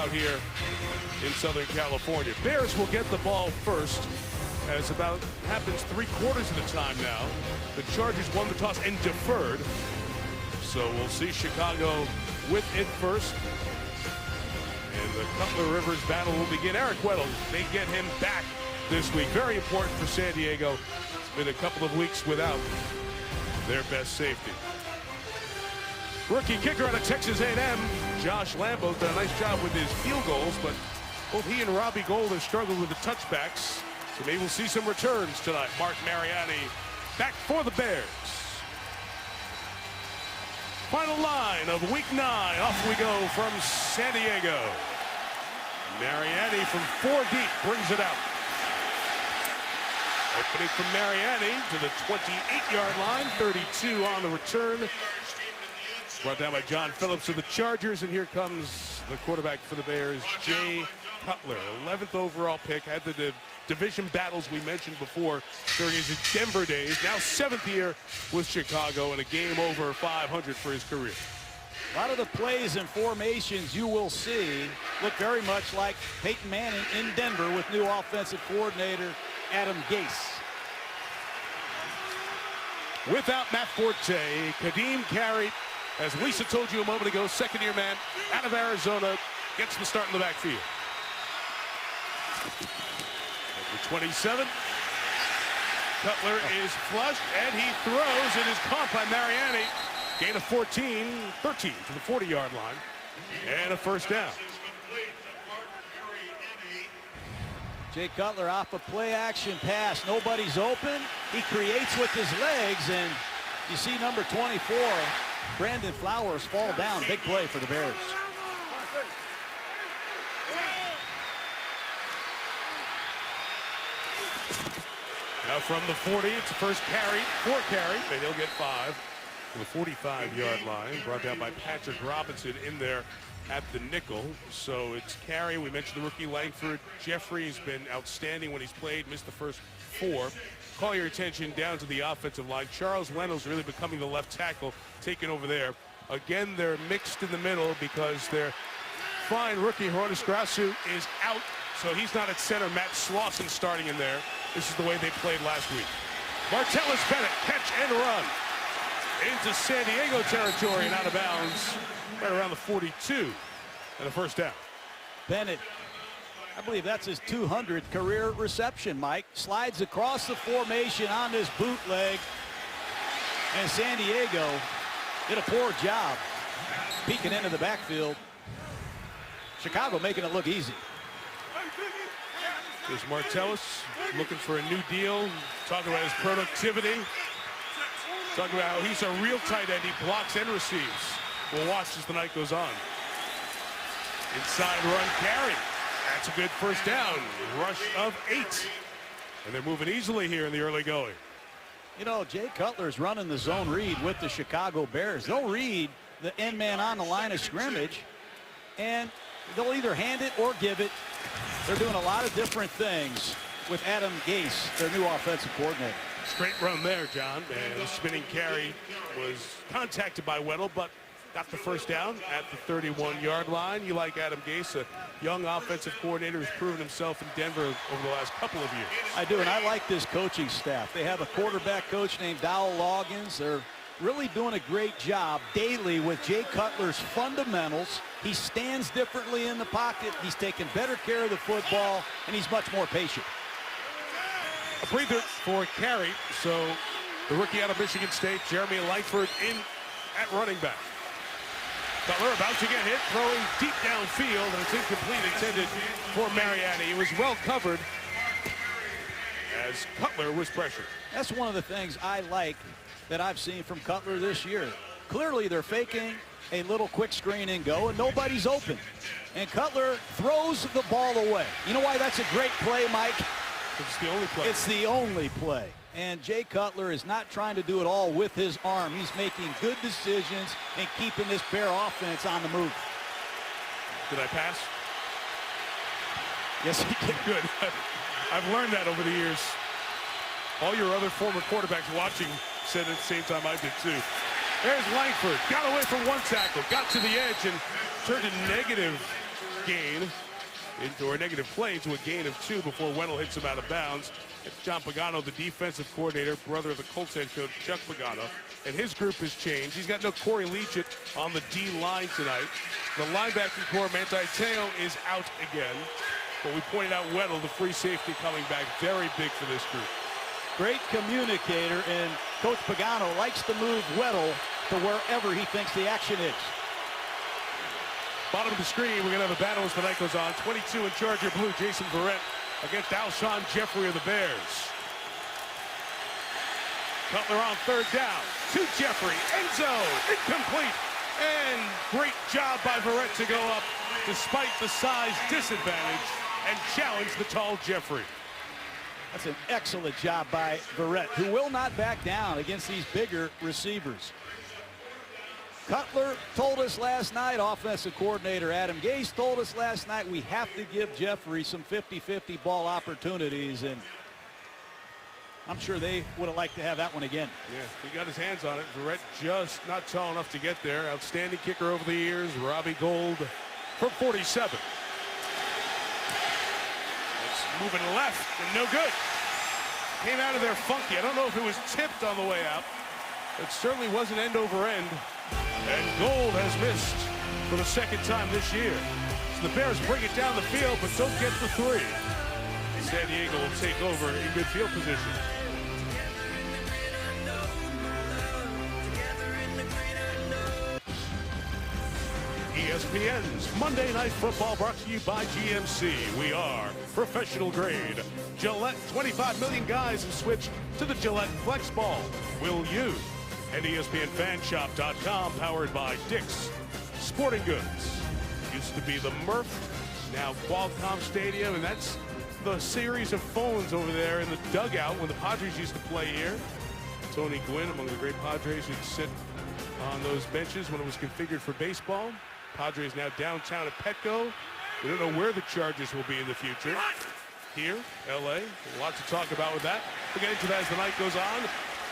out here in Southern California. Bears will get the ball first, as about happens 3/4 of the time now. The Chargers won the toss and deferred. So we'll see Chicago with it first. And the Cutler-Rivers battle will begin. Eric Weddle, they get him back this week. Very important for San Diego. It's been a couple of weeks without their best safety. Rookie kicker out of Texas A&M, Josh Lambo's done a nice job with his field goals, but both he and Robbie Gould have struggled with the touchbacks. So maybe we'll see some returns tonight. Mark Mariani back for the Bears. Final line of Week 9. Off we go from San Diego. Mariani from 4 deep brings it out. Opening from Mariani to the 28-yard line. 32 on the return. Brought down by John Phillips of the Chargers. And here comes the quarterback for the Bears, Jay Cutler. 11th overall pick. Had the division battles we mentioned before during his Denver days. Now 7th year with Chicago and a game over 500 for his career. A lot of the plays and formations you will see look very much like Peyton Manning in Denver with new offensive coordinator Adam Gase. Without Matt Forte, Kadeem Carey, as Lisa told you a moment ago, second-year man out of Arizona, gets the start in the backfield. Number 27, Cutler is flushed, and he throws. It is caught by Mariani. Gain of 13 to the 40-yard line, and a first down. Jay Cutler off a play-action pass. Nobody's open. He creates with his legs, and you see number 24, Brandon Flowers, fall down. Big play for the Bears. Now from the 40, it's the first carry, 4 carry, and he'll get 5 to the 45-yard line. Brought down by Patrick Robinson in there at the nickel. So it's carry. We mentioned the rookie Langford. Jeffrey has been outstanding when he's played, missed the first 4. Call your attention down to the offensive line. Charles Leno's really becoming the left tackle, taking over there. Again, they're mixed in the middle because their fine rookie Hronis Grasu is out, so he's not at center. Matt Slauson starting in there. This is the way they played last week. Martellus Bennett, catch and run into San Diego territory and out of bounds right around the 42, and a first down. Bennett, I believe that's his 200th career reception, Mike. Slides across the formation on this bootleg, and San Diego did a poor job peeking into the backfield. Chicago making it look easy. There's Martellus looking for a new deal, talking about his productivity, talking about how he's a real tight end. He blocks and receives. We'll watch as the night goes on. Inside run carry. That's a good first down. Rush of 8. And they're moving easily here in the early going. You know, Jay Cutler's running the zone read with the Chicago Bears. They'll read the end man on the line of scrimmage, and they'll either hand it or give it. They're doing a lot of different things with Adam Gase, their new offensive coordinator. Straight run there, John. And the spinning carry was contacted by Weddle, but got the first down at the 31-yard line. You like Adam Gase, a young offensive coordinator who's proven himself in Denver over the last couple of years. I do, and I like this coaching staff. They have a quarterback coach named Dowell Loggins. They're really doing a great job daily with Jay Cutler's fundamentals. He stands differently in the pocket. He's taking better care of the football, and he's much more patient. A breather for Carey. So the rookie out of Michigan State, Jeremy Langford, in at running back. Cutler about to get hit, throwing deep downfield, and it's incomplete, intended for Mariani. He was well covered as Cutler was pressured. That's one of the things I like that I've seen from Cutler this year. Clearly they're faking a little quick screen and go, and nobody's open. And Cutler throws the ball away. You know why that's a great play, Mike? It's the only play. It's the only play. And Jay Cutler is not trying to do it all with his arm. He's making good decisions and keeping this Bear offense on the move. Did I pass? Yes, he did. Good. I've learned that over the years. All your other former quarterbacks watching said at the same time I did too. There's Langford. Got away from one tackle. Got to the edge and turned a negative gain into a negative play into a gain of 2 before Weddle hits him out of bounds. It's John Pagano, the defensive coordinator, brother of the Colts head coach Chuck Pagano, and his group has changed. He's got no Corey Leachett on the D line tonight. The linebacking core, Manti Te'o, is out again. But we pointed out Weddle, the free safety, coming back, very big for this group. Great communicator, and Coach Pagano likes to move Weddle to wherever he thinks the action is. Bottom of the screen, we're going to have a battle as the night goes on. 22 in Charger blue, Jason Verrett against Alshon Jeffrey of the Bears. Cutler on third down to Jeffrey, end zone, incomplete. And great job by Verrett to go up despite the size disadvantage and challenge the tall Jeffrey. That's an excellent job by Verrett, who will not back down against these bigger receivers. Cutler told us last night, offensive coordinator Adam Gase told us last night, we have to give Jeffrey some 50-50 ball opportunities, and I'm sure they would have liked to have that one again. Yeah, he got his hands on it. Verrett just not tall enough to get there. Outstanding kicker over the years, Robbie Gould from 47. It's moving left and no good. Came out of there funky. I don't know if it was tipped on the way out. It certainly wasn't end over end. And Gould has missed for the second time this year. So the Bears bring it down the field, but don't get the 3. San Diego will take over in good field position. ESPN's Monday Night Football brought to you by GMC. We are professional grade. Gillette, 25 million guys have switched to the Gillette Flex Ball. Will you? And ESPNFanshop.com, powered by Dick's Sporting Goods. Used to be the Murph, now Qualcomm Stadium, and that's the series of phones over there in the dugout when the Padres used to play here. Tony Gwynn, among the great Padres who'd sit on those benches when it was configured for baseball. Padres now downtown at Petco. We don't know where the Chargers will be in the future. Here, LA, a lot to talk about with that. We'll get into that as the night goes on.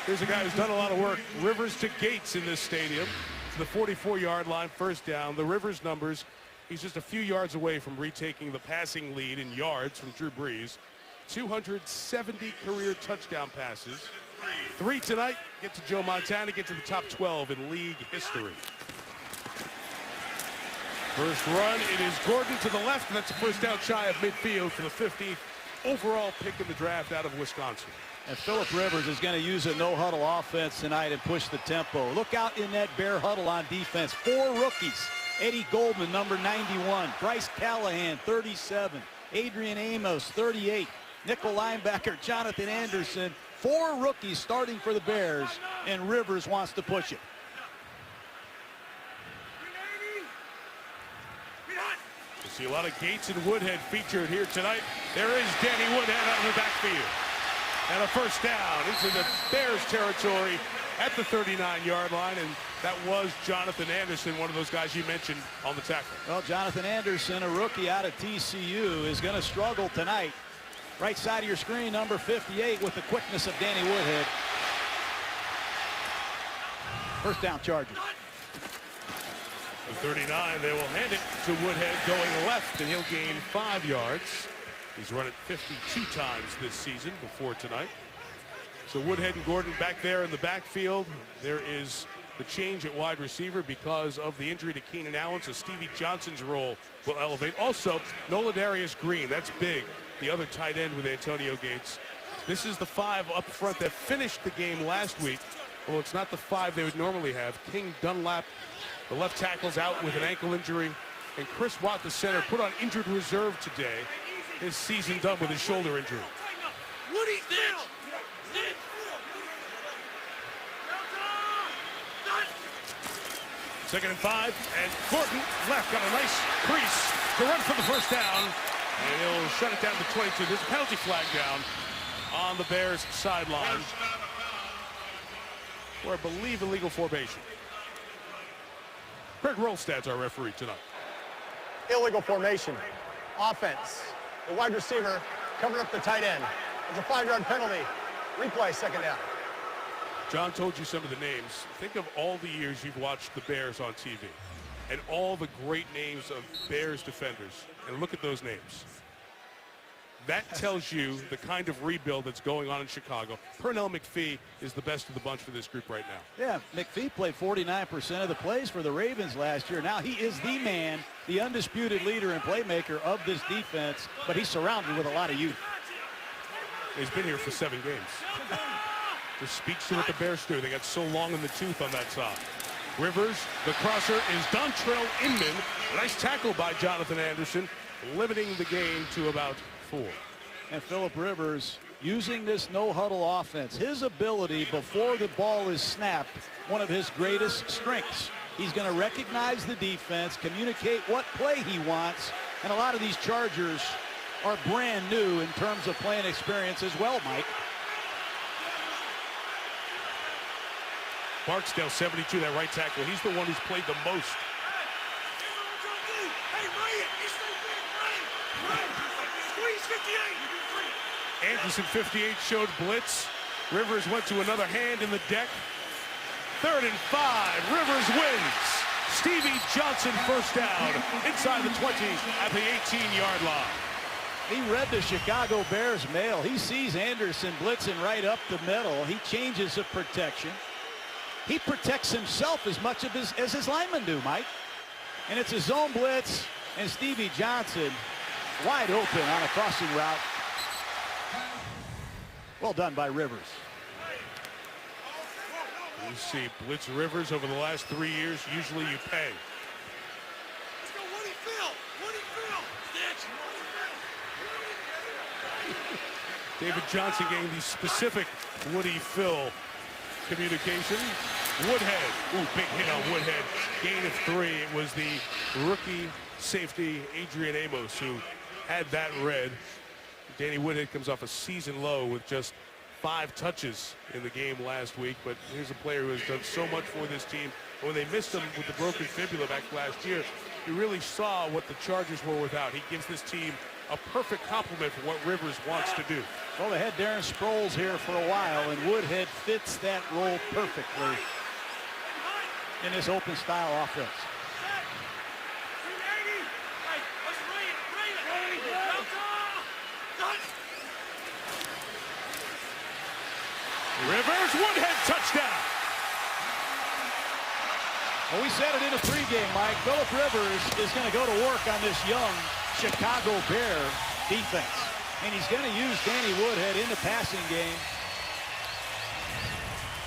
Here's a guy who's done a lot of work. Rivers to Gates in this stadium. To the 44-yard line, first down. The Rivers numbers, he's just a few yards away from retaking the passing lead in yards from Drew Brees. 270 career touchdown passes. 3 tonight. Get to Joe Montana, get to the top 12 in league history. First run, it is Gordon to the left, and that's a first down shy of midfield for the 15th overall pick in the draft out of Wisconsin. And Phillip Rivers is going to use a no-huddle offense tonight and push the tempo. Look out in that Bear huddle on defense. 4 rookies. Eddie Goldman, number 91. Bryce Callahan, 37. Adrian Amos, 38. Nickel linebacker Jonathan Anderson. 4 rookies starting for the Bears, and Rivers wants to push it. You see a lot of Gates and Woodhead featured here tonight. There is Danny Woodhead out of the backfield. And a first down into the Bears territory at the 39-yard line, and that was Jonathan Anderson, one of those guys you mentioned on the tackle. Well, Jonathan Anderson, a rookie out of TCU, is going to struggle tonight. Right side of your screen, number 58, with the quickness of Danny Woodhead. First down, Chargers. The 39, they will hand it to Woodhead going left, and he'll gain 5 yards. He's run it 52 times this season before tonight. So Woodhead and Gordon back there in the backfield. There is the change at wide receiver because of the injury to Keenan Allen, so Stevie Johnson's role will elevate. Also, Noladarius Green, that's big, the other tight end with Antonio Gates. This is the 5 up front that finished the game last week. Well, it's not the 5 they would normally have. King Dunlap, the left tackle's out with an ankle injury, and Chris Watt, the center, put on injured reserve today. His season done with his shoulder injury. Second and 5, and Gordon left, got a nice crease to run for the first down, and he'll shut it down to 22. There's a penalty flag down on the Bears sideline for, I believe, illegal formation. Craig Rolstad's our referee tonight. Illegal formation. Offense. The wide receiver covering up the tight end. It's a 5-yard penalty. Replay, second down. John told you some of the names. Think of all the years you've watched the Bears on TV. and all the great names of Bears defenders. And look at those names. That tells you the kind of rebuild that's going on in Chicago. Pernell McPhee is the best of the bunch for this group right now. Yeah, McPhee played 49% of the plays for the Ravens last year. Now he is the man, the undisputed leader and playmaker of this defense, but he's surrounded with a lot of youth. He's been here for 7 games. This speaks to what the Bears do. They got so long in the tooth on that side. Rivers, the crosser is Dontrell Inman. Nice tackle by Jonathan Anderson, limiting the game to about 4. And Philip Rivers using this no-huddle offense. His ability before the ball is snapped, one of his greatest strengths. He's going to recognize the defense, communicate what play he wants, and a lot of these Chargers are brand new in terms of playing experience as well, Mike. Barksdale, 72, that right tackle. He's the one who's played the most. Anderson, 58, showed blitz. Rivers went to another hand in the deck. 3rd and 5. Rivers wins. Stevie Johnson first down inside the 20 at the 18-yard line. He read the Chicago Bears mail. He sees Anderson blitzing right up the middle. He changes the protection. He protects himself as much as his linemen do, Mike. And it's a zone blitz, and Stevie Johnson wide open on a crossing route. Well done by Rivers. You see blitz Rivers over the last 3 years. Usually you pay. Let's go, Woody Phil. Woody Phil. David Johnson getting the specific Woody Phil communication. Woodhead. Ooh, big hit on Woodhead. Gain of 3. It was the rookie safety Adrian Amos who had that read. Danny Woodhead comes off a season low with just 5 touches in the game last week, but here's a player who has done so much for this team. When they missed him with the broken fibula back last year, you really saw what the Chargers were without. He gives this team a perfect complement for what Rivers wants to do. Well, they had Darren Sproles here for a while, and Woodhead fits that role perfectly in this open style offense. Rivers, Woodhead, touchdown. Well, we said it in a pregame, Mike. Philip Rivers is going to go to work on this young Chicago Bear defense. And he's going to use Danny Woodhead in the passing game.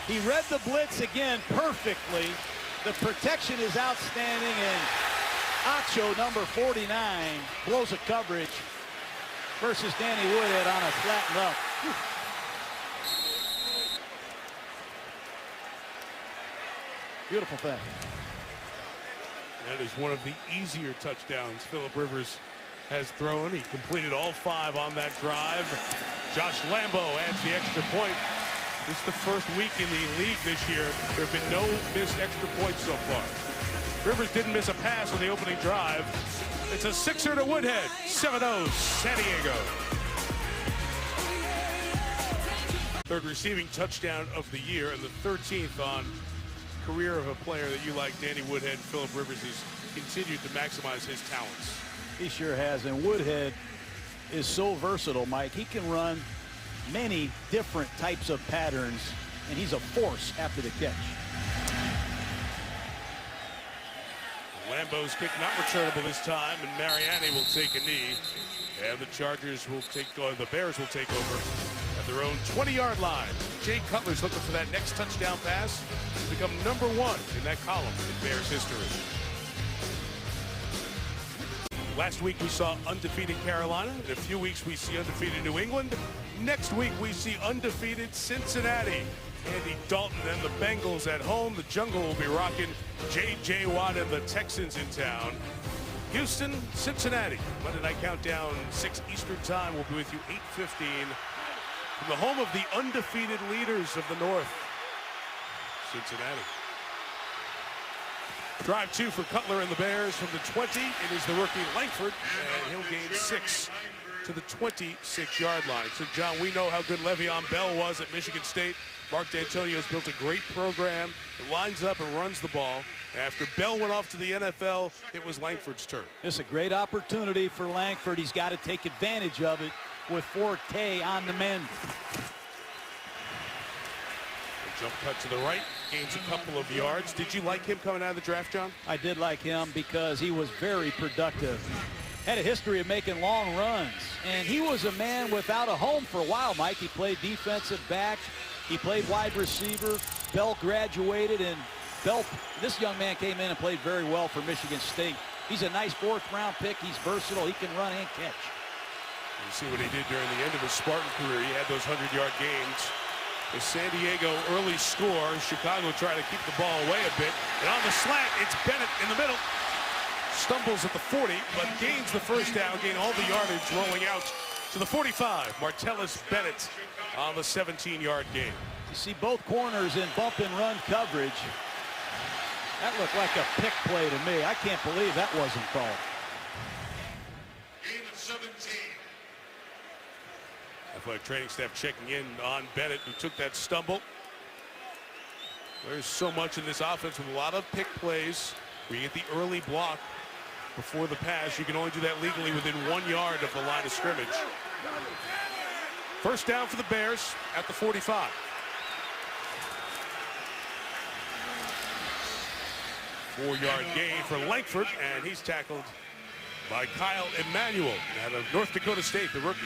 He read the blitz again perfectly. The protection is outstanding, and Acho, number 49, blows a coverage versus Danny Woodhead on a flat route. Beautiful thing. That is one of the easier touchdowns Philip Rivers has thrown. He completed all 5 on that drive. Josh Lambo adds the extra point. This is the first week in the league this year. There have been no missed extra points so far. Rivers didn't miss a pass on the opening drive. It's a 6er to Woodhead. 7-0 San Diego. 3rd receiving touchdown of the year and the 13th on career of a player that you like. Danny Woodhead. Philip Rivers has continued to maximize his talents. He sure has, and Woodhead is so versatile, Mike. He can run many different types of patterns, and he's a force after the catch. Lambo's kick not returnable this time, and Mariani will take a knee. And the Chargers will take, or the Bears will take over at their own 20-yard line. Jay Cutler's looking for that next touchdown pass to become number 1 in that column in Bears history. Last week we saw undefeated Carolina. In a few weeks we see undefeated New England. Next week we see undefeated Cincinnati. Andy Dalton and the Bengals at home. The jungle will be rocking. J.J. Watt and the Texans in town. Houston, Cincinnati. Monday Night Countdown, 6 Eastern Time. We'll be with you 8:15 from the home of the undefeated leaders of the North, Cincinnati. Drive 2 for Cutler and the Bears from the 20. It is the rookie Langford, and he'll gain 6 to the 26-yard line. So, John, we know how good Le'Veon Bell was at Michigan State. Mark D'Antonio has built a great program. It lines up and runs the ball. After Bell went off to the NFL, it was Langford's turn. It's a great opportunity for Langford. He's got to take advantage of it with Forte on the mend. A jump cut to the right, gains a couple of yards. Did you like him coming out of the draft, John? I did like him because he was very productive. Had a history of making long runs, and he was a man without a home for a while, Mike. He played defensive back. He played wide receiver. Bell graduated, and this young man came in and played very well for Michigan State. He's a nice fourth-round pick. He's versatile. He can run and catch. You see what he did during the end of his Spartan career. He had those 100-yard games. The San Diego early score. Chicago trying to keep the ball away a bit. And on the slant, it's Bennett in the middle. Stumbles at the 40, but gains the first down, gain all the yardage, rolling out to the 45. Martellus Bennett on the 17-yard gain. You see both corners in bump and run coverage. That looked like a pick play to me. I can't believe that wasn't called. Gain of 17. Athletic training staff checking in on Bennett, who took that stumble. There's so much in this offense with a lot of pick plays where you get the early block before the pass. You can only do that legally within 1 yard of the line of scrimmage. First down for the Bears at the 45. Four-yard gain for Langford, and he's tackled by Kyle Emanuel out of North Dakota State, the rookie.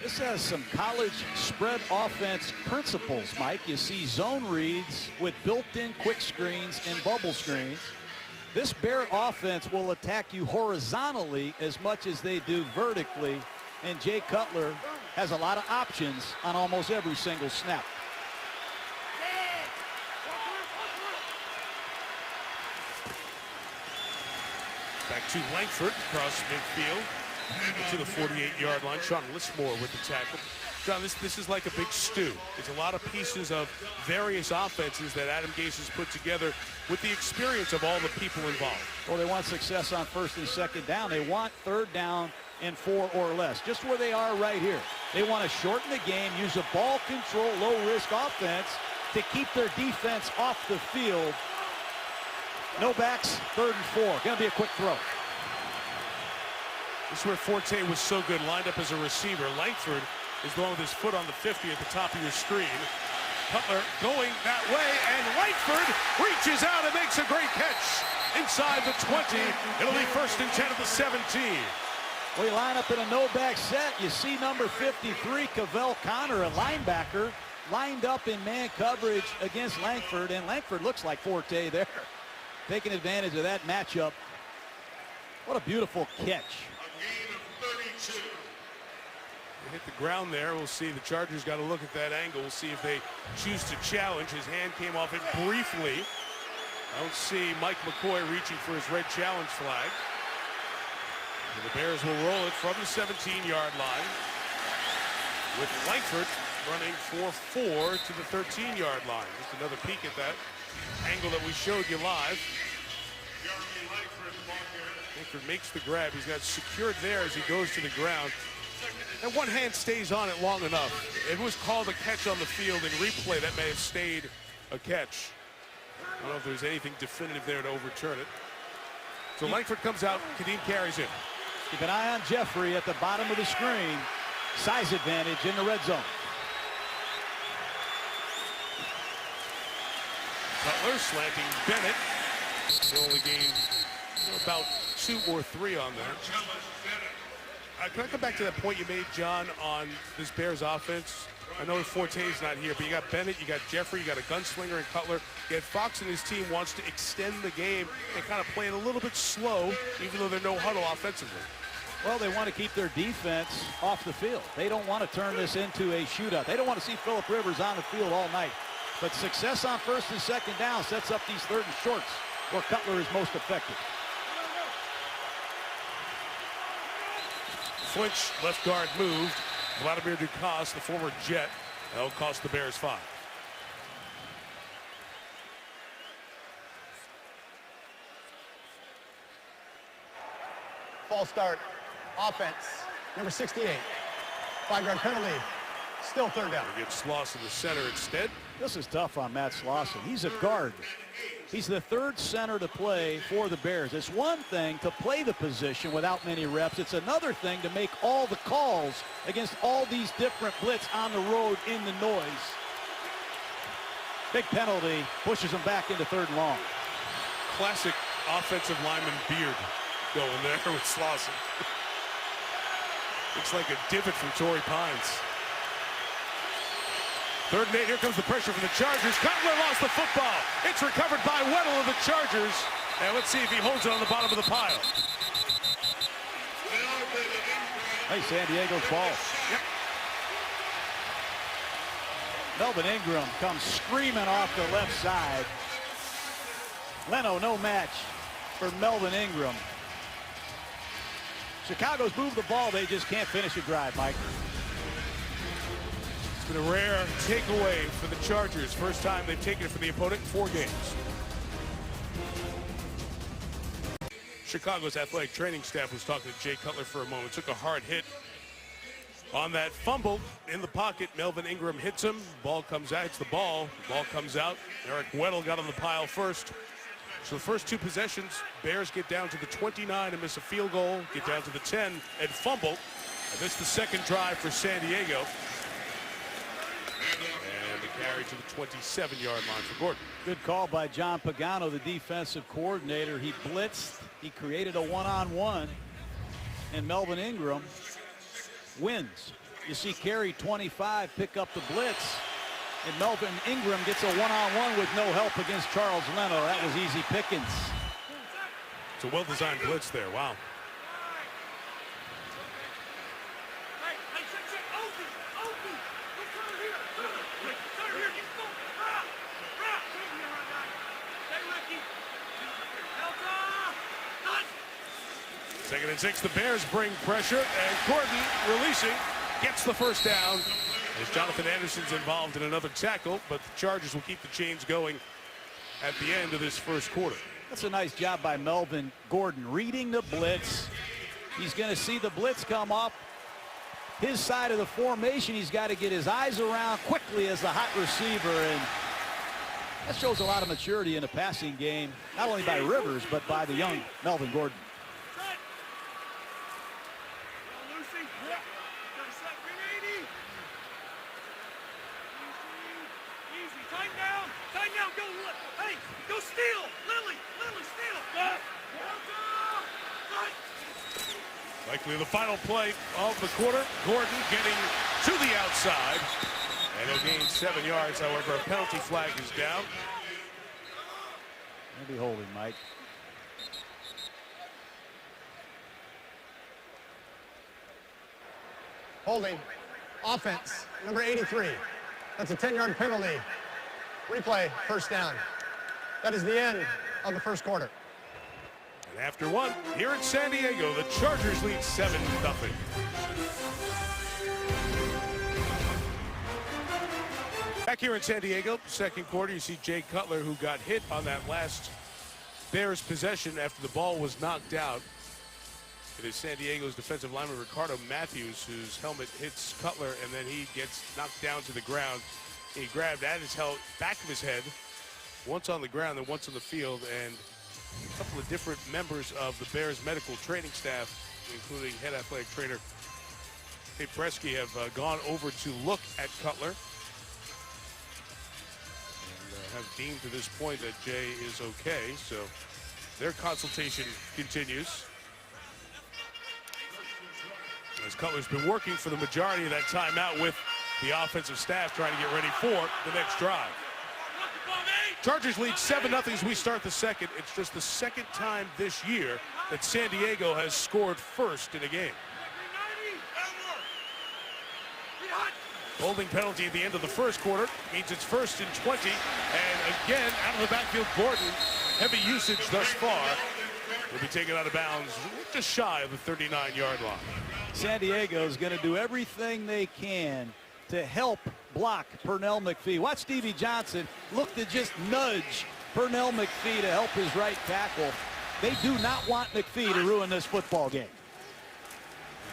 This has some college spread offense principles, Mike. You see zone reads with built-in quick screens and bubble screens. This Bear offense will attack you horizontally as much as they do vertically, and Jay Cutler has a lot of options on almost every single snap. Back to Langford across midfield to the 48-yard line. Sean Lismore with the tackle. John, this is like a big stew. It's a lot of pieces of various offenses that Adam Gase has put together with the experience of all the people involved. Well, they want success on first and second down. They want third down and 4 or less, just where they are right here. They want to shorten the game, use a ball control, low-risk offense to keep their defense off the field. No backs, 3rd and 4. Going to be a quick throw. This is where Forte was so good, lined up as a receiver. Langford is the one with his foot on the 50 at the top of your screen. Cutler going that way, and Langford reaches out and makes a great catch inside the 20. It'll be 1st and 10 at the 17. We line up in a no-back set. You see number 53, Cavell Connor, a linebacker, lined up in man coverage against Langford, and Langford looks like Forte there, taking advantage of that matchup. What a beautiful catch. Hit the ground there. We'll see. The Chargers got to look at that angle. We'll see if they choose to challenge. His hand came off it briefly. I don't see Mike McCoy reaching for his red challenge flag. And the Bears will roll it from the 17-yard line with Langford running for 4 to the 13-yard line. Just another peek at that angle that we showed you live. Langford makes the grab. He's got secured there as he goes to the ground. And one hand stays on it long enough. It was called a catch on the field. In replay, that may have stayed a catch. I don't know if there's anything definitive there to overturn it. So Langford comes out. Kadeem carries in. Keep an eye on Jeffrey at the bottom of the screen. Size advantage in the red zone. Cutler slanting Bennett. They only gained about 2 or 3 on that. Can I come back to that point you made, John, on this Bears offense? I know Forte's not here, but you got Bennett, you got Jeffrey, you got a gunslinger in Cutler. Yet Fox and his team wants to extend the game and kind of play it a little bit slow, even though they're no huddle offensively. Well, they want to keep their defense off the field. They don't want to turn this into a shootout. They don't want to see Phillip Rivers on the field all night. But success on first and second down sets up these 3rd and shorts where Cutler is most effective. Flinch, left guard moved. Vladimir Dukas, the former Jet. That'll cost the Bears 5. False start. Offense. number 68. 5-yard penalty. Still third down. He gets Slauson in the center instead. This is tough on Matt Slauson. He's a guard. He's the third center to play for the Bears. It's one thing to play the position without many reps. It's another thing to make all the calls against all these different blitz on the road in the noise. Big penalty pushes him back into 3rd and long. Classic offensive lineman beard going there with Slauson. Looks like a divot from Torrey Pines. 3rd and 8. Here comes the pressure from the Chargers. Cutler lost the football. It's recovered by Weddle of the Chargers. And let's see if he holds it on the bottom of the pile. Hey, San Diego's ball. Yep. Melvin Ingram comes screaming off the left side. Leno, no match for Melvin Ingram. Chicago's moved the ball. They just can't finish a drive, Mike. It's been a rare takeaway for the Chargers. First time they've taken it from the opponent in 4 games. Chicago's athletic training staff was talking to Jay Cutler for a moment. Took a hard hit on that fumble in the pocket. Melvin Ingram hits him. Ball comes out. It's the ball. Ball comes out. Eric Weddle got on the pile first. So the first 2 possessions, Bears get down to the 29 and miss a field goal, get down to the 10 and fumble. And this is the second drive for San Diego. And the carry to the 27-yard line for Gordon. Good call by John Pagano, the defensive coordinator. He blitzed. He created a one-on-one. And Melvin Ingram wins. You see Carey 25 pick up the blitz. And Melvin Ingram gets a one-on-one with no help against Charles Leno. That was easy pickings. It's a well-designed blitz there. Wow. Second and 6. The Bears bring pressure, and Gordon releasing gets the first down. As Jonathan Anderson's involved in another tackle, but the Chargers will keep the chains going at the end of this first quarter. That's a nice job by Melvin Gordon, reading the blitz. He's going to see the blitz come up. His side of the formation, he's got to get his eyes around quickly as the hot receiver, and that shows a lot of maturity in the passing game, not only by Rivers, but by the young Melvin Gordon. Likely the final play of the quarter. Gordon getting to the outside. And he'll gain 7 yards. However, a penalty flag is down. Maybe holding, Mike. Holding. Offense, number 83. That's a 10-yard penalty. Replay, first down. That is the end of the first quarter. And after one, here in San Diego, the Chargers lead 7-0. Back here in San Diego, second quarter, you see Jay Cutler, who got hit on that last Bears possession after the ball was knocked out. It is San Diego's defensive lineman, Ricardo Matthews, whose helmet hits Cutler, and then he gets knocked down to the ground. He grabbed at his back of his head, once on the ground and once on the field, and a couple of different members of the Bears medical training staff, including head athletic trainer Dave Bresky, have gone over to look at Cutler and have deemed to this point that Jay is okay. So their consultation continues, as Cutler's been working for the majority of that timeout with the offensive staff trying to get ready for the next drive. Chargers lead 7-0 as we start the second. It's just the second time this year that San Diego has scored first in a game. Holding penalty at the end of the first quarter means it's 1st and 20. And again, out of the backfield, Gordon, heavy usage thus far, will be taken out of bounds just shy of the 39-yard line. San Diego is going to do everything they can to help block Pernell McPhee. Watch Stevie Johnson look to just nudge Pernell McPhee to help his right tackle. They do not want McPhee to ruin this football game.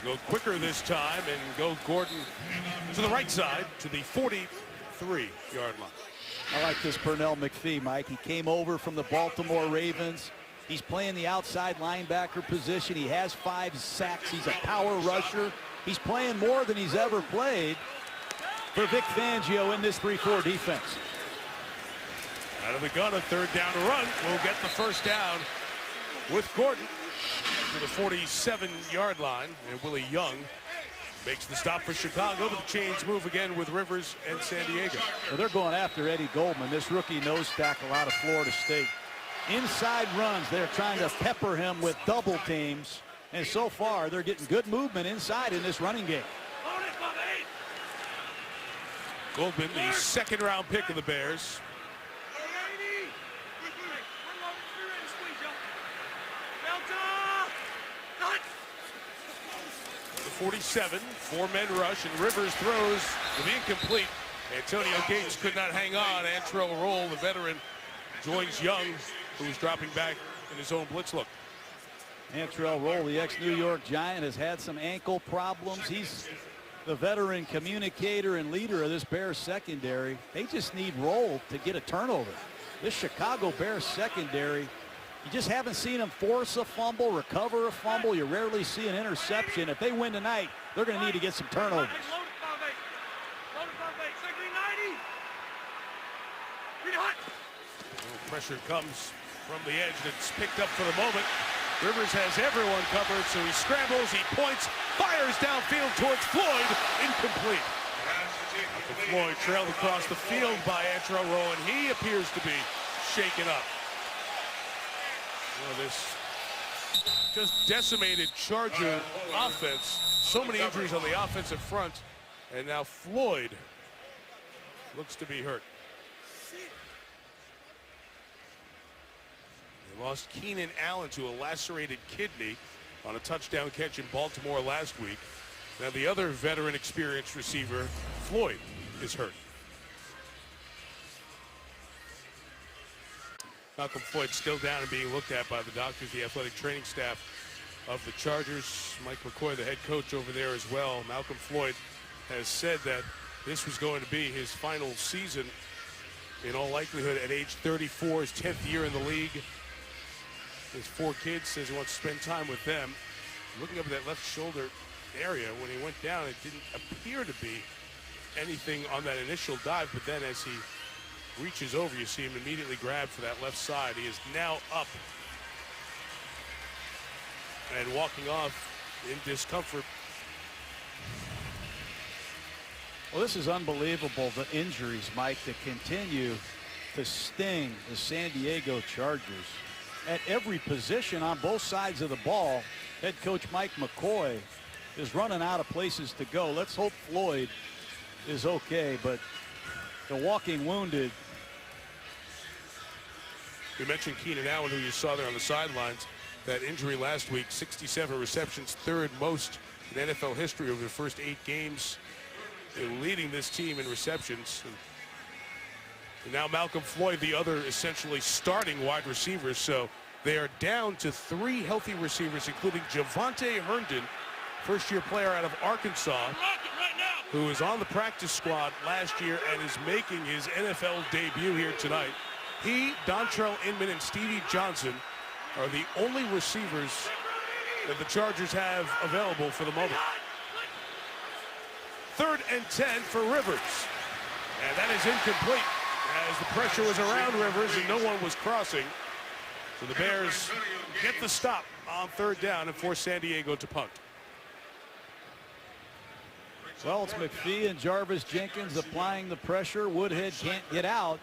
Go quicker this time and go Gordon to the right side to the 43-yard line. I like this Pernell McPhee, Mike. He came over from the Baltimore Ravens. He's playing the outside linebacker position. He has 5 sacks. He's a power rusher. He's playing more than he's ever played for Vic Fangio in this 3-4 defense. Out of the gun, a third down run will get the first down with Gordon to the 47-yard line. And Willie Young makes the stop for Chicago, but the chains move again with Rivers and San Diego. Well, they're going after Eddie Goldman, this rookie nose tackle out of Florida State. Inside runs, they're trying to pepper him with double teams. And so far, they're getting good movement inside in this running game. Goldman, the second-round pick of the Bears. The 47, 4-men rush, and Rivers throws to be incomplete. Antonio Gates could not hang on. Antrell Roll, the veteran, joins Young, who's dropping back in his own blitz look. Antrell Roll, the ex-New York Giant, has had some ankle problems. He's the veteran communicator and leader of this Bears secondary. They just need Roll to get a turnover. This Chicago Bears secondary, you just haven't seen them force a fumble, recover a fumble. You rarely see an interception. If they win tonight, they're going to need to get some turnovers. Pressure comes from the edge that's picked up for the moment. Rivers has everyone covered, so he scrambles, he points, fires downfield towards Floyd, incomplete. Floyd trailed across the field by Antrell Roll, and he appears to be shaken up. Well, this just decimated Charger offense. So many injuries on the offensive front, and now Floyd looks to be hurt. They lost Keenan Allen to a lacerated kidney on a touchdown catch in Baltimore last week. Now the other veteran experienced receiver, Floyd, is hurt. Malcolm Floyd still down and being looked at by the doctors, the athletic training staff of the Chargers. Mike McCoy, the head coach over there as well. Malcolm Floyd has said that this was going to be his final season, in all likelihood, at age 34, his 10th year in the league. His 4 kids, says he wants to spend time with them. Looking up at that left shoulder area, when he went down, it didn't appear to be anything on that initial dive, but then as he reaches over, you see him immediately grab for that left side. He is now up and walking off in discomfort. Well, this is unbelievable, the injuries, Mike, that continue to sting the San Diego Chargers. At every position on both sides of the ball, head coach Mike McCoy is running out of places to go. Let's hope Floyd is okay, but the walking wounded. We mentioned Keenan Allen, who you saw there on the sidelines. That injury last week, 67 receptions, 3rd most in NFL history over the first 8 games, leading this team in receptions. And now Malcolm Floyd, the other essentially starting wide receiver. So they are down to 3 healthy receivers, including Javonte Herndon, first-year player out of Arkansas, who is on the practice squad last year and is making his NFL debut here tonight. He, Dontrell Inman, and Stevie Johnson are the only receivers that the Chargers have available for the moment. 3rd and 10 for Rivers. And that is incomplete, as the pressure was around Rivers and no one was crossing. So the Bears get the stop on 3rd down and force San Diego to punt. Well, it's McPhee and Jarvis Jenkins applying the pressure. Woodhead can't get out.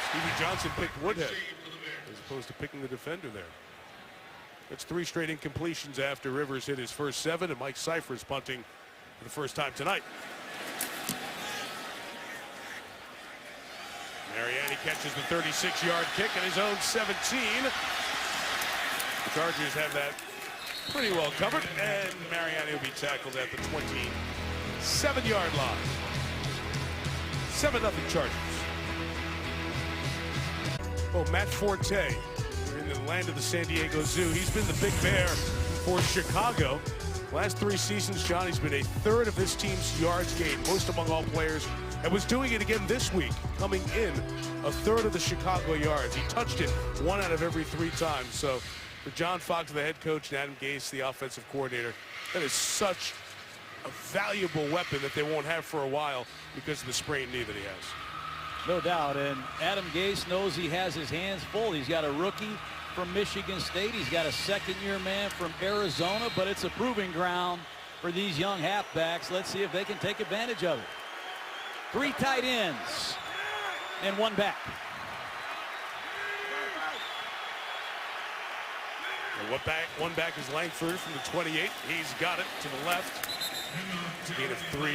Stevie Johnson picked Woodhead as opposed to picking the defender there. That's 3 straight incompletions after Rivers hit his first 7, and Mike Cypher's punting for the first time tonight. Mariani catches the 36-yard kick in his own 17. The Chargers have that pretty well covered, and Mariani will be tackled at the 27-yard line. 7-0 Chargers. Oh, Matt Forte, in the land of the San Diego Zoo. He's been the big bear for Chicago. Last 3 seasons, Johnny's been a third of this team's yards gained, most among all players, and was doing it again this week, coming in a third of the Chicago yards. He touched it 1 out of every 3 times. So for John Fox, the head coach, and Adam Gase, the offensive coordinator, that is such a valuable weapon that they won't have for a while because of the sprained knee that he has. No doubt, and Adam Gase knows he has his hands full. He's got a rookie from Michigan State. He's got a second-year man from Arizona, but it's a proving ground for these young halfbacks. Let's see if they can take advantage of it. 3 tight ends and 1 back. One back is Langford from the 28. He's got it to the left. It's a gain of 3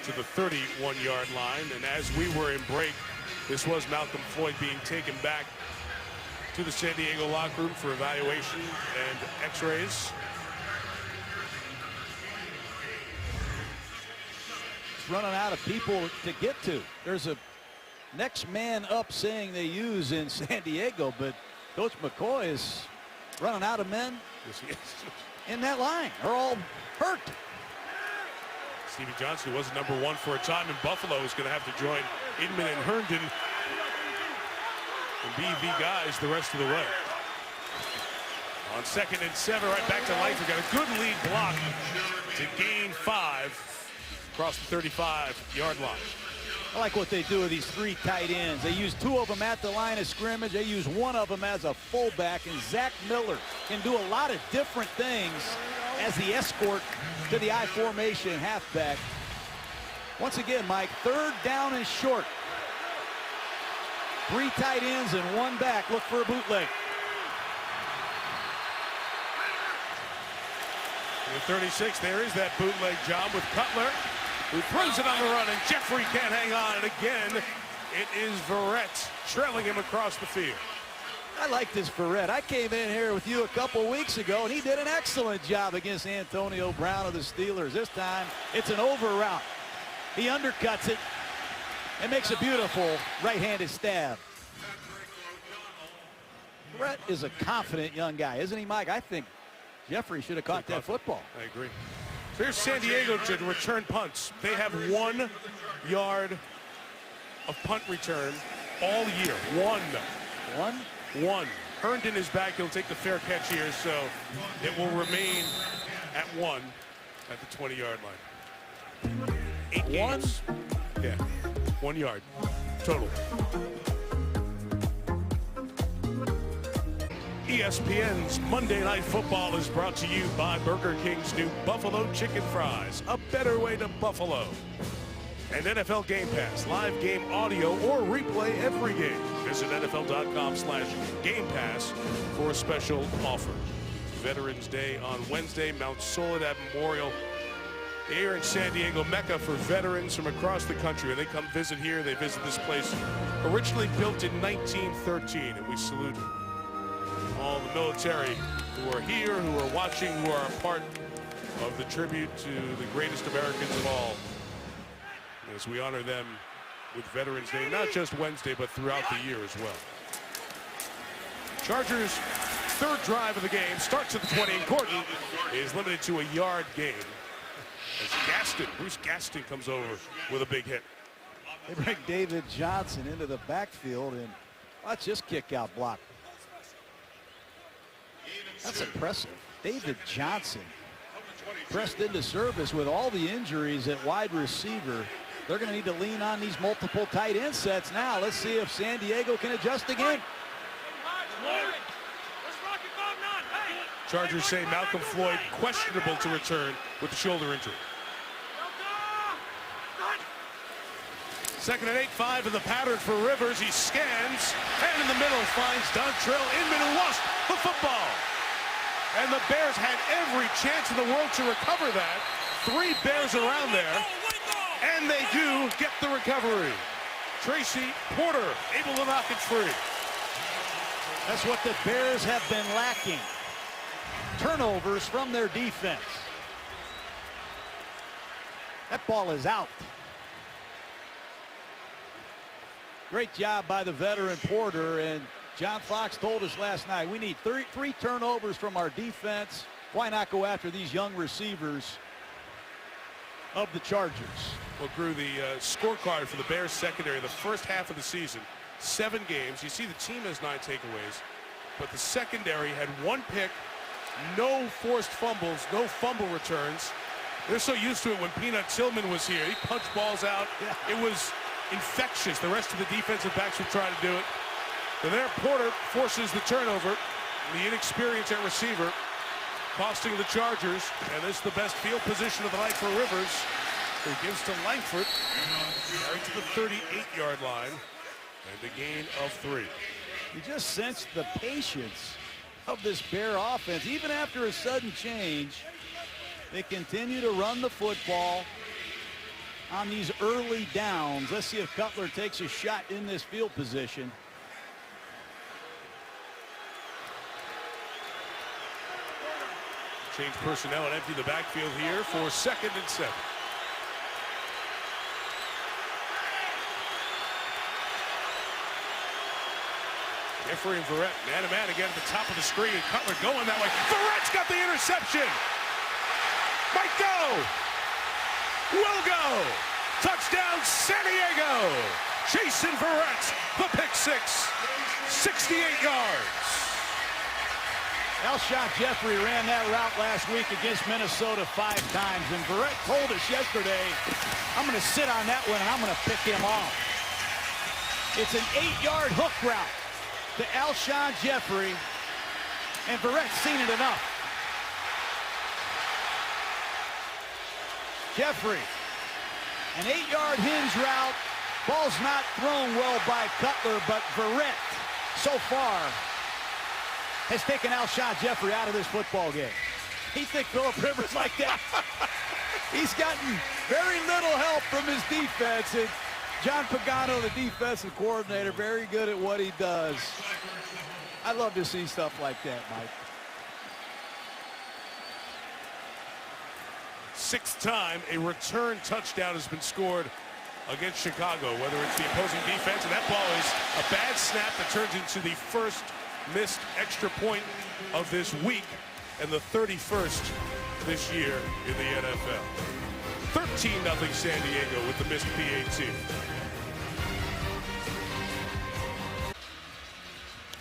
to the 31-yard line. And as we were in break, this was Malcolm Floyd being taken back to the San Diego locker room for evaluation and x-rays. It's running out of people to get to. There's a next man up saying they use in San Diego, but Coach McCoy is running out of men in that line. They're all hurt. Stevie Johnson, who was number 1 for a time in Buffalo, is going to have to join Inman and Herndon and be the guys the rest of the way. On 2nd and 7, right back to Langford. Got a good lead block to gain 5 across the 35-yard line. I like what they do with these 3 tight ends. They use 2 of them at the line of scrimmage. They use 1 of them as a fullback, and Zach Miller can do a lot of different things as the escort to the I formation halfback. Once again, Mike, 3rd down and short. 3 tight ends and 1 back. Look for a bootleg. The 36, there is that bootleg job with Cutler, who throws it on the run, and Jeffrey can't hang on. And again, it is Verrett trailing him across the field. I like this Verrett. I came in here with you a couple weeks ago, and he did an excellent job against Antonio Brown of the Steelers. This time, it's an over route. He undercuts it and makes a beautiful right-handed stab. Verrett is a confident young guy, isn't he, Mike? I think Jeffrey should have caught that football. I agree. So here's San Diego to return punts. They have 1 yard of punt return all year. 1. 1. Herndon is back. He'll take the fair catch here, so it will remain at 1 at the 20-yard line. 8 games. Yeah, 1 yard total. ESPN's Monday Night Football is brought to you by Burger King's new Buffalo Chicken Fries, a better way to Buffalo. And NFL Game Pass, live game audio or replay every game. Visit NFL.com/Game Pass for a special offer. Veterans Day on Wednesday, Mount Soledad Memorial here in San Diego, Mecca for veterans from across the country. And they come visit here. They visit this place, originally built in 1913, and we salute all the military who are here, who are watching, who are a part of the tribute to the greatest Americans of all, as we honor them with Veterans Day, not just Wednesday, but throughout the year as well. Chargers' 3rd drive of the game starts at the 20, and Gordon is limited to a yard gain as Bruce Gaston comes over with a big hit. They bring David Johnson into the backfield, and watch this kick out block. That's impressive. David Johnson pressed into service with all the injuries at wide receiver. They're going to need to lean on these multiple tight end sets now. Let's see if San Diego can adjust again. Chargers say Malcolm Floyd questionable to return with the shoulder injury. 2nd and 8, 5 in the pattern for Rivers. He scans, and in the middle finds Dontrell Inman, who lost the football. And the Bears had every chance in the world to recover that. 3 Bears around there, and they do get the recovery. Tracy Porter able to knock it free. That's what the Bears have been lacking. Turnovers from their defense. That ball is out. Great job by the veteran Porter, and John Fox told us last night, we need three turnovers from our defense. Why not go after these young receivers of the Chargers? Well, Drew, the scorecard for the Bears secondary, the first half of the season, 7 games. You see the team has 9 takeaways, but the secondary had 1 pick, no forced fumbles, no fumble returns. They're so used to it when Peanut Tillman was here. He punched balls out. Yeah. It was infectious. The rest of the defensive backs would try to do it. And there, Porter forces the turnover. The inexperience at receiver costing the Chargers. And this is the best field position of the night for Rivers, who gives to Langford, right to the 38-yard line, and a gain of 3. You just sense the patience of this Bear offense. Even after a sudden change, they continue to run the football on these early downs. Let's see if Cutler takes a shot in this field position. Change personnel and empty the backfield here for 2nd and 7. Jeffrey and Verrett, man-to-man again at the top of the screen. Cutler going that way. Verrett's got the interception. Might go. Will go. Touchdown, San Diego. Jason Verrett, the pick 6. 68 yards. Alshon Jeffrey ran that route last week against Minnesota 5 times, and Verrett told us yesterday, I'm going to sit on that one and I'm going to pick him off. It's an 8-yard hook route to Alshon Jeffrey, and Verrett's seen it enough. Jeffrey, an 8-yard hinge route. Ball's not thrown well by Cutler, but Verrett, so far, has taken Alshon Jeffrey out of this football game. You think Phillip Rivers like that? He's gotten very little help from his defense. And John Pagano, the defensive coordinator, very good at what he does. I love to see stuff like that, Mike. 6th time a return touchdown has been scored against Chicago, whether it's the opposing defense, and that ball is a bad snap that turns into the first missed extra point of this week and the 31st this year in the NFL. 13-0 San Diego with the missed PAT.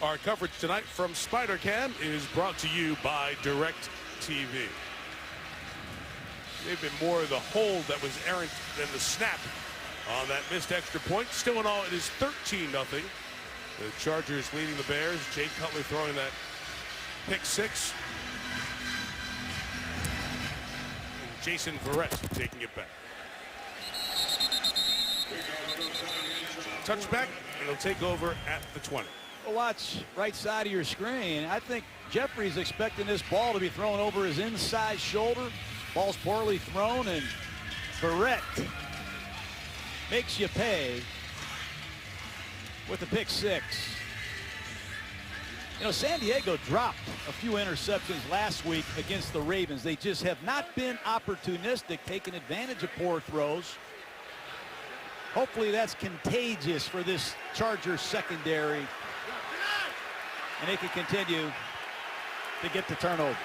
Our coverage tonight from SpiderCam is brought to you by DirecTV. They've been more of the hold that was errant than the snap on that missed extra point. Still in all, it is 13-0. The Chargers leading the Bears. Jay Cutler throwing that pick 6. And Jason Verrett taking it back. Touchback, and he'll take over at the 20. Well, watch right side of your screen. I think Jeffrey's expecting this ball to be thrown over his inside shoulder. Ball's poorly thrown, and Verrett makes you pay with the pick 6. You know, San Diego dropped a few interceptions last week against the Ravens. They just have not been opportunistic, taking advantage of poor throws. Hopefully that's contagious for this Chargers secondary, and they can continue to get the turnovers.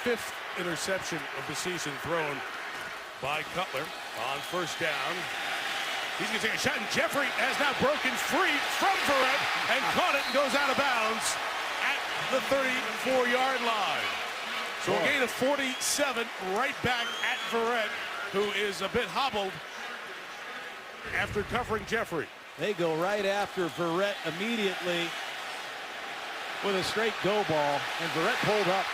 The 5th interception of the season thrown by Cutler on first down. He's going to take a shot, and Jeffrey has now broken free from Verrett and caught it and goes out of bounds at the 34-yard line. So a gain of 47 right back at Verrett, who is a bit hobbled after covering Jeffrey. They go right after Verrett immediately with a straight go ball, and Verrett pulled up.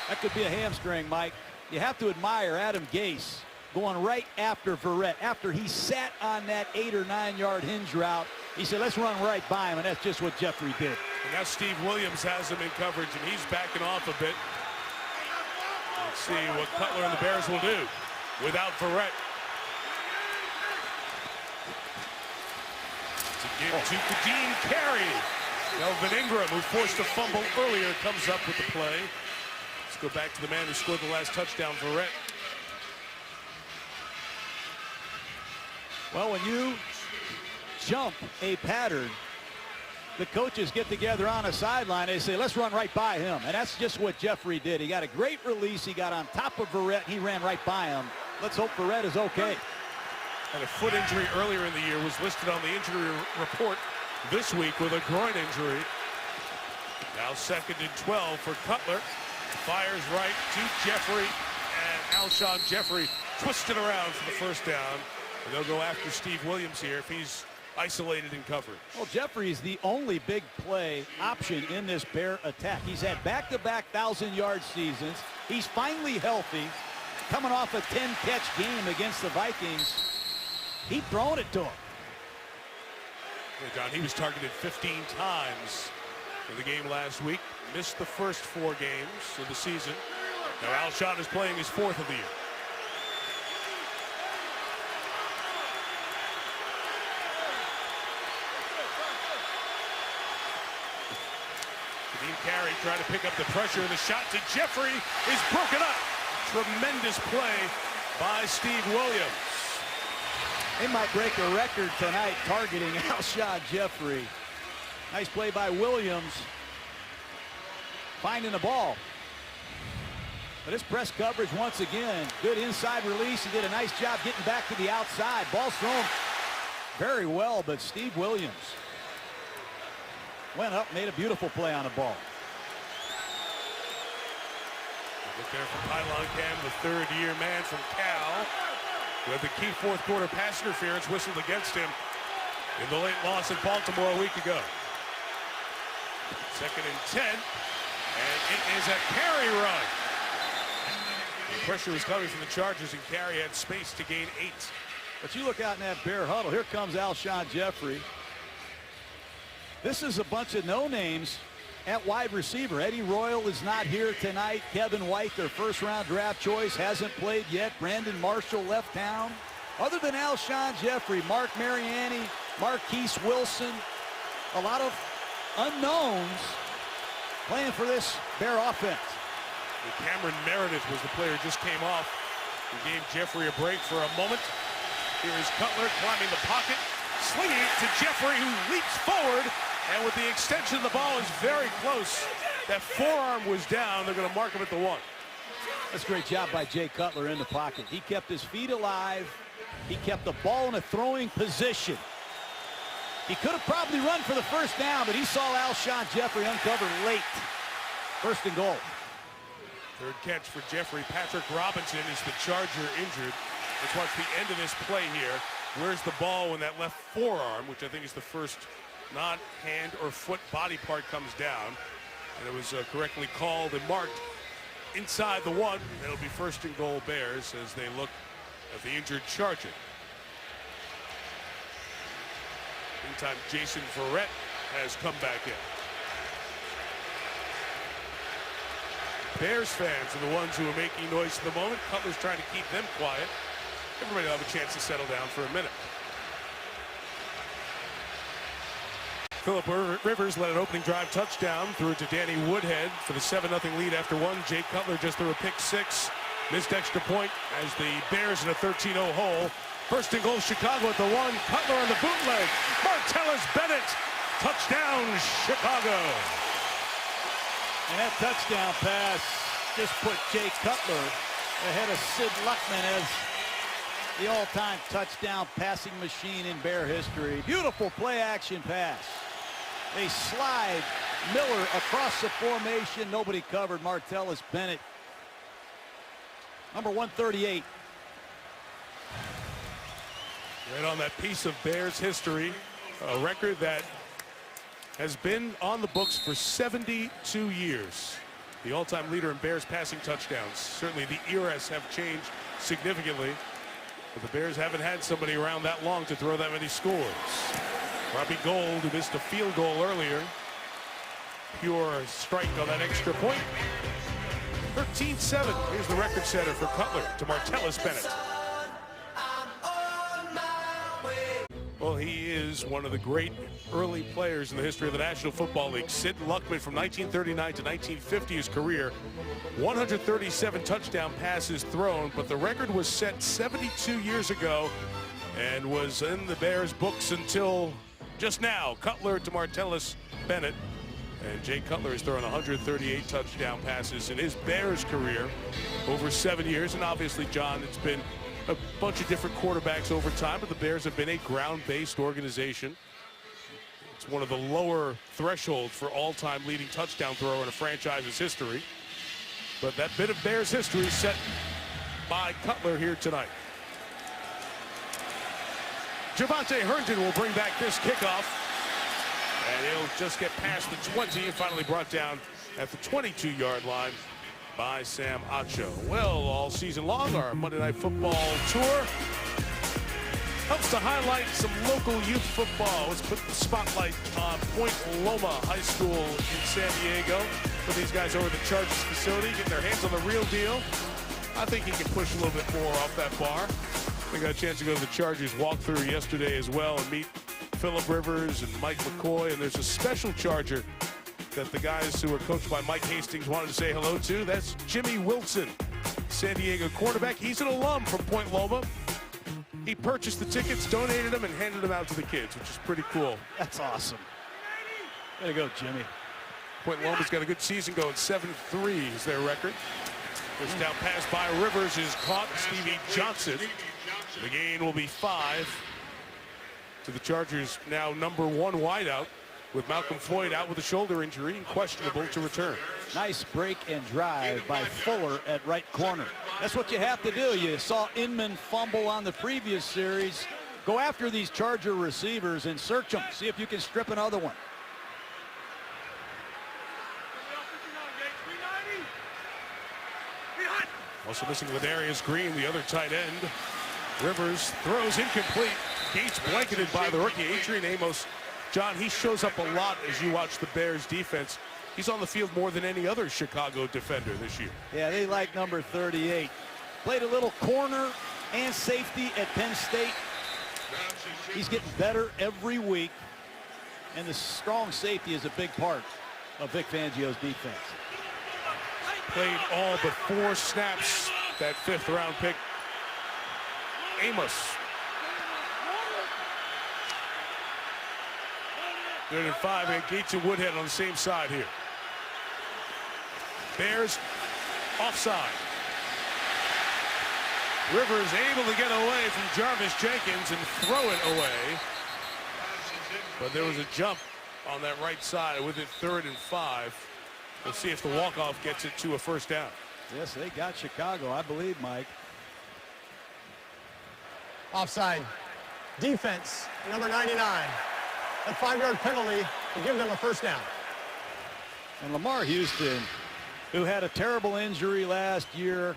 That could be a hamstring, Mike. You have to admire Adam Gase going right after Verrett. After he sat on that 8 or 9 yard hinge route, he said, let's run right by him, and that's just what Jeffrey did. And now Steve Williams has him in coverage, and he's backing off a bit. Let's see what Cutler and the Bears will do without Verrett. To give to Kadeem Carey. Melvin Ingram, who forced a fumble earlier, comes up with the play. Let's go back to the man who scored the last touchdown, Verrett. Well, when you jump a pattern the coaches get together on a sideline. They say, let's run right by him. And that's just what Jeffrey did. He got a great release. He got on top of Verrett. He ran right by him. Let's hope Verrett is okay. And a foot injury earlier in the year was listed on the injury report this week with a groin injury. Now 2nd and 12 for Cutler. Fires right to Jeffrey. And Alshon Jeffrey twisted around for the first down. And they'll go after Steve Williams here if he's isolated in coverage. Well, Jeffrey is the only big play option in this Bear attack. He's had back-to-back 1,000-yard seasons. He's finally healthy, coming off a 10-catch game against the Vikings. He throwing it to him. Yeah, John, he was targeted 15 times in the game last week. Missed the first 4 games of the season. Now Alshon is playing his 4th of the year. Carey trying to pick up the pressure. The shot to Jeffrey is broken up. Tremendous play by Steve Williams. They might break a record tonight targeting Alshon Jeffrey. Nice play by Williams. Finding the ball. But his press coverage once again. Good inside release. He did a nice job getting back to the outside. Ball's thrown very well, but Steve Williams went up, made a beautiful play on the ball. Look there for Pylon Cam, the 3rd-year man from Cal, who had the key 4th quarter pass interference whistled against him in the late loss in Baltimore a week ago. 2nd and 10, and it is a Carey run. The pressure was coming from the Chargers, and Carey had space to gain 8. But you look out in that Bear huddle. Here comes Alshon Jeffrey. This is a bunch of no-names at wide receiver. Eddie Royal is not here tonight. Kevin White, their 1st-round draft choice, hasn't played yet. Brandon Marshall left town. Other than Alshon Jeffrey, Mark Mariani, Marquise Wilson, a lot of unknowns playing for this Bear offense. And Cameron Meredith was the player who just came off and gave Jeffrey a break for a moment. Here is Cutler climbing the pocket, slinging it to Jeffrey, who leaps forward. And with the extension, the ball is very close. That forearm was down. They're going to mark him at the 1. That's a great job by Jay Cutler in the pocket. He kept his feet alive. He kept the ball in a throwing position. He could have probably run for the first down, but he saw Alshon Jeffrey uncovered late. 1st and goal. 3rd catch for Jeffrey. Patrick Robinson is the Charger injured. Let's watch the end of this play here. Where's the ball when that left forearm, which I think is the first non-hand or foot body part, comes down, and it was correctly called and marked inside the 1. It'll be 1st and goal Bears as they look at the injured Charger. Meantime, Jason Verrett has come back in. Bears fans are the ones who are making noise at the moment. Cutler's trying to keep them quiet. Everybody will have a chance to settle down for a minute. Phillip Rivers led an opening drive touchdown, threw it to Danny Woodhead for the 7-0 lead after 1. Jay Cutler just threw a pick 6. Missed extra point as the Bears in a 13-0 hole. 1st and goal Chicago at the 1. Cutler on the bootleg. Martellus Bennett. Touchdown Chicago. And that touchdown pass just put Jay Cutler ahead of Sid Luckman as the all-time touchdown passing machine in Bear history. Beautiful play-action pass. They slide Miller across the formation. Nobody covered. Martellus Bennett. Number 138. Right on that piece of Bears history. A record that has been on the books for 72 years. The all-time leader in Bears passing touchdowns. Certainly the eras have changed significantly, but the Bears haven't had somebody around that long to throw that many scores. Robbie Gould, who missed a field goal earlier. Pure strike on that extra point. 13-7. Here's the record setter for Cutler to Martellus Bennett. Well, he is one of the great early players in the history of the National Football League. Sid Luckman from 1939 to 1950, his career. 137 touchdown passes thrown, but the record was set 72 years ago and was in the Bears books until just now. Cutler to Martellus Bennett. And Jay Cutler has thrown 138 touchdown passes in his Bears career over 7 years. And obviously, John, it's been a bunch of different quarterbacks over time, but the Bears have been a ground-based organization. It's one of the lower thresholds for all-time leading touchdown thrower in a franchise's history. But that bit of Bears history set by Cutler here tonight. Javonte Herndon will bring back this kickoff. And he'll just get past the 20 and finally brought down at the 22-yard line by Sam Acho. Well, all season long, our Monday Night Football tour helps to highlight some local youth football. Let's put the spotlight on Point Loma High School in San Diego. Put these guys over at the Chargers facility, getting their hands on the real deal. I think he can push a little bit more off that bar. We got a chance to go to the Chargers walkthrough yesterday as well and meet Phillip Rivers and Mike McCoy, and there's a special Charger that the guys who are coached by Mike Hastings wanted to say hello to. That's Jimmy Wilson, San Diego quarterback. He's an alum from Point Loma. He purchased the tickets, donated them, and handed them out to the kids, which is pretty cool. That's awesome. Way to go, Jimmy. Point Loma's got a good season going. 7-3 is their record. This down pass by Rivers is caught. Stevie Johnson. The gain will be 5 to the Chargers' now number 1 wideout, with Malcolm Floyd out with a shoulder injury and questionable to return. Nice break and drive by Fuller at right corner. That's what you have to do. You saw Inman fumble on the previous series. Go after these Charger receivers and search them. See if you can strip another one. Also missing Ladarius Green, the other tight end. Rivers throws incomplete. Gates blanketed by the rookie Adrian Amos. John, he shows up a lot as you watch the Bears defense. He's on the field more than any other Chicago defender this year. Yeah, they like number 38. Played a little corner and safety at Penn State. He's getting better every week. And the strong safety is a big part of Vic Fangio's defense. Played all but 4 snaps, that 5th round pick. Amos. Third and 5, and Gates and Woodhead on the same side here. Bears offside. Rivers able to get away from Jarvis Jenkins and throw it away. But there was a jump on that right side with it 3rd and 5. We'll see if the walk-off gets it to a first down. Yes, they got Chicago, I believe, Mike. Offside. Defense, number 99. A 5-yard penalty to give them a first down. And Lamar Houston, who had a terrible injury last year,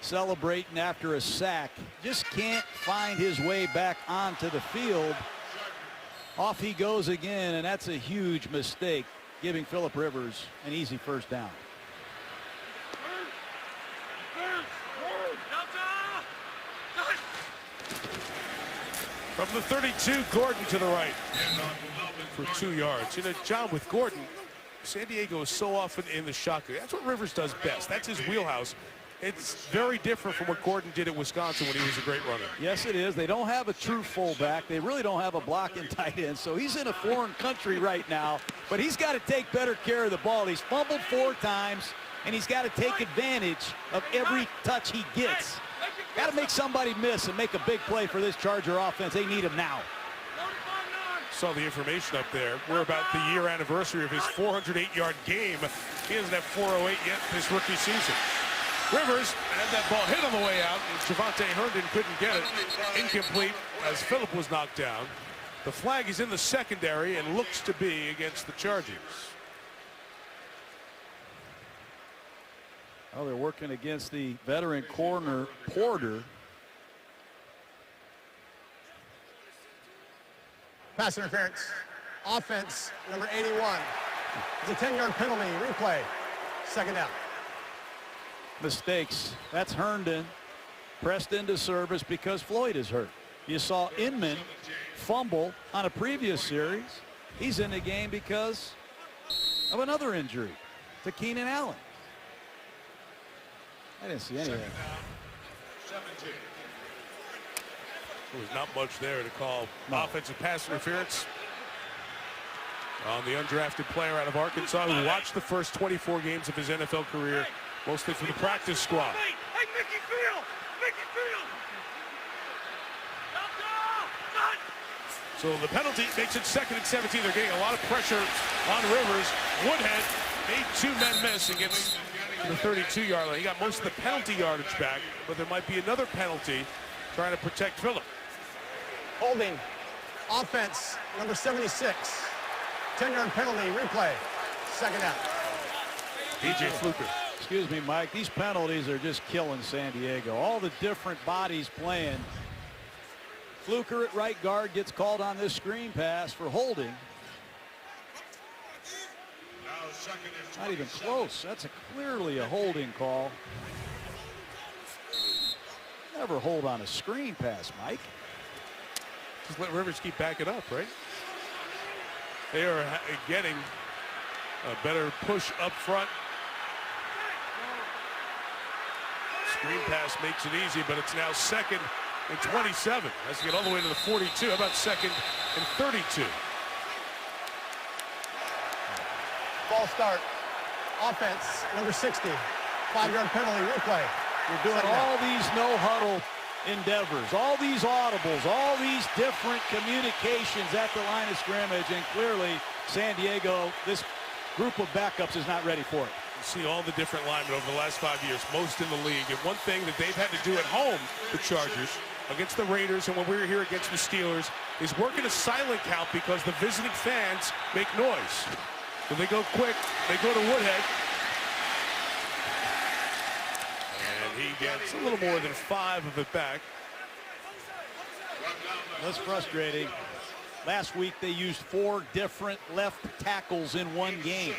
celebrating after a sack, just can't find his way back onto the field. Off he goes again, and that's a huge mistake, giving Phillip Rivers an easy first down. From the 32, Gordon to the right for 2 yards. You know, John, with Gordon, San Diego is so often in the shotgun. That's what Rivers does best. That's his wheelhouse. It's very different from what Gordon did at Wisconsin when he was a great runner. Yes, it is. They don't have a true fullback. They really don't have a blocking tight end. So he's in a foreign country right now, but he's got to take better care of the ball. He's fumbled 4 times, and he's got to take advantage of every touch he gets. Got to make somebody miss and make a big play for this Charger offense. They need him now. Saw the information up there. We're about the year anniversary of his 408-yard game. He doesn't have 408 yet this rookie season. Rivers had that ball hit on the way out, and Javonte Herndon couldn't get it. Incomplete as Phillip was knocked down. The flag is in the secondary and looks to be against the Chargers. Oh, they're working against the veteran corner, Porter. Pass interference. Offense, number 81. It's a 10-yard penalty. Replay. 2nd down. Mistakes. That's Herndon pressed into service because Floyd is hurt. You saw Inman fumble on a previous series. He's in the game because of another injury to Keenan Allen. I didn't see any of that. There was not much there to call offensive pass interference. on the undrafted player out of Arkansas who watched the first 24 games of his NFL career, mostly from the practice squad. Hey, Mickey Field! Mickey Field! So the penalty makes it 2nd and 17. They're getting a lot of pressure on Rivers. Woodhead made 2 men miss and gets to the 32-yard line. He got most of the penalty yardage back, but there might be another penalty trying to protect Phillip. Holding. Offense, number 76. 10-yard penalty, replay. 2nd down. DJ Fluker. Excuse me, Mike. These penalties are just killing San Diego. All the different bodies playing. Fluker at right guard gets called on this screen pass for holding. Not even close. That's clearly a holding call. Never hold on a screen pass, Mike. Just let Rivers keep backing up, right? They are getting a better push up front. Screen pass makes it easy, but it's now 2nd and 27. Has to get all the way to the 42. How about 2nd and 32? Ball start. Offense, number 60. 5-yard penalty, replay. We're doing all these no-huddle endeavors, all these audibles, all these different communications at the line of scrimmage, and clearly San Diego, this group of backups is not ready for it. You see all the different linemen over the last 5 years, most in the league. And one thing that they've had to do at home, the Chargers, against the Raiders and when we were here against the Steelers, is working a silent count because the visiting fans make noise. So they go quick, they go to Woodhead. And he gets a little more than 5 of it back. That's frustrating. Last week they used 4 different left tackles in one game.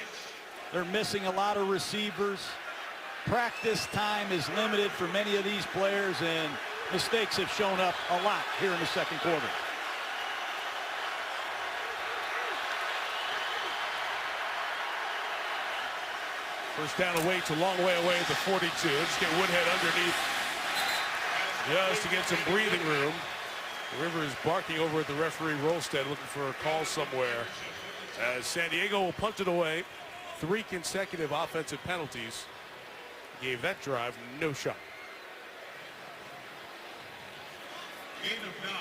They're missing a lot of receivers. Practice time is limited for many of these players, and mistakes have shown up a lot here in the 2nd quarter. First down away to long way away at the 42. Let's get Woodhead underneath just to get some breathing room. Rivers barking over at the referee Rolstead, looking for a call somewhere. As San Diego will punt it away. 3 consecutive offensive penalties gave that drive no shot. Gain of 9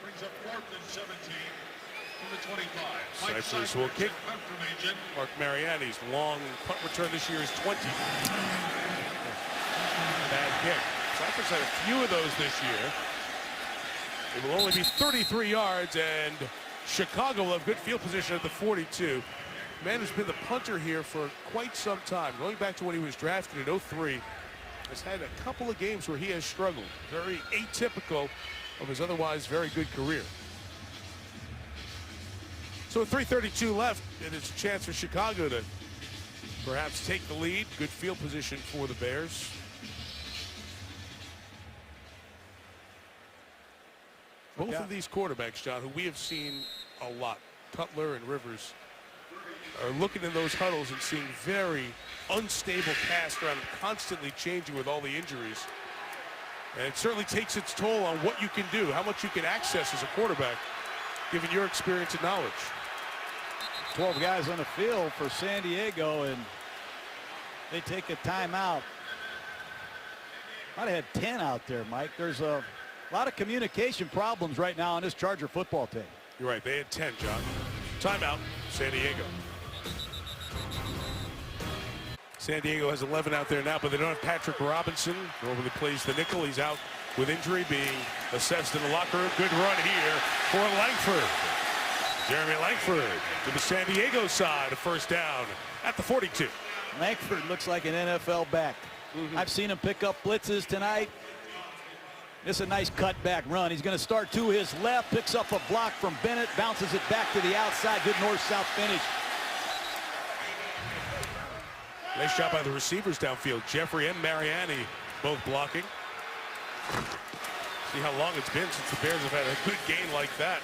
brings up 4th and 17 from the 25. Cyphers will kick. Mark Mariani's long punt return this year is 20. Bad kick. Cyphers had a few of those this year. It will only be 33 yards, and Chicago will have good field position at the 42. Man who's been the punter here for quite some time, going back to when he was drafted in 03, has had a couple of games where he has struggled. Very atypical of his otherwise very good career. So with 3:32 left, and it's a chance for Chicago to perhaps take the lead. Good field position for the Bears. Both of these quarterbacks, John, who we have seen a lot, Cutler and Rivers, are looking in those huddles and seeing very unstable cast around, constantly changing with all the injuries. And it certainly takes its toll on what you can do, how much you can access as a quarterback, given your experience and knowledge. 12 guys on the field for San Diego, and they take a timeout. Might have had 10 out there, Mike. There's a lot of communication problems right now on this Charger football team. You're right, they had 10, John. Timeout, San Diego. San Diego has 11 out there now, but they don't have Patrick Robinson. Normally plays the nickel. He's out with injury, being assessed in the locker room. Good run here for Langford. Jeremy Langford to the San Diego side, a first down at the 42. Langford looks like an NFL back. I've seen him pick up blitzes tonight. This is a nice cutback run. He's going to start to his left, picks up a block from Bennett, bounces it back to the outside. Good north-south finish. Nice job by the receivers downfield. Jeffrey and Mariani both blocking. See how long it's been since the Bears have had a good gain like that.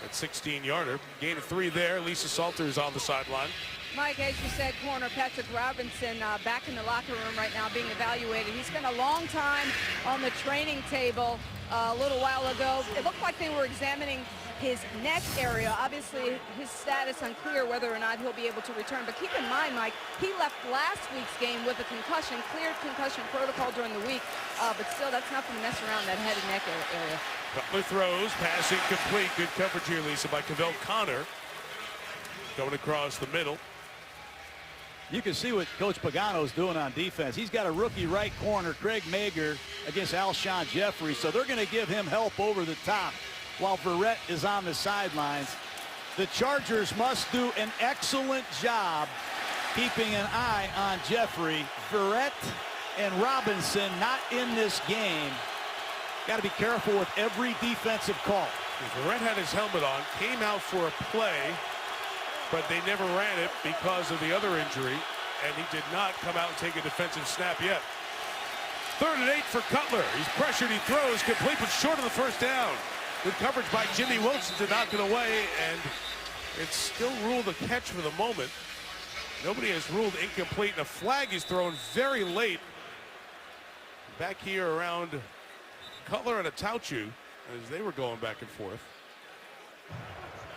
That 16-yarder. Gain of 3 there. Lisa Salter is on the sideline. Mike, as you said, corner Patrick Robinson back in the locker room right now being evaluated. He spent a long time on the training table a little while ago. It looked like they were examining his neck area. Obviously, his status unclear whether or not he'll be able to return. But keep in mind, Mike, he left last week's game with a concussion, cleared concussion protocol during the week. But still, that's nothing to mess around that head and neck area. Cutler throws, passing complete. Good coverage here, Lisa, by Cavell Connor. Going across the middle. You can see what Coach Pagano's doing on defense. He's got a rookie right corner, Craig Mager, against Alshon Jeffrey. So they're going to give him help over the top while Verrett is on the sidelines. The Chargers must do an excellent job keeping an eye on Jeffrey. Verrett and Robinson not in this game. Got to be careful with every defensive call. Verrett had his helmet on, came out for a play, but they never ran it because of the other injury, and he did not come out and take a defensive snap yet. 3rd and 8 for Cutler. He's pressured, he throws, complete, but short of the first down. Good coverage by Jimmy Wilson to knock it away, and it's still ruled a catch for the moment. Nobody has ruled incomplete, and a flag is thrown very late. Back here around Cutler and Atauchu as they were going back and forth.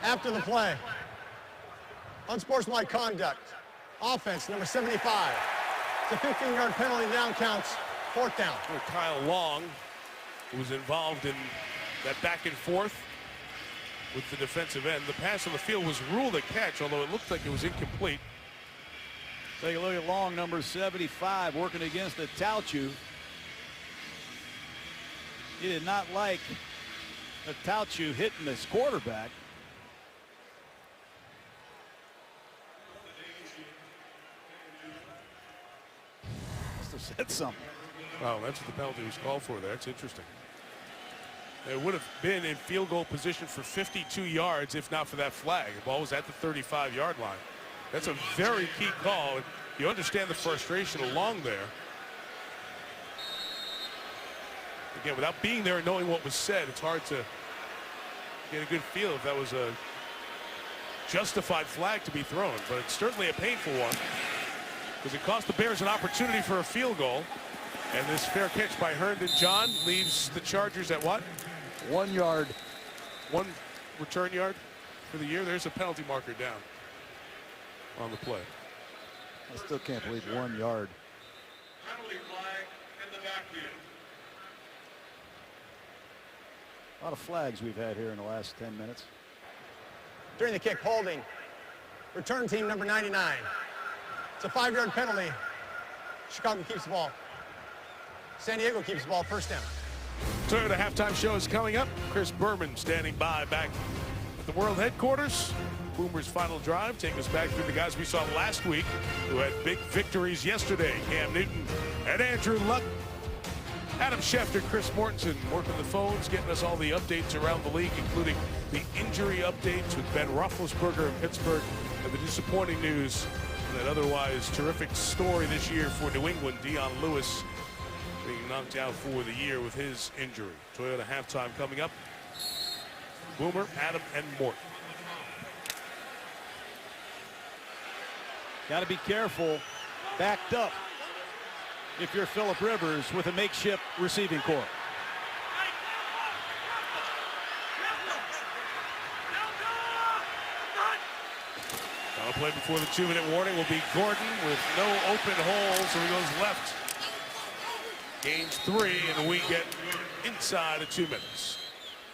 After the play, unsportsmanlike conduct, offense, number 75. It's a 15-yard penalty, down counts, 4th down. Kyle Long, who was involved in that back and forth with the defensive end. The pass on the field was ruled a catch, although it looked like it was incomplete. Take a look at Long, number 75, working against Atauchu. He did not like Atauchu hitting his quarterback. Must have said something. Wow, that's what the penalty was called for there. That's interesting. It would have been in field goal position for 52 yards if not for that flag. The ball was at the 35-yard line. That's a very key call. You understand the frustration along there. Again, without being there and knowing what was said, it's hard to get a good feel if that was a justified flag to be thrown. But it's certainly a painful one because it cost the Bears an opportunity for a field goal. And this fair catch by Herndon John leaves the Chargers at what? 1 yard. 1 return yard for the year. There's a penalty marker down on the play. I still can't believe 1 yard. Penalty flag in the backfield. A lot of flags we've had here in the last 10 minutes. During the kick, holding. Return team number 99. It's a 5-yard penalty. Chicago keeps the ball. San Diego keeps the ball, 1st down. Toyota halftime show is coming up. Chris Berman standing by back at the World Headquarters. Boomer's final drive. Take us back through the guys we saw last week who had big victories yesterday. Cam Newton and Andrew Luck. Adam Schefter, Chris Mortensen working the phones, getting us all the updates around the league, including the injury updates with Ben Roethlisberger in Pittsburgh and the disappointing news and that otherwise terrific story this year for New England, Dion Lewis being knocked out for the year with his injury. Toyota halftime coming up. Boomer, Adam, and Morton. Got to be careful. Backed up if you're Phillip Rivers with a makeshift receiving corps. I'll play before the 2-minute warning will be Gordon with no open holes, so he goes left. Gains 3, and we get inside of 2 minutes.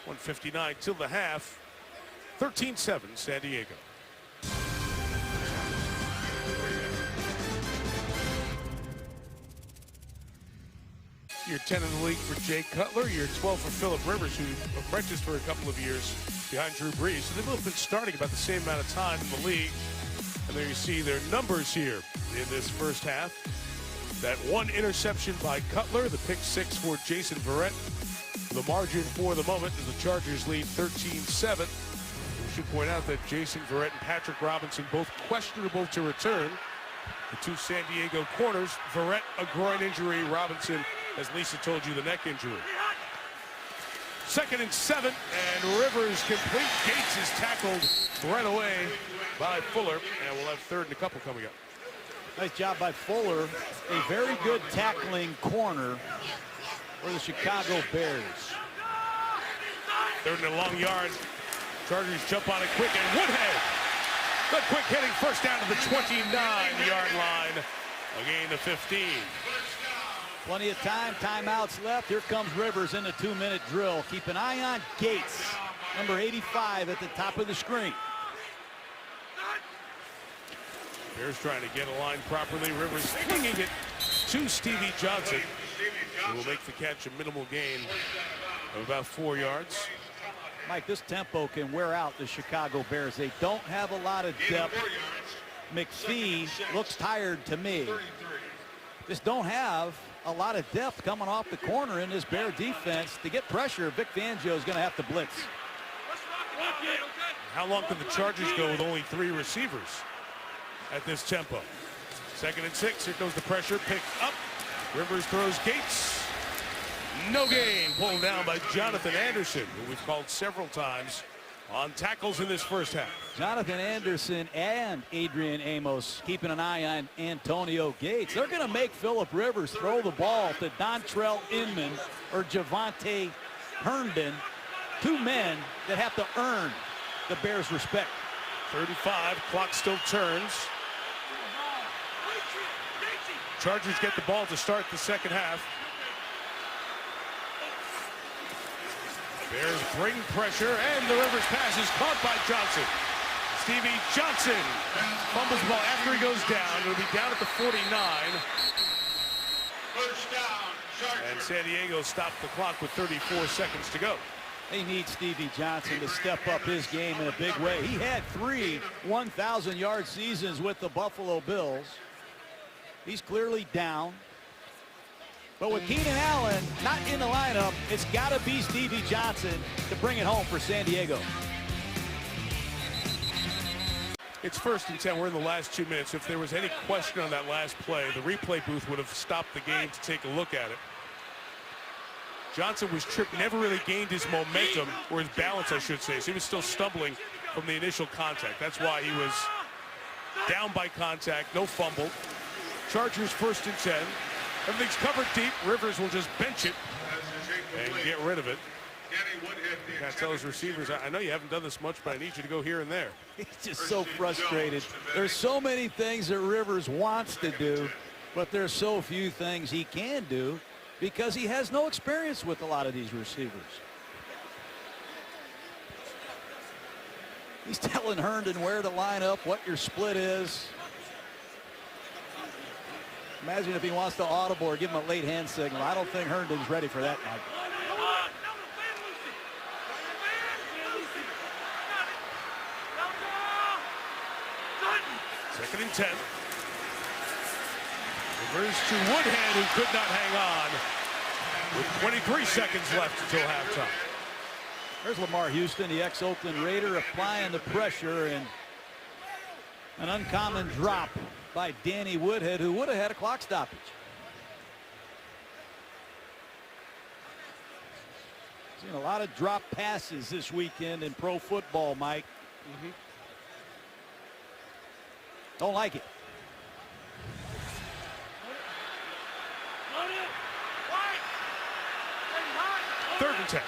1:59 till the half. 13-7 San Diego. Year 10 in the league for Jay Cutler. Year 12 for Phillip Rivers, who apprenticed for a couple of years behind Drew Brees. So they've both been starting about the same amount of time in the league. And there you see their numbers here in this first half. That 1 interception by Cutler, the pick 6 for Jason Verrett. The margin for the moment is the Chargers lead 13-7. We should point out that Jason Verrett and Patrick Robinson both questionable to return. The 2 San Diego corners, Verrett a groin injury, Robinson, as Lisa told you, the neck injury. 2nd and 7, and Rivers complete. Gates is tackled right away by Fuller, and we'll have 3rd and a couple coming up. Nice job by Fuller. A very good tackling corner for the Chicago Bears. 3rd and a long yard Chargers jump on it quick, and Woodhead. Good quick hitting first down to the 29-yard line. A gain of 15. Plenty of time, timeouts left. Here comes Rivers in the 2-minute drill. Keep an eye on Gates, number 85 at the top of the screen. Bears trying to get a line properly. Rivers flinging it to Stevie Johnson, who will make the catch, a minimal gain of about 4 yards. Mike, this tempo can wear out the Chicago Bears. They don't have a lot of depth. McPhee looks tired to me. Just don't have a lot of depth coming off the corner in this Bear defense. To get pressure, Vic Fangio is going to have to blitz. How long can the Chargers go with only 3 receivers at this tempo? 2nd and 6. Here goes the pressure. Picked up. Rivers throws Gates. No gain. Pulled down by Jonathan Anderson, who we've called several times on tackles in this first half. Jonathan Anderson and Adrian Amos keeping an eye on Antonio Gates. They're going to make Phillip Rivers throw the ball to Dontrell Inman or Javante Herndon, 2 men that have to earn the Bears' respect. 35, clock still turns. Chargers get the ball to start the second half. Bears bring pressure, and the Rivers pass is caught by Johnson. Stevie Johnson fumbles the ball after he goes down. It'll be down at the 49. First down, Chargers. And San Diego stopped the clock with 34 seconds to go. They need Stevie Johnson to step up his game in a big way. He had 3 1,000-yard seasons with the Buffalo Bills. He's clearly down. But with Keenan Allen not in the lineup, it's got to be Stevie Johnson to bring it home for San Diego. It's 1st and 10. We're in the last 2 minutes. If there was any question on that last play, the replay booth would have stopped the game to take a look at it. Johnson was tripped, never really gained his momentum, or his balance, I should say. So he was still stumbling from the initial contact. That's why he was down by contact, no fumble. Chargers 1st and 10. Everything's covered deep. Rivers will just bench it and get rid of it. Got to tell his receivers, I know you haven't done this much, but I need you to go here and there. He's just so frustrated. There's so many things that Rivers wants to do, but there's so few things he can do because he has no experience with a lot of these receivers. He's telling Herndon where to line up, what your split is. Imagine if he wants to audible or give him a late hand signal. I don't think Herndon's ready for that, Mike. 2nd and 10. Rivers to Woodhead, who could not hang on with 23 seconds left until halftime. There's Lamar Houston, the ex-Oakland Raider, applying the pressure, and an uncommon drop by Danny Woodhead, who would have had a clock stoppage. Seen a lot of drop passes this weekend in pro football, Mike. Don't like it. 3rd and 10.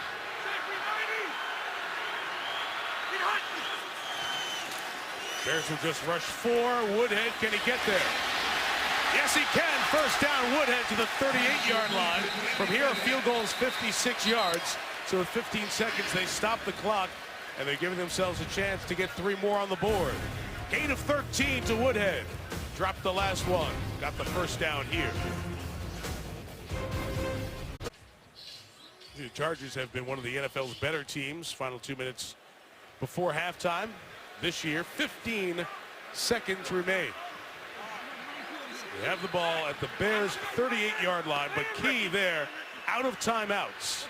Bears will just rush 4. Woodhead, can he get there? Yes, he can. First down, Woodhead to the 38-yard line. From here, a field goal is 56 yards. So with 15 seconds, they stop the clock, and they're giving themselves a chance to get 3 more on the board. Gain of 13 to Woodhead. Dropped the last one. Got the first down here. The Chargers have been one of the NFL's better teams. Final 2 minutes before halftime. This year, 15 seconds remain. They have the ball at the Bears' 38-yard line, but key there, out of timeouts.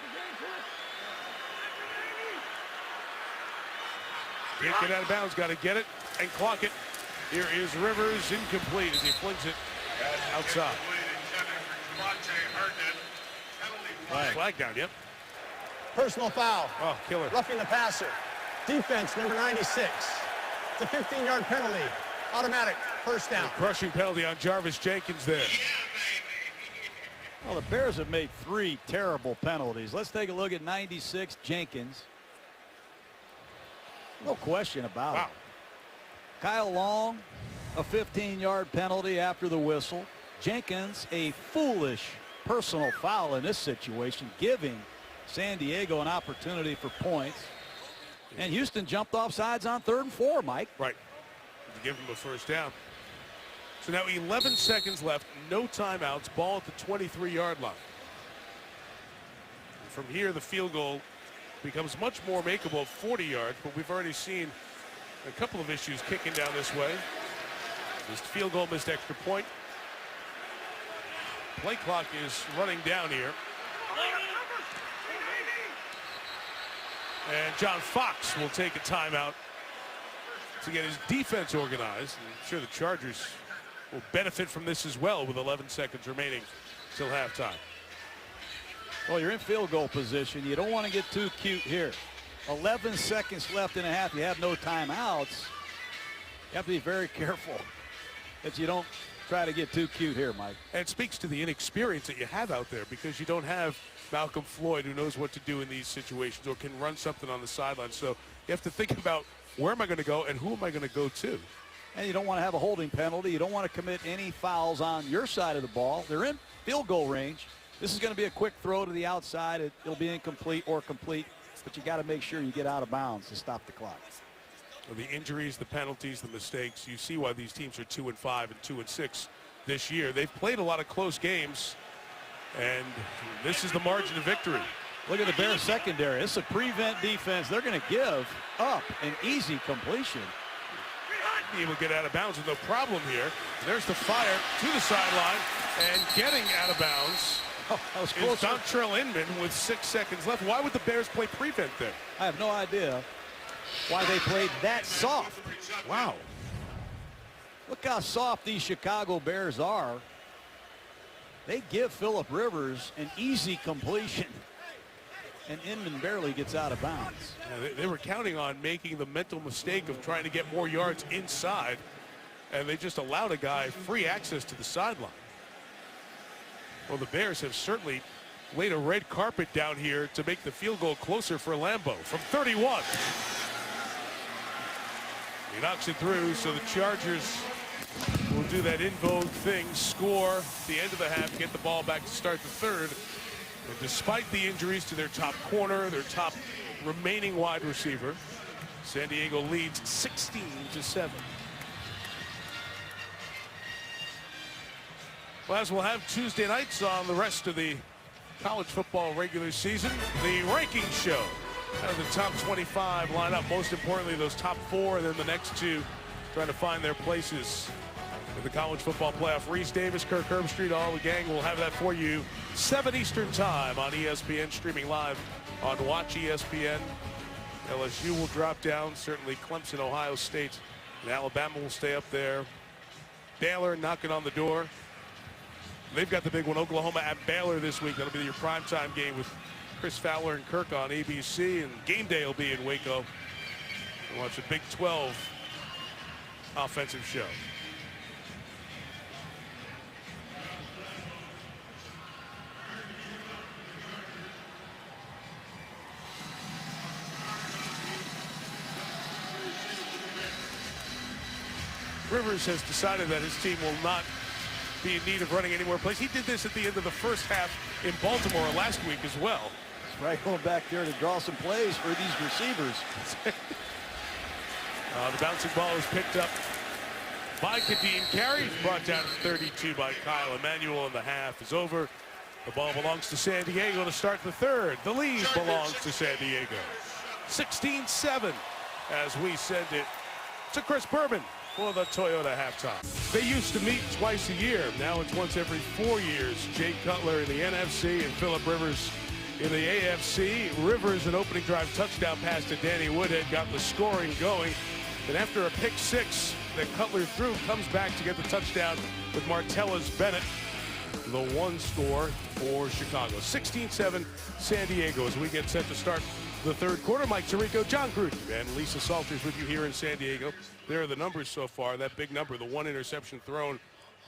Can't get out of bounds, got to get it and clock it. Here is Rivers, incomplete as he flings it outside. Flag down, yep. Personal foul. Oh, killer. Roughing the passer. Defense, number 96. It's a 15-yard penalty. Automatic. First down. Crushing penalty on Jarvis Jenkins there. Well, the Bears have made 3 terrible penalties. Let's take a look at 96 Jenkins. No question about Wow. it. Kyle Long, a 15-yard penalty after the whistle. Jenkins, a foolish personal foul in this situation, giving San Diego an opportunity for points. And Houston jumped off sides on 3rd and 4, Mike. Right. To give him a first down. So now 11 seconds left, no timeouts, ball at the 23-yard line. From here, the field goal becomes much more makeable at 40 yards, but we've already seen a couple of issues kicking down this way. Missed field goal, missed extra point. Play clock is running down here. And John Fox will take a timeout to get his defense organized. I'm sure the Chargers will benefit from this as well with 11 seconds remaining till halftime. Well, you're in field goal position. You don't want to get too cute here. 11 seconds left in a half. You have no timeouts. You have to be very careful that you don't try to get too cute here, Mike. And it speaks to the inexperience that you have out there because you don't have Malcolm Floyd who knows what to do in these situations or can run something on the sideline. So you have to think about where am I going to go and who am I going to go to? And you don't want to have a holding penalty. You don't want to commit any fouls on your side of the ball. They're in field goal range. This is going to be a quick throw to the outside. It'll be incomplete or complete, but you got to make sure you get out of bounds to stop the clock. The injuries, the penalties, the mistakes, you see why these teams are 2-5 and 2-6 this year. They've played a lot of close games, and this is the margin of victory. Look at the Bears secondary. It's a prevent defense. They're going to give up an easy completion. Be able to get out of bounds with no problem here. There's the fire to the sideline, and getting out of bounds That was is close. Dontrell Inman with 6 seconds left. Why would the Bears play prevent there? I have no idea why they played that soft. Wow. Look how soft these Chicago Bears are. They give Phillip Rivers an easy completion, and Inman barely gets out of bounds. Yeah, they were counting on making the mental mistake of trying to get more yards inside, and they just allowed a guy free access to the sideline. Well, the Bears have certainly laid a red carpet down here to make the field goal closer for Lambeau from 31. He knocks it through, so the Chargers will do that in vogue thing, score at the end of the half, get the ball back to start the third. And despite the injuries to their top corner, their top remaining wide receiver, San Diego leads 16-7. Well, as we'll have Tuesday nights on the rest of the college football regular season, the ranking show. Out of the top 25 lineup, most importantly, those top 4, and then the next 2 trying to find their places in the college football playoff. Reese Davis, Kirk Herbstreit, all the gang will have that for you 7 Eastern time on ESPN, streaming live on Watch ESPN. LSU will drop down. Certainly Clemson, Ohio State, and Alabama will stay up there. Baylor knocking on the door. They've got the big one, Oklahoma at Baylor this week. That'll be your primetime game with Chris Fowler and Kirk on ABC, and game day will be in Waco. We'll watch a Big 12 offensive show. Rivers has decided that his team will not be in need of running any more plays. He did this at the end of the first half in Baltimore last week as well. Right, going back there to draw some plays for these receivers. The bouncing ball is picked up by Kadeem Carey. Brought down to 32 by Kyle Emanuel, and the half is over. The ball belongs to San Diego to start the third. The lead belongs to San Diego. 16-7 as we send it to Chris Berman for the Toyota halftime. They used to meet twice a year. Now it's once every 4 years. Jay Cutler in the NFC and Phillip Rivers in the AFC. Rivers, an opening drive touchdown pass to Danny Woodhead, got the scoring going. And after a pick 6 that Cutler threw, comes back to get the touchdown with Martellus Bennett. The 1 score for Chicago. 16-7 San Diego as we get set to start the third quarter. Mike Tirico, John Gruden, and Lisa Salters with you here in San Diego. There are the numbers so far. That big number, the 1 interception thrown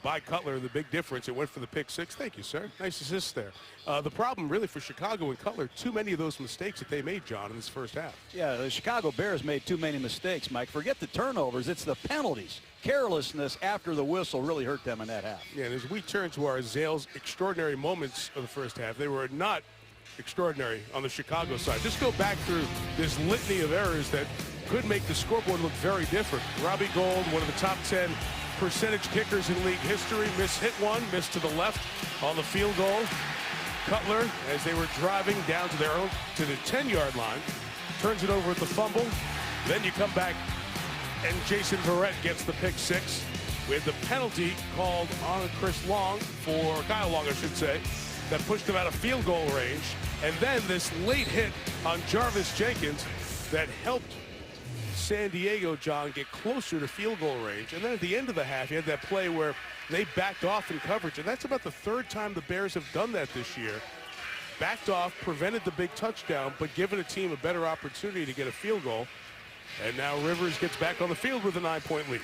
by Cutler, the big difference. It went for the pick six. Thank you, sir. Nice assist there. The problem really for Chicago and Cutler, too many of those mistakes that they made, John, in this first half. Yeah, the Chicago Bears made too many mistakes, Mike. Forget the turnovers. It's the penalties. Carelessness after the whistle really hurt them in that half. Yeah, and as we turn to our Zales extraordinary moments of the first half, they were not extraordinary on the Chicago side. Just go back through this litany of errors that could make the scoreboard look very different. Robbie Gould, one of the top 10 percentage kickers in league history, hit one, missed to the left on the field goal. Cutler, as they were driving down to the 10-yard line, turns it over at the fumble. Then you come back, and Jason Verrett gets the pick six. We had the penalty called on Kyle Long, I should say, that pushed him out of field goal range. And then this late hit on Jarvis Jenkins that helped San Diego, John, get closer to field goal range. And then at the end of the half, you had that play where they backed off in coverage. And that's about the third time the Bears have done that this year. Backed off, prevented the big touchdown, but given a team a better opportunity to get a field goal. And now Rivers gets back on the field with a 9-point lead.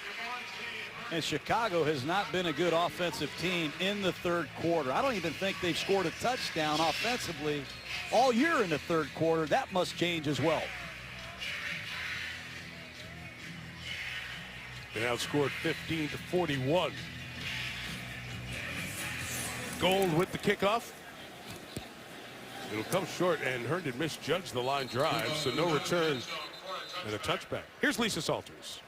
And Chicago has not been a good offensive team in the third quarter. I don't even think they've scored a touchdown offensively all year in the third quarter. That must change as well. They outscored 15-41. Gould with the kickoff. It'll come short, and Herndon misjudged the line drive, so no return and a touchback. Here's Lisa Salters.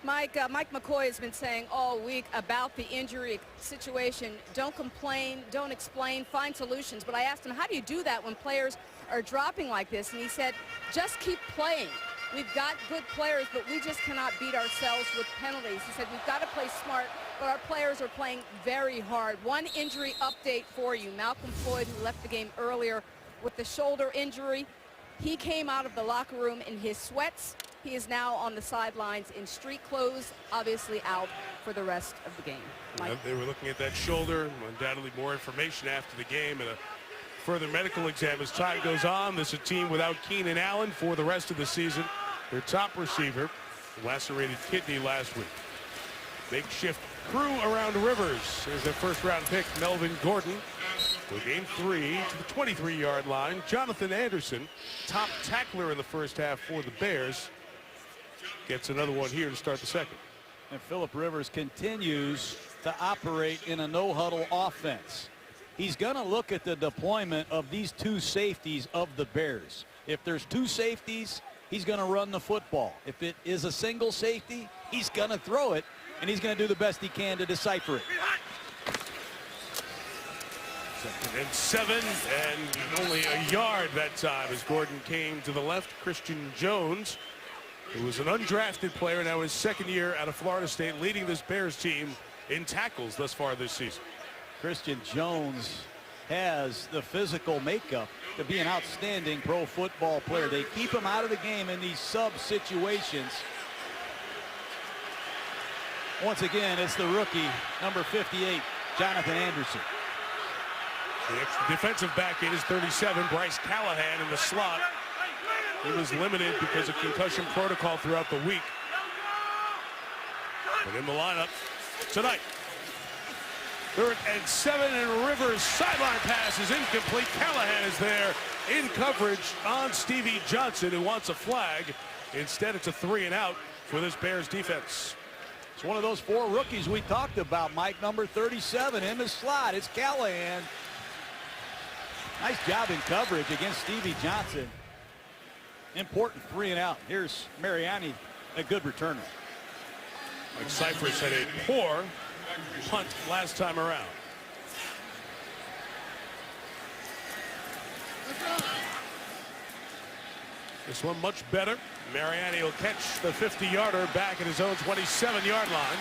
Mike McCoy has been saying all week about the injury situation. Don't complain, don't explain, find solutions. But I asked him, how do you do that when players are dropping like this? And he said, just keep playing. We've got good players, but we just cannot beat ourselves with penalties. He said, we've got to play smart, but our players are playing very hard. One injury update for you. Malcolm Floyd, who left the game earlier with the shoulder injury, he came out of the locker room in his sweats. He is now on the sidelines in street clothes, obviously out for the rest of the game. Yeah, they were looking at that shoulder. Undoubtedly more information after the game and a further medical exam as time goes on. This is a team without Keenan Allen for the rest of the season. Their top receiver, lacerated kidney last week. Makeshift crew around Rivers. There's their first-round pick, Melvin Gordon. For game 3 to the 23-yard line. Jonathan Anderson, top tackler in the first half for the Bears, gets another one here to start the second. And Phillip Rivers continues to operate in a no-huddle offense. He's going to look at the deployment of these two safeties of the Bears. If there's two safeties, he's going to run the football. If it is a single safety, he's going to throw it, and he's going to do the best he can to decipher it. 2nd and 7, and only a yard that time as Gordon came to the left. Christian Jones, who was an undrafted player, now his second year out of Florida State, leading this Bears team in tackles thus far this season. Christian Jones has the physical makeup to be an outstanding pro football player. They keep him out of the game in these sub situations. Once again, it's the rookie, number 58, Jonathan Anderson. The extra defensive back in is 37, Bryce Callahan in the slot. He was limited because of concussion protocol throughout the week. But in the lineup tonight. 3rd and 7, and Rivers' sideline pass is incomplete. Callahan is there in coverage on Stevie Johnson, who wants a flag. Instead, it's a 3-and-out for this Bears defense. It's one of those 4 rookies we talked about, Mike, number 37 in the slot. It's Callahan. Nice job in coverage against Stevie Johnson. Important 3-and-out. Here's Mariani, a good returner. Mike Cypress had a poor punt last time around. This one much better. Mariani will catch the 50-yarder back at his own 27-yard line.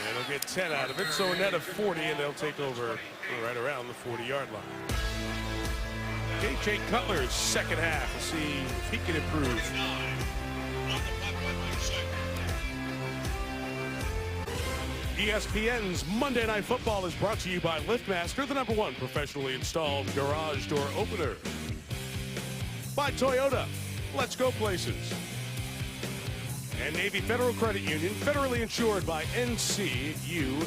And they'll get 10 out of it, so a net of 40, and they'll take over right around the 40-yard line. J.J. Cutler's second half. We'll see if he can improve. ESPN's Monday Night Football is brought to you by LiftMaster, the #1 professionally installed garage door opener. By Toyota. Let's go places. and Navy Federal Credit Union, federally insured by NCUA.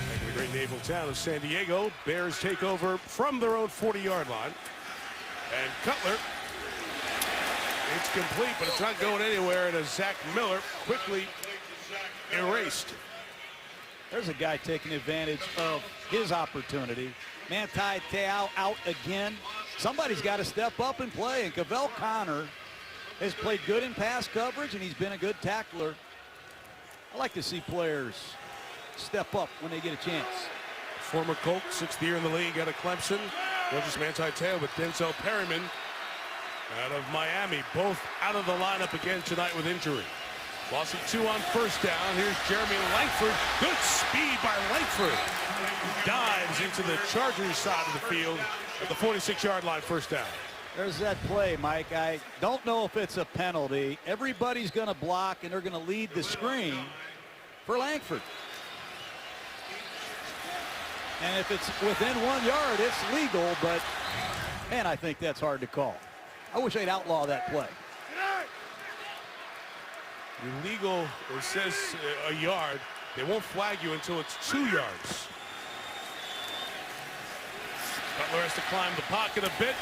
Back in the great naval town of San Diego, Bears take over from their own 40-yard line. And Cutler, it's complete, but it's not going anywhere, and as Zach Miller quickly erased. There's a guy taking advantage of his opportunity. Manti Te'o out again. Somebody's got to step up and play, and Cavell Connor has played good in pass coverage, and he's been a good tackler. I like to see players step up when they get a chance. Former Colt, 6th year in the league out of Clemson. Not just Manti Te'o, but Denzel Perryman out of Miami. Both out of the lineup again tonight with injury. Loss of 2 on first down. Here's Jeremy Langford. Good speed by Langford. Dives into the Chargers side of the field at the 46-yard line, first down. There's that play, Mike. I don't know if it's a penalty. Everybody's going to block, and they're going to lead the screen for Langford. And if it's within 1 yard, it's legal, but, man, I think that's hard to call. I wish they'd outlaw that play. Illegal, it says a yard. They won't flag you until it's 2 yards. Cutler has to climb the pocket a bit.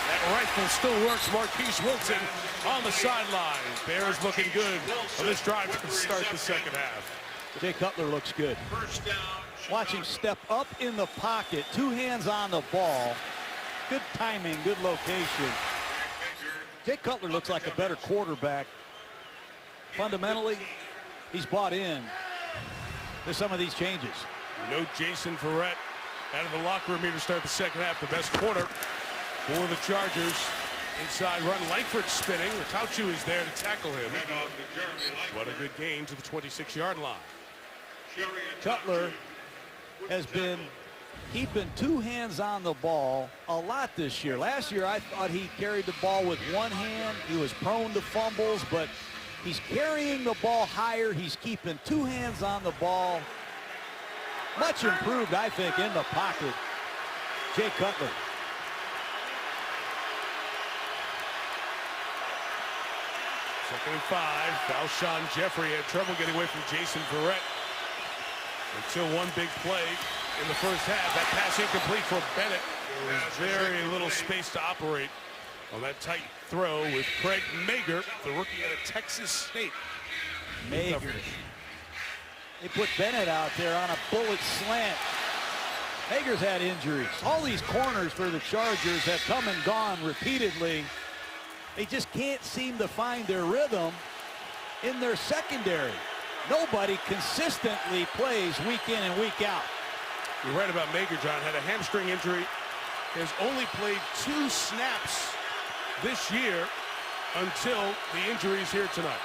That rifle still works. Marquise Wilson on the sideline. Bears looking good on this drive to start the second half. Jay Cutler looks good. Watch him step up in the pocket. 2 hands on the ball. Good timing, good location. Jay Cutler looks like a better quarterback. Fundamentally, he's bought in to some of these changes. No Jason Verrett out of the locker room here to start the second half. The best corner for the Chargers. Inside run, Langford spinning. Latauchu is there to tackle him. What a good gain to the 26-yard line. Cutler has been keeping 2 hands on the ball a lot this year. Last year, I thought he carried the ball with 1 hand. He was prone to fumbles, but he's carrying the ball higher. He's keeping 2 hands on the ball. Much improved, I think, in the pocket. Jay Cutler. Second and 5. Alshon Jeffrey had trouble getting away from Jason Verrett until one big play in the first half. That pass incomplete for Bennett. There was very little space to operate on that tight throw with Craig Mager, the rookie out of Texas State. Mager. They put Bennett out there on a bullet slant. Mager's had injuries. All these corners for the Chargers have come and gone repeatedly. They just can't seem to find their rhythm in their secondary. Nobody consistently plays week in and week out. You're right about Mager, John. Had a hamstring injury. Has only played 2 snaps this year until the injuries here tonight.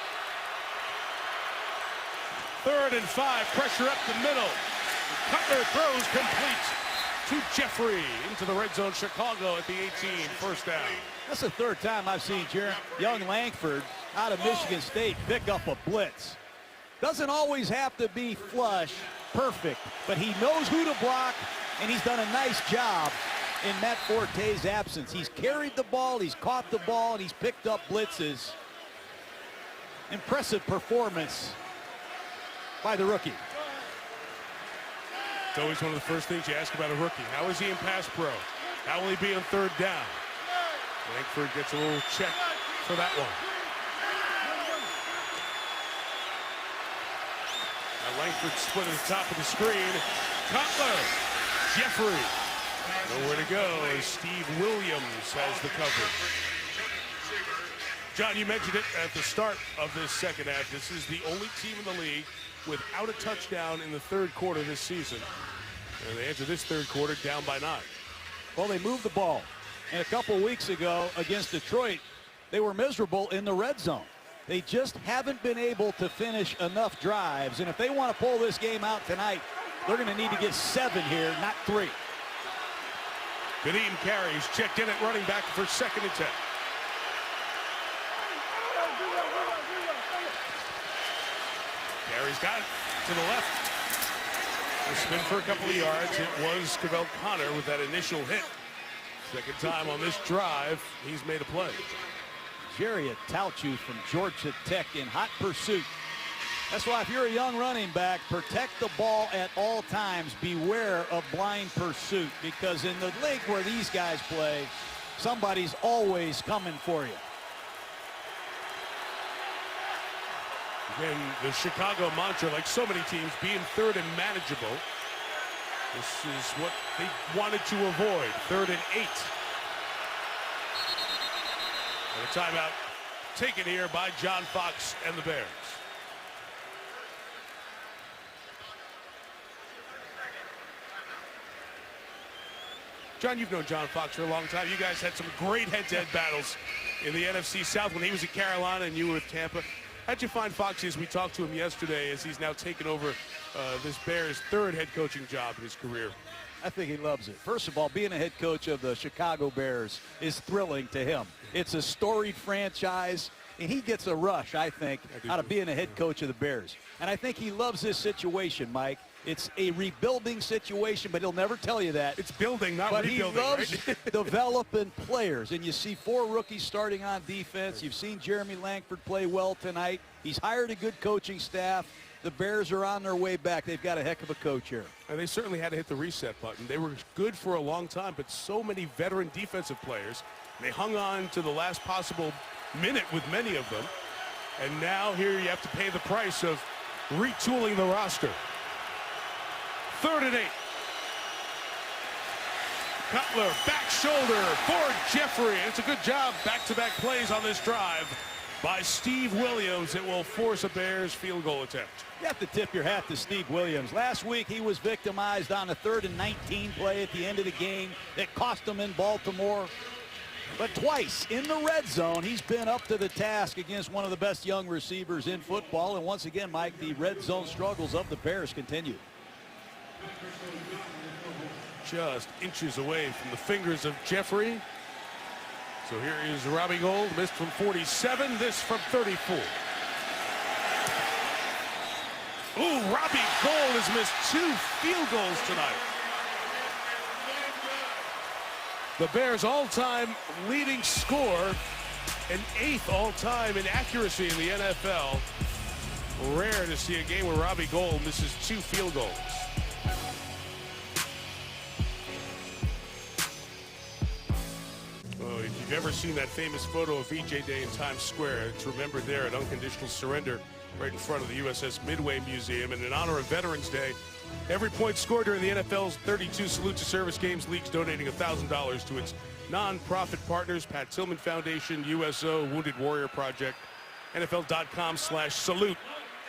3rd and 5, pressure up the middle. Cutler throws complete to Jeffrey into the red zone. Chicago at the 18, first down. That's the 3rd time I've seen young Langford out of Michigan State pick up a blitz. Doesn't always have to be flush, perfect, but he knows who to block, and he's done a nice job in Matt Forte's absence. He's carried the ball, he's caught the ball, and he's picked up blitzes. Impressive performance by the rookie. It's always one of the first things you ask about a rookie. How is he in pass pro? How will he be on 3rd down? Langford gets a little check for that one. Now Langford split at the top of the screen. Cutler, Jeffrey. Nowhere to go as Steve Williams has the coverage. John, you mentioned it at the start of this second half. This is the only team in the league without a touchdown in the 3rd quarter this season. And they enter this 3rd quarter down by 9. Well, they moved the ball. And a couple weeks ago against Detroit, they were miserable in the red zone. They just haven't been able to finish enough drives. And if they want to pull this game out tonight, they're going to need to get 7 here, not 3. Kadeem Carey's checked in at running back for 2nd and 10. Carey's got it to the left. A spin for a couple of yards. It was Cavell Connor with that initial hit. Second time on this drive, he's made a play. Jerry Tauchu from Georgia Tech in hot pursuit. That's why if you're a young running back, protect the ball at all times. Beware of blind pursuit, because in the league where these guys play, somebody's always coming for you. Again, the Chicago mantra, like so many teams, being third and manageable. This is what they wanted to avoid. 3rd and 8. And a timeout taken here by John Fox and the Bears. John, you've known John Fox for a long time. You guys had some great head-to-head battles in the NFC South when he was at Carolina and you were with Tampa. How'd you find Foxy as we talked to him yesterday, as he's now taken over this Bears' 3rd head coaching job in his career? I think he loves it. First of all, being a head coach of the Chicago Bears is thrilling to him. It's a storied franchise, and he gets a rush, I think, out of being a head coach of the Bears. And I think he loves this situation, Mike. It's a rebuilding situation, but he'll never tell you that. It's building, not rebuilding, but he loves right? developing players. And you see 4 rookies starting on defense. You've seen Jeremy Langford play well tonight. He's hired a good coaching staff. The Bears are on their way back. They've got a heck of a coach here. And they certainly had to hit the reset button. They were good for a long time, but so many veteran defensive players. They hung on to the last possible minute with many of them. And now here you have to pay the price of retooling the roster. 3rd and 8. Cutler, back shoulder for Jeffrey. It's a good job, back-to-back plays on this drive by Steve Williams. It will force a Bears field goal attempt. You have to tip your hat to Steve Williams. Last week he was victimized on a 3rd and 19 play at the end of the game that cost him in Baltimore. But twice in the red zone, he's been up to the task against one of the best young receivers in football. And once again, Mike, the red zone struggles of the Bears continue. Just inches away from the fingers of Jeffrey. So here is Robbie Gould, missed from 47, this from 34. Ooh, Robbie Gould has missed 2 field goals tonight. The Bears' all-time leading scorer, and 8th all-time in accuracy in the NFL. Rare to see a game where Robbie Gould misses 2 field goals. Oh, if you've ever seen that famous photo of VJ Day in Times Square, it's remembered there at Unconditional Surrender, right in front of the USS Midway Museum. And in honor of Veterans Day, every point scored during the NFL's 32 Salute to Service Games leagues donating $1,000 to its non-profit partners, Pat Tillman Foundation, USO, Wounded Warrior Project, NFL.com/salute.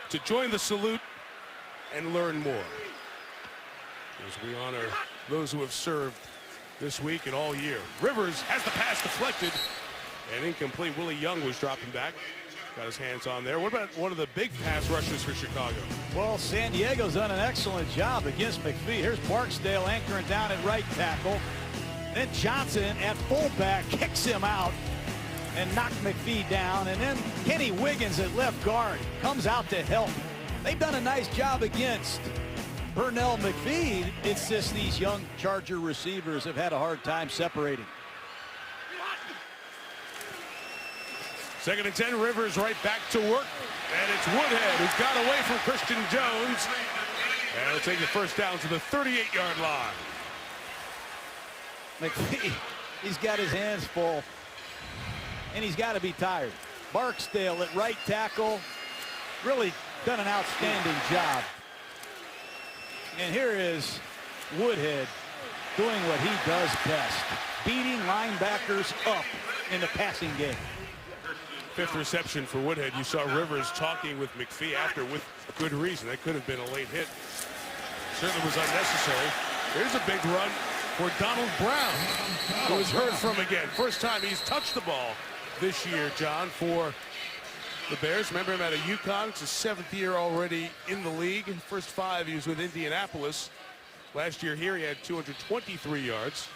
To join the salute and learn more, as we honor those who have served this week and all year. Rivers has the pass deflected and incomplete. Willie Young was dropping back. Got his hands on there. What about one of the big pass rushers for Chicago? Well, San Diego's done an excellent job against McPhee. Here's Barksdale anchoring down at right tackle. Then Johnson at fullback kicks him out and knocked McPhee down. And then Kenny Wiggins at left guard comes out to help. They've done a nice job against Burnell McPhee. It's just these young Charger receivers have had a hard time separating. 2nd and 10, Rivers right back to work. And it's Woodhead who's got away from Christian Jones. And he'll take the first down to the 38-yard line. McPhee, he's got his hands full. And he's got to be tired. Barksdale at right tackle. Really done an outstanding job. And here is Woodhead doing what he does best. Beating linebackers up in the passing game. 5th reception for Woodhead. You saw Rivers talking with McPhee after with good reason. That could have been a late hit. Certainly was unnecessary. Here's a big run for Donald Brown, who was heard from again. First time he's touched the ball this year, John, for the Bears. Remember him out of UConn. It's his 7th year already in the league. First 5 he was with Indianapolis. Last year here he had 223 yards.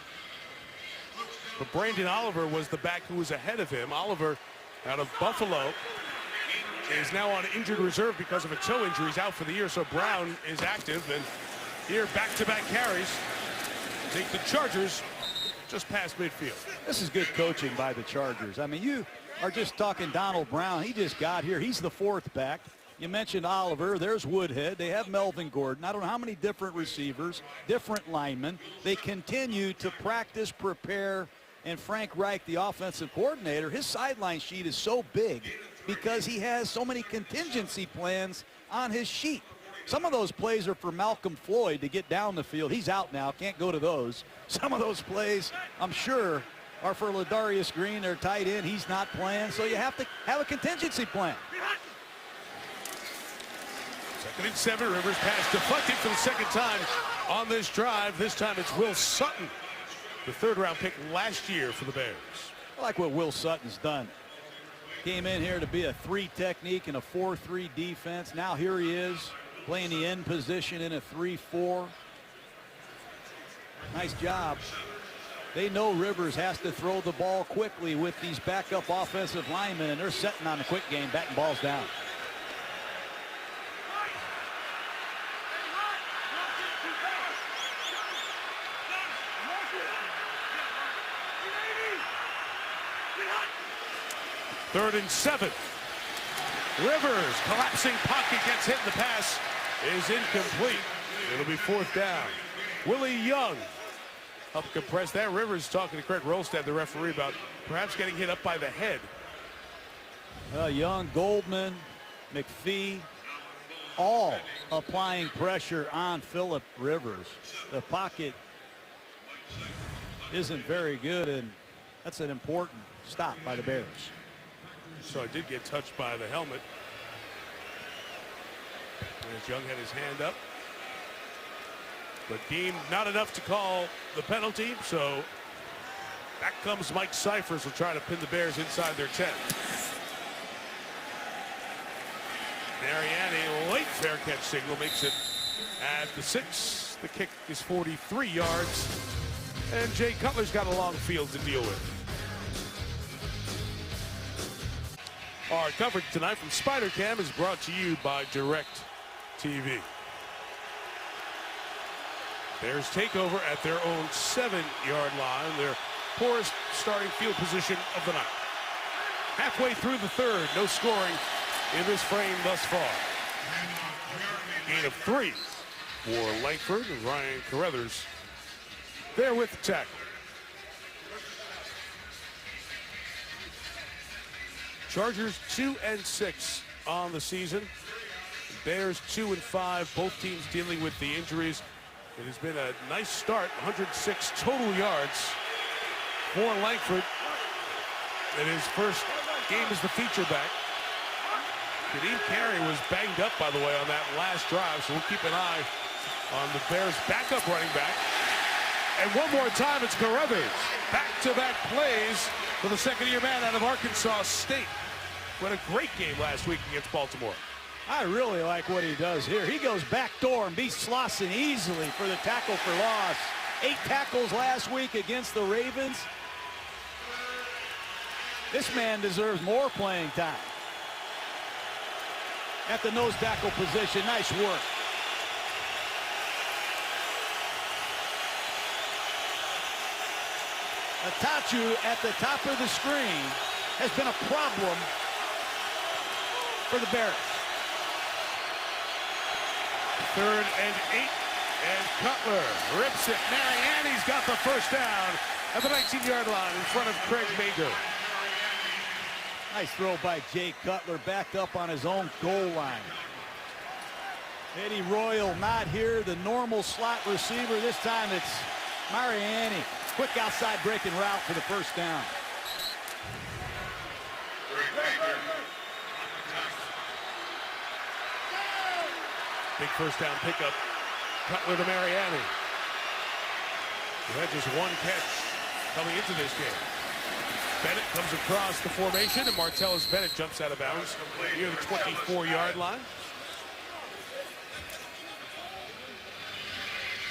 But Brandon Oliver was the back who was ahead of him. Oliver out of Buffalo is now on injured reserve because of a toe injury. He's out for the year, so Brown is active. And here, back-to-back carries take the Chargers just past midfield. This is good coaching by the Chargers. I mean, you are just talking Donald Brown. He just got here. He's the fourth back. You mentioned Oliver. There's Woodhead. They have Melvin Gordon. I don't know how many different receivers, different linemen. They continue to practice, prepare, and Frank Reich, the offensive coordinator, his sideline sheet is so big because he has so many contingency plans on his sheet. Some of those plays are for Malcolm Floyd to get down the field. He's out now, can't go to those. Some of those plays, I'm sure, are for Ladarius Green, their tight end. He's not playing, so you have to have a contingency plan. 2nd and 7. Rivers pass deflected for the second time on this drive. This time it's Will Sutton, the 3rd-round pick last year for the Bears. I like what Will Sutton's done. Came in here to be a 3 technique and a 4-3 defense. Now here he is playing the end position in a 3-4. Nice job. They know Rivers has to throw the ball quickly with these backup offensive linemen, and they're setting on a quick game, batting balls down. Third and 7. Rivers collapsing pocket, gets hit, and the pass is incomplete. It'll be 4th down. Willie Young up compressed that. Rivers talking to Craig Rolstad, the referee, about perhaps getting hit up by the head. Young, Goldman, McPhee, all applying pressure on Philip Rivers. The pocket isn't very good, and that's an important stop by the Bears. So I did get touched by the helmet. As Young had his hand up. But deemed not enough to call the penalty, so back comes Mike Cyphers. Will try to pin the Bears inside their 10. Mariani, late fair catch signal, makes it at the 6. The kick is 43 yards. And Jay Cutler's got a long field to deal with. Our coverage tonight from Spider Cam is brought to you by Direct TV. Bears take over at their own 7-yard line, their poorest starting field position of the night. Halfway through the 3rd, no scoring in this frame thus far. Gain of 3 for Langford, and Ryan Carruthers there with the tackle. Chargers 2-6 on the season. Bears 2-5. Both teams dealing with the injuries. It has been a nice start. 106 total yards for Langford. In his first game as the feature back. Kadeem Carey was banged up, by the way, on that last drive, so we'll keep an eye on the Bears' backup running back. And one more time, it's Carruthers. Back-to-back plays for the 2nd-year man out of Arkansas State. What a great game last week against Baltimore. I really like what he does here. He goes back door and beats Slauson easily for the tackle for loss. 8 tackles last week against the Ravens. This man deserves more playing time. At the nose tackle position, nice work. Atachu at the top of the screen has been a problem for the Bears. 3rd and 8, and Cutler rips it. Mariani's got the first down at the 19-yard line in front of Craig Mager. Nice throw by Jay Cutler, backed up on his own goal line. Eddie Royal not here, the normal slot receiver. This time it's Mariani. Quick outside breaking route for the first down. Big first down pickup. Cutler to Mariani. He had just 1 catch coming into this game. Bennett comes across the formation, and Martellus Bennett jumps out of bounds near the 24-yard line.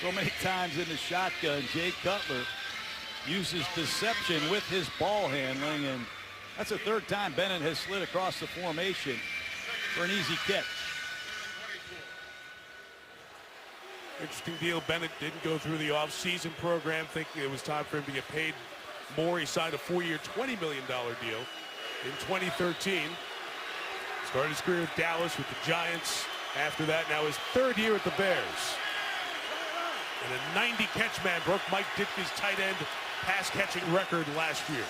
So many times in the shotgun, Jay Cutler uses deception with his ball handling, and that's the 3rd time Bennett has slid across the formation for an easy catch. Interesting deal. Bennett didn't go through the off-season program thinking it was time for him to get paid more. He signed a 4-year, $20 million deal in 2013. Started his career with Dallas, with the Giants. After that, now his third year at the Bears. And a 90-catch man broke Mike Ditka's tight end pass-catching record last year.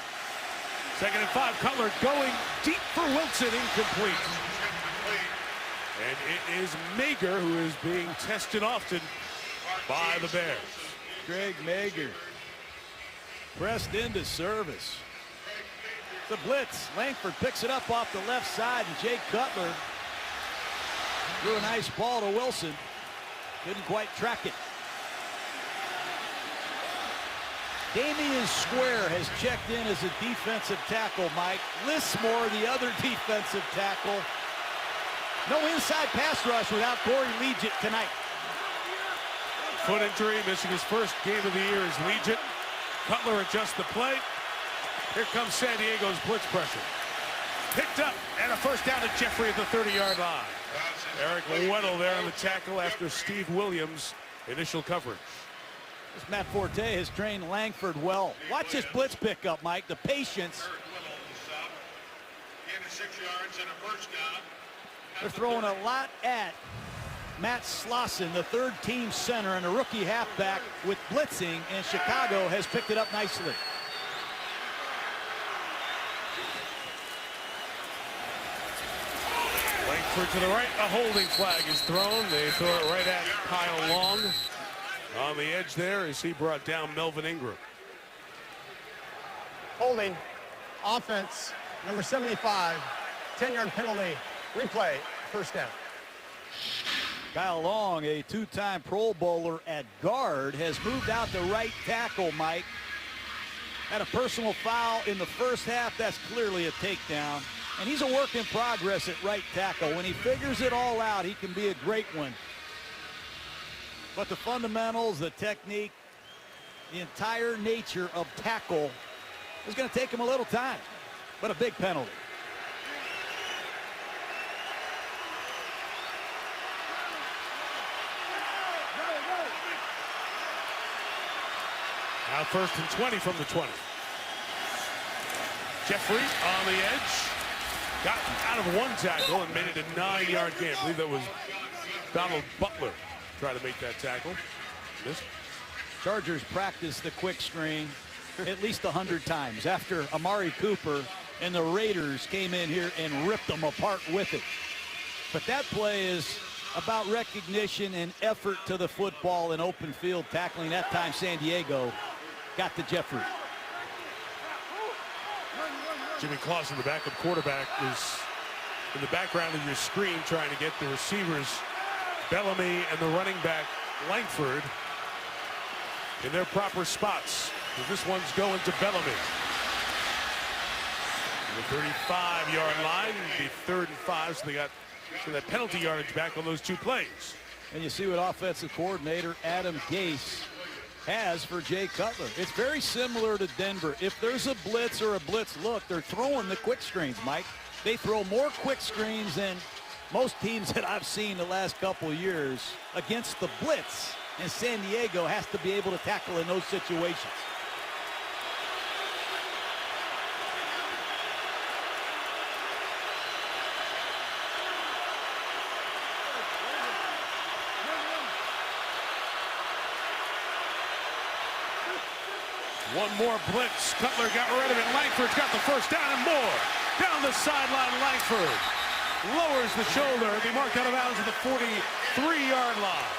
2nd and 5, Cutler going deep for Wilson, incomplete. And it is Mager who is being tested often by the Bears. Greg Mager pressed into service. The blitz. Langford picks it up off the left side, and Jay Cutler threw a nice ball to Wilson. Couldn't quite track it. Damian Square has checked in as a defensive tackle, Mike. Lismore, the other defensive tackle. No inside pass rush without Corey Liuget tonight. Foot injury, missing his first game of the year as Liuget. Cutler adjusts the play. Here comes San Diego's blitz pressure. Picked up and a first down to Jeffrey at the 30-yard line. Eric Weddle there on the tackle after Steve Williams' initial coverage. This Matt Forte has trained Langford well. Watch this blitz pickup, Mike. The patience. They're throwing a lot at Matt Slauson, the third-team center and a rookie halfback with blitzing, and Chicago has picked it up nicely. Langford to the right, a holding flag is thrown. They throw it right at Kyle Long. On the edge there as he brought down Melvin Ingram. Holding. Offense. Number 75. 10-yard penalty. Replay. First down. Kyle Long, a two-time Pro Bowler at guard, has moved out to right tackle, Mike. Had a personal foul in the first half. That's clearly a takedown. And he's a work in progress at right tackle. When he figures it all out, he can be a great one. But the fundamentals, the technique, the entire nature of tackle is going to take him a little time, but a big penalty. Now 1st and 20 from the 20. Jeffrey on the edge. Got out of one tackle and made it a 9-yard gain. I believe that was Donald Butler trying to make that tackle. Missed. Chargers practiced the quick screen at least 100 times after Amari Cooper and the Raiders came in here and ripped them apart with it. But that play is about recognition and effort to the football and open field tackling. That time San Diego got to Jeffrey. Jimmy Clausen, the backup quarterback, is in the background of your screen trying to get the receivers, Bellamy and the running back, Langford, in their proper spots. This one's going to Bellamy. The 35-yard line, the 3rd and 5, so they got that penalty yardage back on those two plays. And you see what offensive coordinator Adam Gase has for Jay Cutler. It's very similar to Denver. If there's a blitz or a blitz look, they're throwing the quick screens, Mike. They throw more quick screens than most teams that I've seen the last couple of years against the blitz. And San Diego has to be able to tackle in those situations. One more blitz. Cutler got rid of it. Langford's got the first down and more. Down the sideline, Langford lowers the shoulder and be marked out of bounds at the 43-yard line.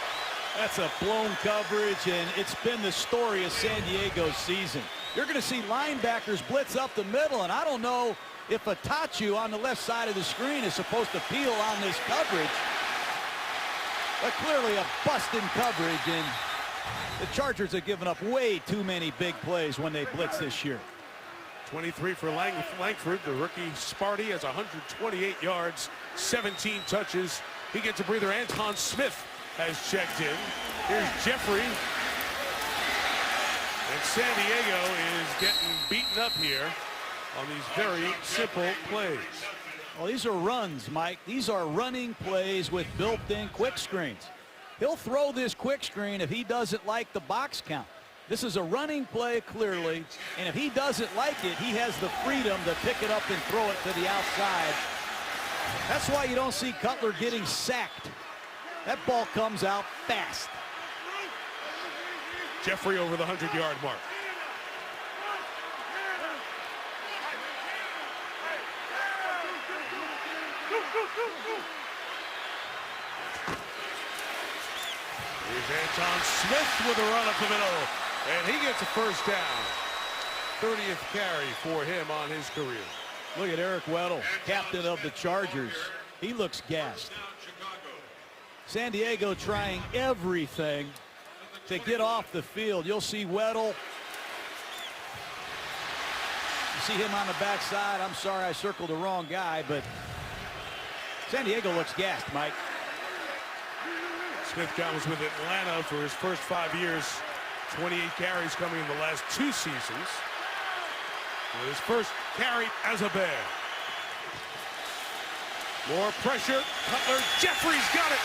That's a blown coverage, and it's been the story of San Diego's season. You're going to see linebackers blitz up the middle, and I don't know if Atachu on the left side of the screen is supposed to peel on this coverage. But clearly a bust in coverage, and the Chargers have given up way too many big plays when they blitz this year. 23 for Langford. The rookie Sparty has 128 yards, 17 touches. He gets a breather. Anton Smith has checked in. Here's Jeffrey. And San Diego is getting beaten up here on these very simple plays. Well, these are runs, Mike. These are running plays with built-in quick screens. He'll throw this quick screen if he doesn't like the box count. This is a running play clearly, and if he doesn't like it, he has the freedom to pick it up and throw it to the outside. That's why you don't see Cutler getting sacked. That ball comes out fast. Jeffrey over the 100-yard mark. Here's Anton Smith with a run up the middle, and he gets a first down. 30th carry for him on his career. Look at Eric Weddle, captain of the Chargers. He looks gassed. San Diego trying everything to get off the field. You'll see Weddle. You see him on the backside. I'm sorry I circled the wrong guy, but San Diego looks gassed, Mike. Smith was with Atlanta for his first 5 years. 28 carries coming in the last 2 seasons. With his first carry as a Bear. More pressure. Cutler. Jeffrey's got it.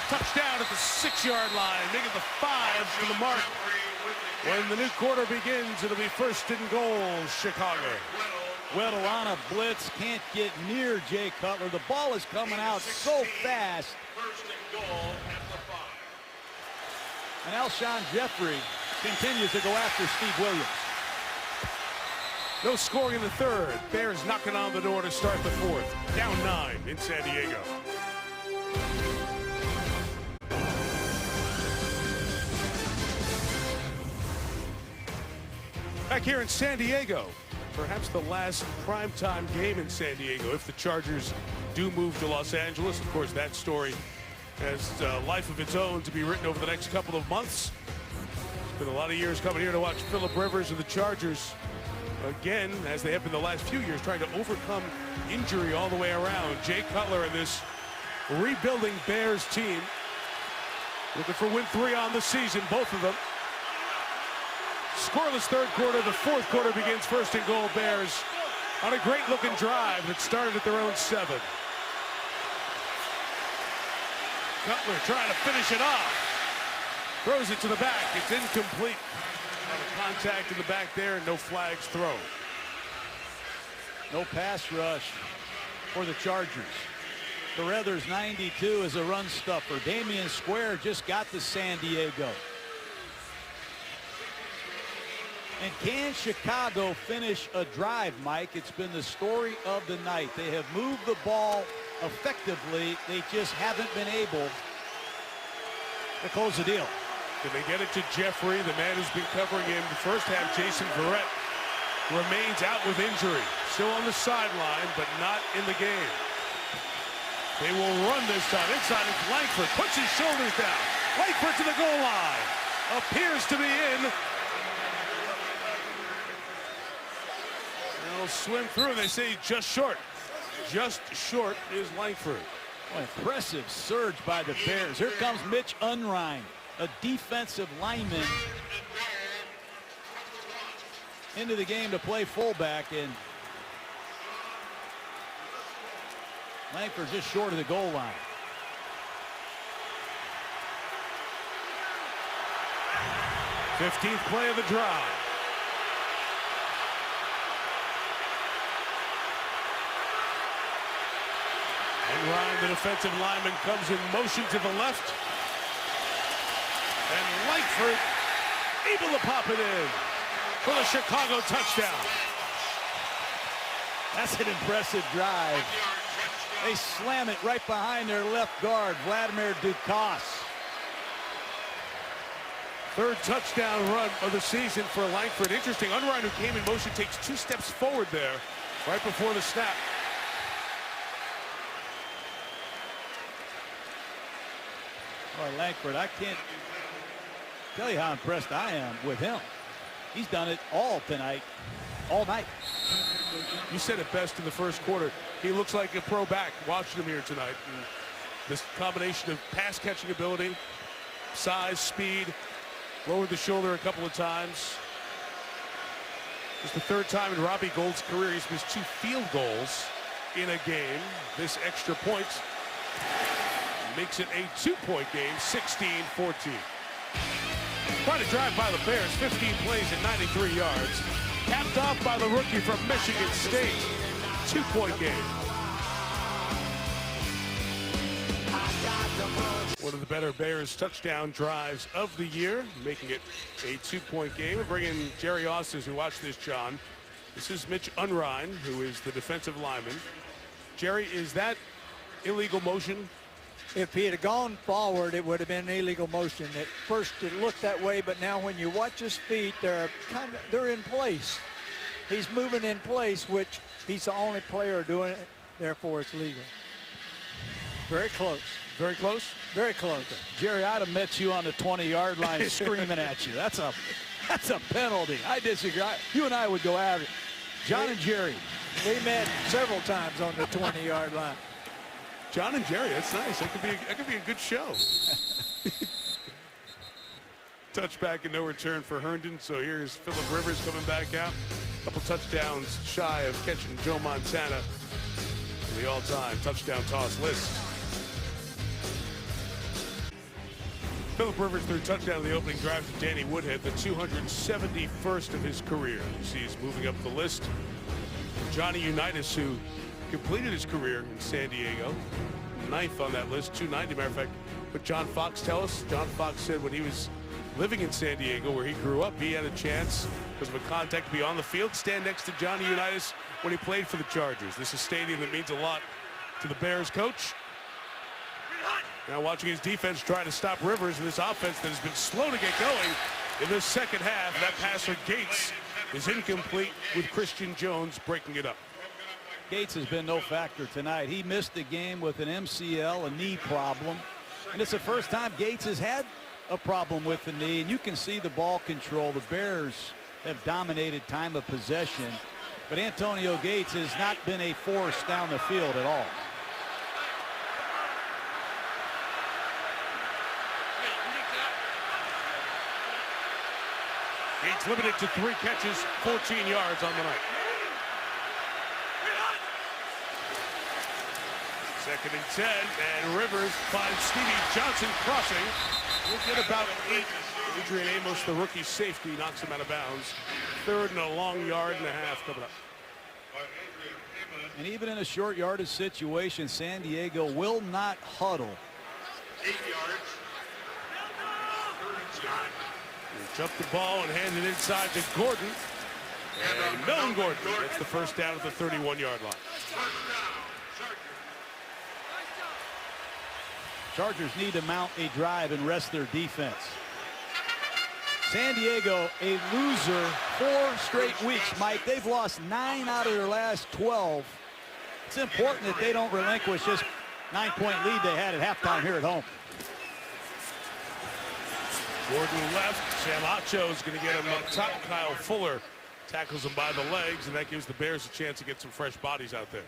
Touchdown at the 6-yard line, making the 5 to the mark. When the new quarter begins, it'll be first and goal, Chicago. Weddle on a blitz, can't get near Jay Cutler. The ball is coming out so fast. First and goal at the 5. And Alshon Jeffrey continues to go after Steve Williams. No scoring in the third. Bears knocking on the door to start the fourth. Down 9 in San Diego. Back here in San Diego, perhaps the last primetime game in San Diego if the Chargers do move to Los Angeles. Of course, that story has a life of its own to be written over the next couple of months. It's been a lot of years coming here to watch Phillip Rivers and the Chargers again, as they have been the last few years, trying to overcome injury all the way around. Jay Cutler and this rebuilding Bears team looking for win 3 on the season, both of them. Scoreless third quarter. The fourth quarter begins first and goal Bears on a great looking drive that started at their own 7. Cutler trying to finish it off. Throws it to the back. It's incomplete. Contact in the back there and no flags thrown. No pass rush for the Chargers. Carruthers 92 is a run stuffer. Damian Square just got to San Diego. And can Chicago finish a drive, Mike? It's been the story of the night. They have moved the ball effectively. They just haven't been able to close the deal. Can they get it to Jeffrey, the man who's been covering him the first half? Jason Verrett remains out with injury. Still on the sideline, but not in the game. They will run this time. Inside it's Langford. Puts his shoulders down. Langford to the goal line. Appears to be in. They'll swim through. They say just short. Just short is Langford. Oh, impressive surge by the Bears. Here comes Mitch Unrein, a defensive lineman, into the game to play fullback, and Langford just short of the goal line. '15th play of the drive. And Ryan, the defensive lineman, comes in motion to the left. And Langford able to pop it in for the Chicago touchdown. That's an impressive drive. They slam it right behind their left guard, Vladimir Dukas. Third touchdown run of the season for Langford. Interesting, Unrein, who came in motion, takes 2 steps forward there right before the snap. Boy, Langford, I can't tell you how impressed I am with him. He's done it all tonight, all night. You said it best in the first quarter. He looks like a pro back watching him here tonight. And this combination of pass catching ability, size, speed, lowered the shoulder a couple of times. It's the 3rd time in Robbie Gould's career he's missed 2 field goals in a game. This extra point makes it a 2-point game, 16-14. Quite a drive by the Bears, 15 plays at 93 yards. Capped off by the rookie from Michigan State. 2-point game. One of the better Bears touchdown drives of the year, making it a 2-point game. We're bringing Jerry Austin to watch this, John. This is Mitch Unrein, who is the defensive lineman. Jerry, is that illegal motion? If he had gone forward, it would have been illegal motion. At first, it looked that way, but now when you watch his feet, they're in place. He's moving in place, which he's the only player doing it. Therefore, it's legal. Very close. Very close? Very close. Jerry, I'd have met you on the 20-yard line screaming at you. That's a penalty. I disagree. You and I would go at it. John and Jerry. We met several times on the 20-yard line. John and Jerry, that's nice. That could be a good show. Touchback and no return for Herndon. So here's Phillip Rivers coming back out. A couple touchdowns shy of catching Joe Montana in the all-time touchdown toss list. Phillip Rivers threw a touchdown in the opening drive to Danny Woodhead, the 271st of his career. You see he's moving up the list. Johnny Unitas, who completed his career in San Diego, 9th on that list, 290. Matter of fact, what John Fox tell us? John Fox said when he was living in San Diego, where he grew up, he had a chance because of a contact to be on the field, stand next to Johnny Unitas when he played for the Chargers. This is a stadium that means a lot to the Bears coach. Now watching his defense try to stop Rivers in this offense that has been slow to get going in this second half. That pass for Gates is incomplete with Christian Jones breaking it up. Gates has been no factor tonight. He missed the game with an MCL, a knee problem. And it's the first time Gates has had a problem with the knee. And you can see the ball control. The Bears have dominated time of possession. But Antonio Gates has not been a force down the field at all. Gates limited to 3 catches, 14 yards on the night. Second and 10, and Rivers finds Stevie Johnson crossing. We'll get about 8. Adrian Amos, the rookie safety, knocks him out of bounds. 3rd and a long yard and a half coming up. And even in a short yardage situation, San Diego will not huddle. 8 yards. He jumped the ball and handed it inside to Gordon. And Melvin Gordon gets the first down at the 31-yard line. Chargers need to mount a drive and rest their defense. San Diego, a loser 4 straight weeks, Mike. They've lost 9 out of their last 12. It's important that they don't relinquish this 9-point lead they had at halftime here at home. Gordon left. Sam Acho is going to get him up top. Kyle Fuller tackles him by the legs, and that gives the Bears a chance to get some fresh bodies out there.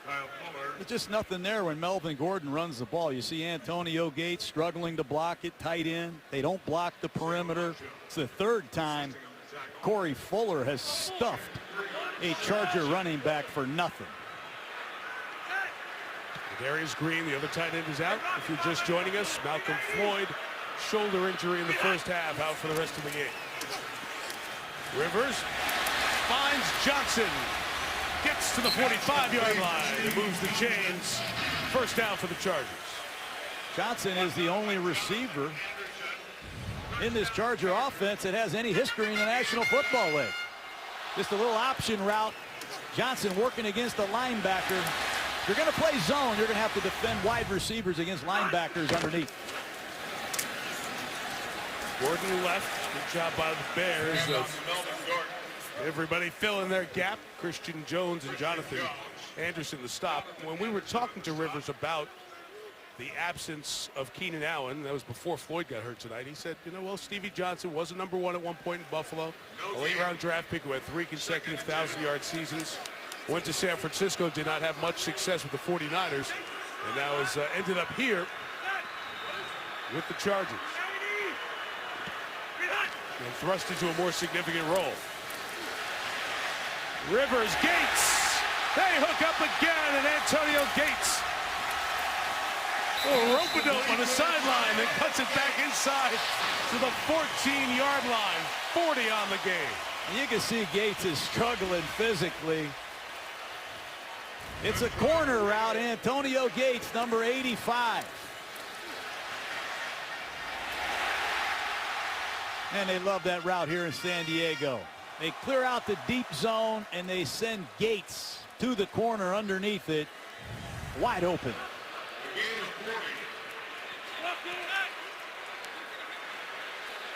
Kyle Fuller. There's just nothing there when Melvin Gordon runs the ball. You see Antonio Gates struggling to block it tight end. They don't block the perimeter. It's the 3rd time Corey Fuller has stuffed a Charger running back for nothing. Darius Green, the other tight end, is out. If you're just joining us, Malcolm Floyd, shoulder injury in the first half, out for the rest of the game. Rivers finds Johnson. Gets to the 45-yard line and moves the chains. First down for the Chargers. Johnson is the only receiver in this Charger offense that has any history in the National Football League. Just a little option route. Johnson working against the linebacker. If you're going to play zone, you're going to have to defend wide receivers against linebackers underneath. Gordon left. Good job by the Bears of everybody filling their gap. Christian Jones and Jonathan Anderson the stop. When we were talking to Rivers about the absence of Keenan Allen, that was before Floyd got hurt tonight, he said, you know, well, Stevie Johnson was a #1 at one point in Buffalo, a late-round draft pick who had 3 consecutive 1,000-yard seasons, went to San Francisco, did not have much success with the 49ers, and now has ended up here with the Chargers. And thrust into a more significant role. Rivers, Gates, they hook up again, and Antonio Gates will rope-a-dope on the sideline and cuts it back inside. inside to the 14-yard line. 40 on the game. You can see Gates is struggling physically. It's a corner route. Antonio Gates, number 85. And they love that route here in San Diego. They clear out the deep zone, and they send Gates to the corner underneath it, wide open.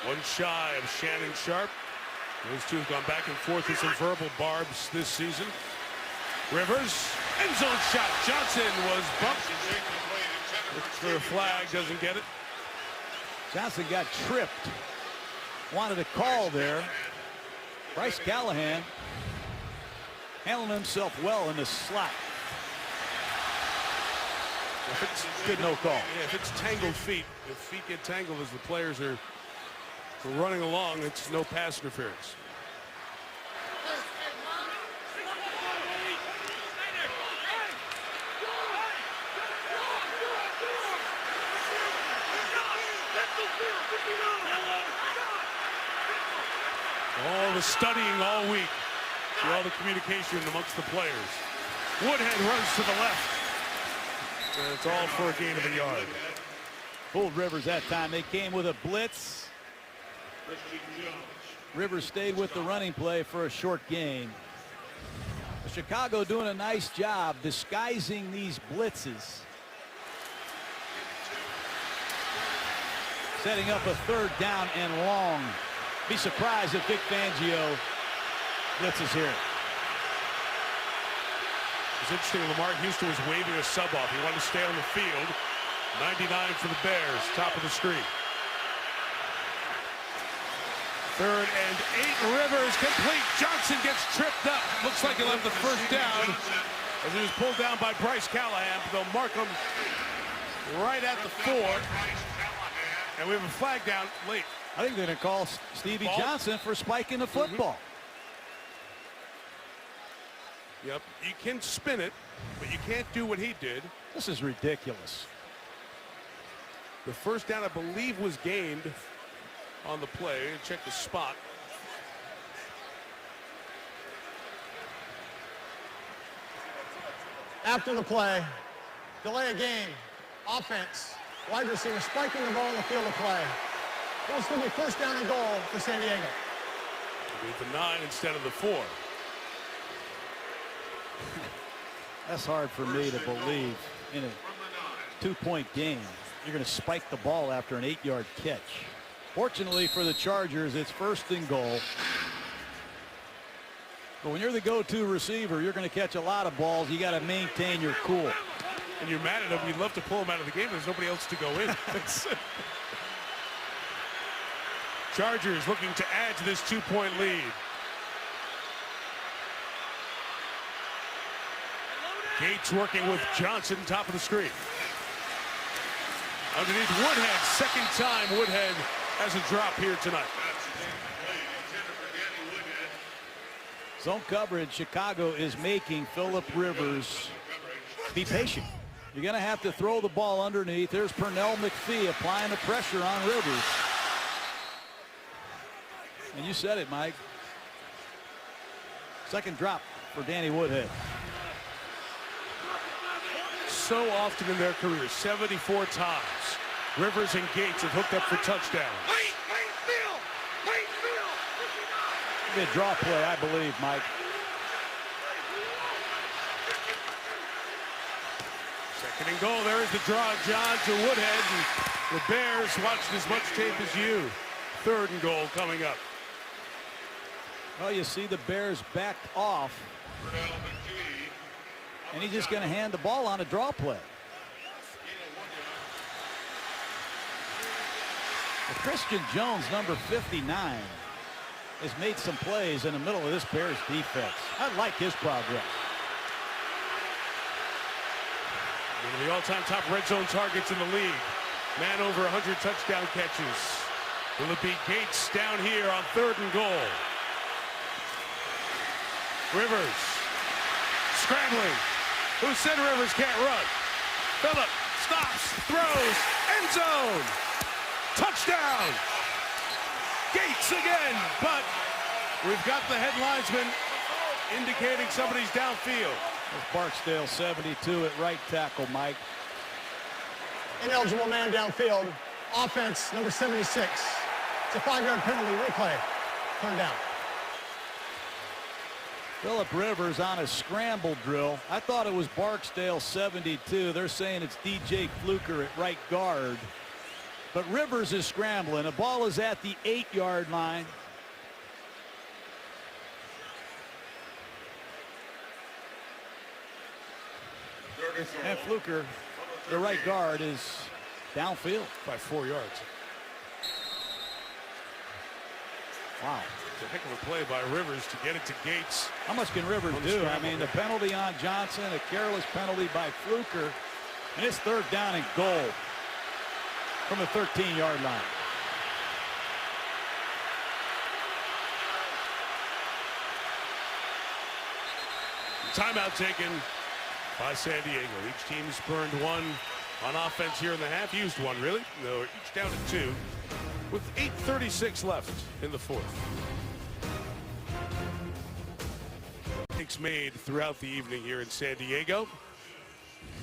One shy of Shannon Sharp. Those two have gone back and forth with some verbal barbs this season. Rivers, end zone shot. Johnson was bumped. Looks for a flag, doesn't get it. Johnson got tripped. Wanted a call there. Bryce Callahan handling himself well in the slot. If it's good, no call. Yeah, if it's tangled feet, if feet get tangled as the players are running along, it's no pass interference. All the studying all week, all the communication amongst the players. Woodhead runs to the left. And it's all for a gain of a yard. Fooled Rivers that time. They came with a blitz. Rivers stayed with the running play for a short gain. Chicago doing a nice job disguising these blitzes. Setting up a 3rd down and long. Be surprised if Vic Fangio blitzes here. It's interesting, Lamar Houston was waving a sub off. He wanted to stay on the field. 99 for the Bears, top of the screen. 3rd and 8, Rivers complete. Johnson gets tripped up. Looks like he'll have the 1st down as he was pulled down by Bryce Callahan. But they'll mark him right at the 4. And we have a flag down late. I think they're going to call Stevie Johnson for spiking the football. Yep, you can spin it, but you can't do what he did. This is ridiculous. The 1st down, I believe, was gained on the play. Check the spot. After the play, delay a game, offense, wide receiver spiking the ball in the field of play. It's going to be 1st down and goal for San Diego. With the 9 instead of the 4. That's hard for me to believe in a 2-point game. You're going to spike the ball after an 8-yard catch. Fortunately for the Chargers, it's 1st and goal. But when you're the go-to receiver, you're going to catch a lot of balls. You got to maintain your cool. And you're mad at him. You'd love to pull him out of the game. There's nobody else to go in. Chargers looking to add to this 2-point lead. Gates working with Johnson, top of the screen. Underneath Woodhead, 2nd time Woodhead has a drop here tonight. Zone coverage, Chicago is making Phillip Rivers be patient. You're going to have to throw the ball underneath. There's Pernell McPhee applying the pressure on Rivers. And you said it, Mike. 2nd drop for Danny Woodhead. So often in their careers, 74 times, Rivers and Gates have hooked up for touchdowns. It'll be a draw play, I believe, Mike. 2nd and goal. There is the draw, John, to Woodhead. And the Bears watching as much tape as you. 3rd and goal coming up. Well, you see the Bears backed off. And he's just going to hand the ball on a draw play. Well, Christian Jones, number 59, has made some plays in the middle of this Bears defense. I like his progress. One of the all-time top red zone targets in the league. Man over 100 touchdown catches. Will it be Gates down here on 3rd and goal? Rivers scrambling. Who said Rivers can't run? Phillip stops, throws, end zone. Touchdown! Gates again, but we've got the head linesman indicating somebody's downfield. There's Barksdale 72 at right tackle, Mike. Ineligible man downfield. Offense, number 76. It's a 5-yard penalty. Replay. Turn down. Philip Rivers on a scramble drill. I thought it was Barksdale 72. They're saying it's DJ Fluker at right guard. But Rivers is scrambling. The ball is at the 8-yard line. And Fluker, the right guard, is downfield. By 4 yards. Wow. It's a heck of a play by Rivers to get it to Gates. How much can Rivers do? I mean, the penalty on Johnson, a careless penalty by Fluker, and it's 3rd down and goal from the 13-yard line. Timeout taken by San Diego. Each team's burned one on offense here in the half. Used one, really. No, each down to 2 with 8:36 left in the 4th. Takes made throughout the evening here in San Diego,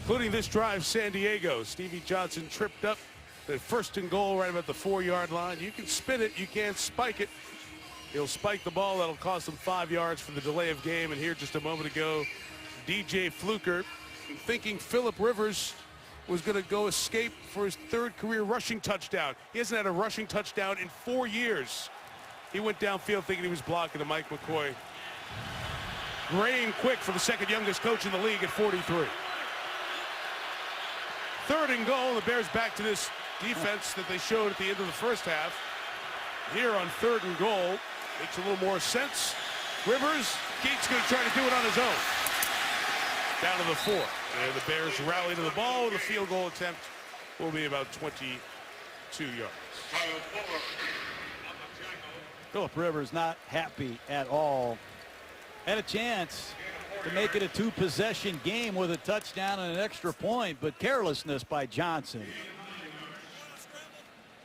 including this drive. San Diego, Stevie Johnson tripped up the 1st and goal right about the 4-yard line. You can spin it, you can't spike it. He'll spike the ball. That'll cost him 5 yards for the delay of game. And here just a moment ago, DJ Fluker, thinking Philip Rivers was going to go escape for his 3rd career rushing touchdown. He hasn't had a rushing touchdown in 4 years. He went downfield thinking he was blocking to Mike McCoy. Graying quick for the 2nd youngest coach in the league at 43. 3rd and goal. The Bears back to this defense that they showed at the end of the first half. Here on 3rd and goal, makes a little more sense. Rivers, Gates going to try to do it on his own. Down to the 4. And the Bears rally to the ball. The field goal attempt will be about 22 yards. Philip Rivers not happy at all. Had a chance to make it a 2-possession game with a touchdown and an extra point, but carelessness by Johnson.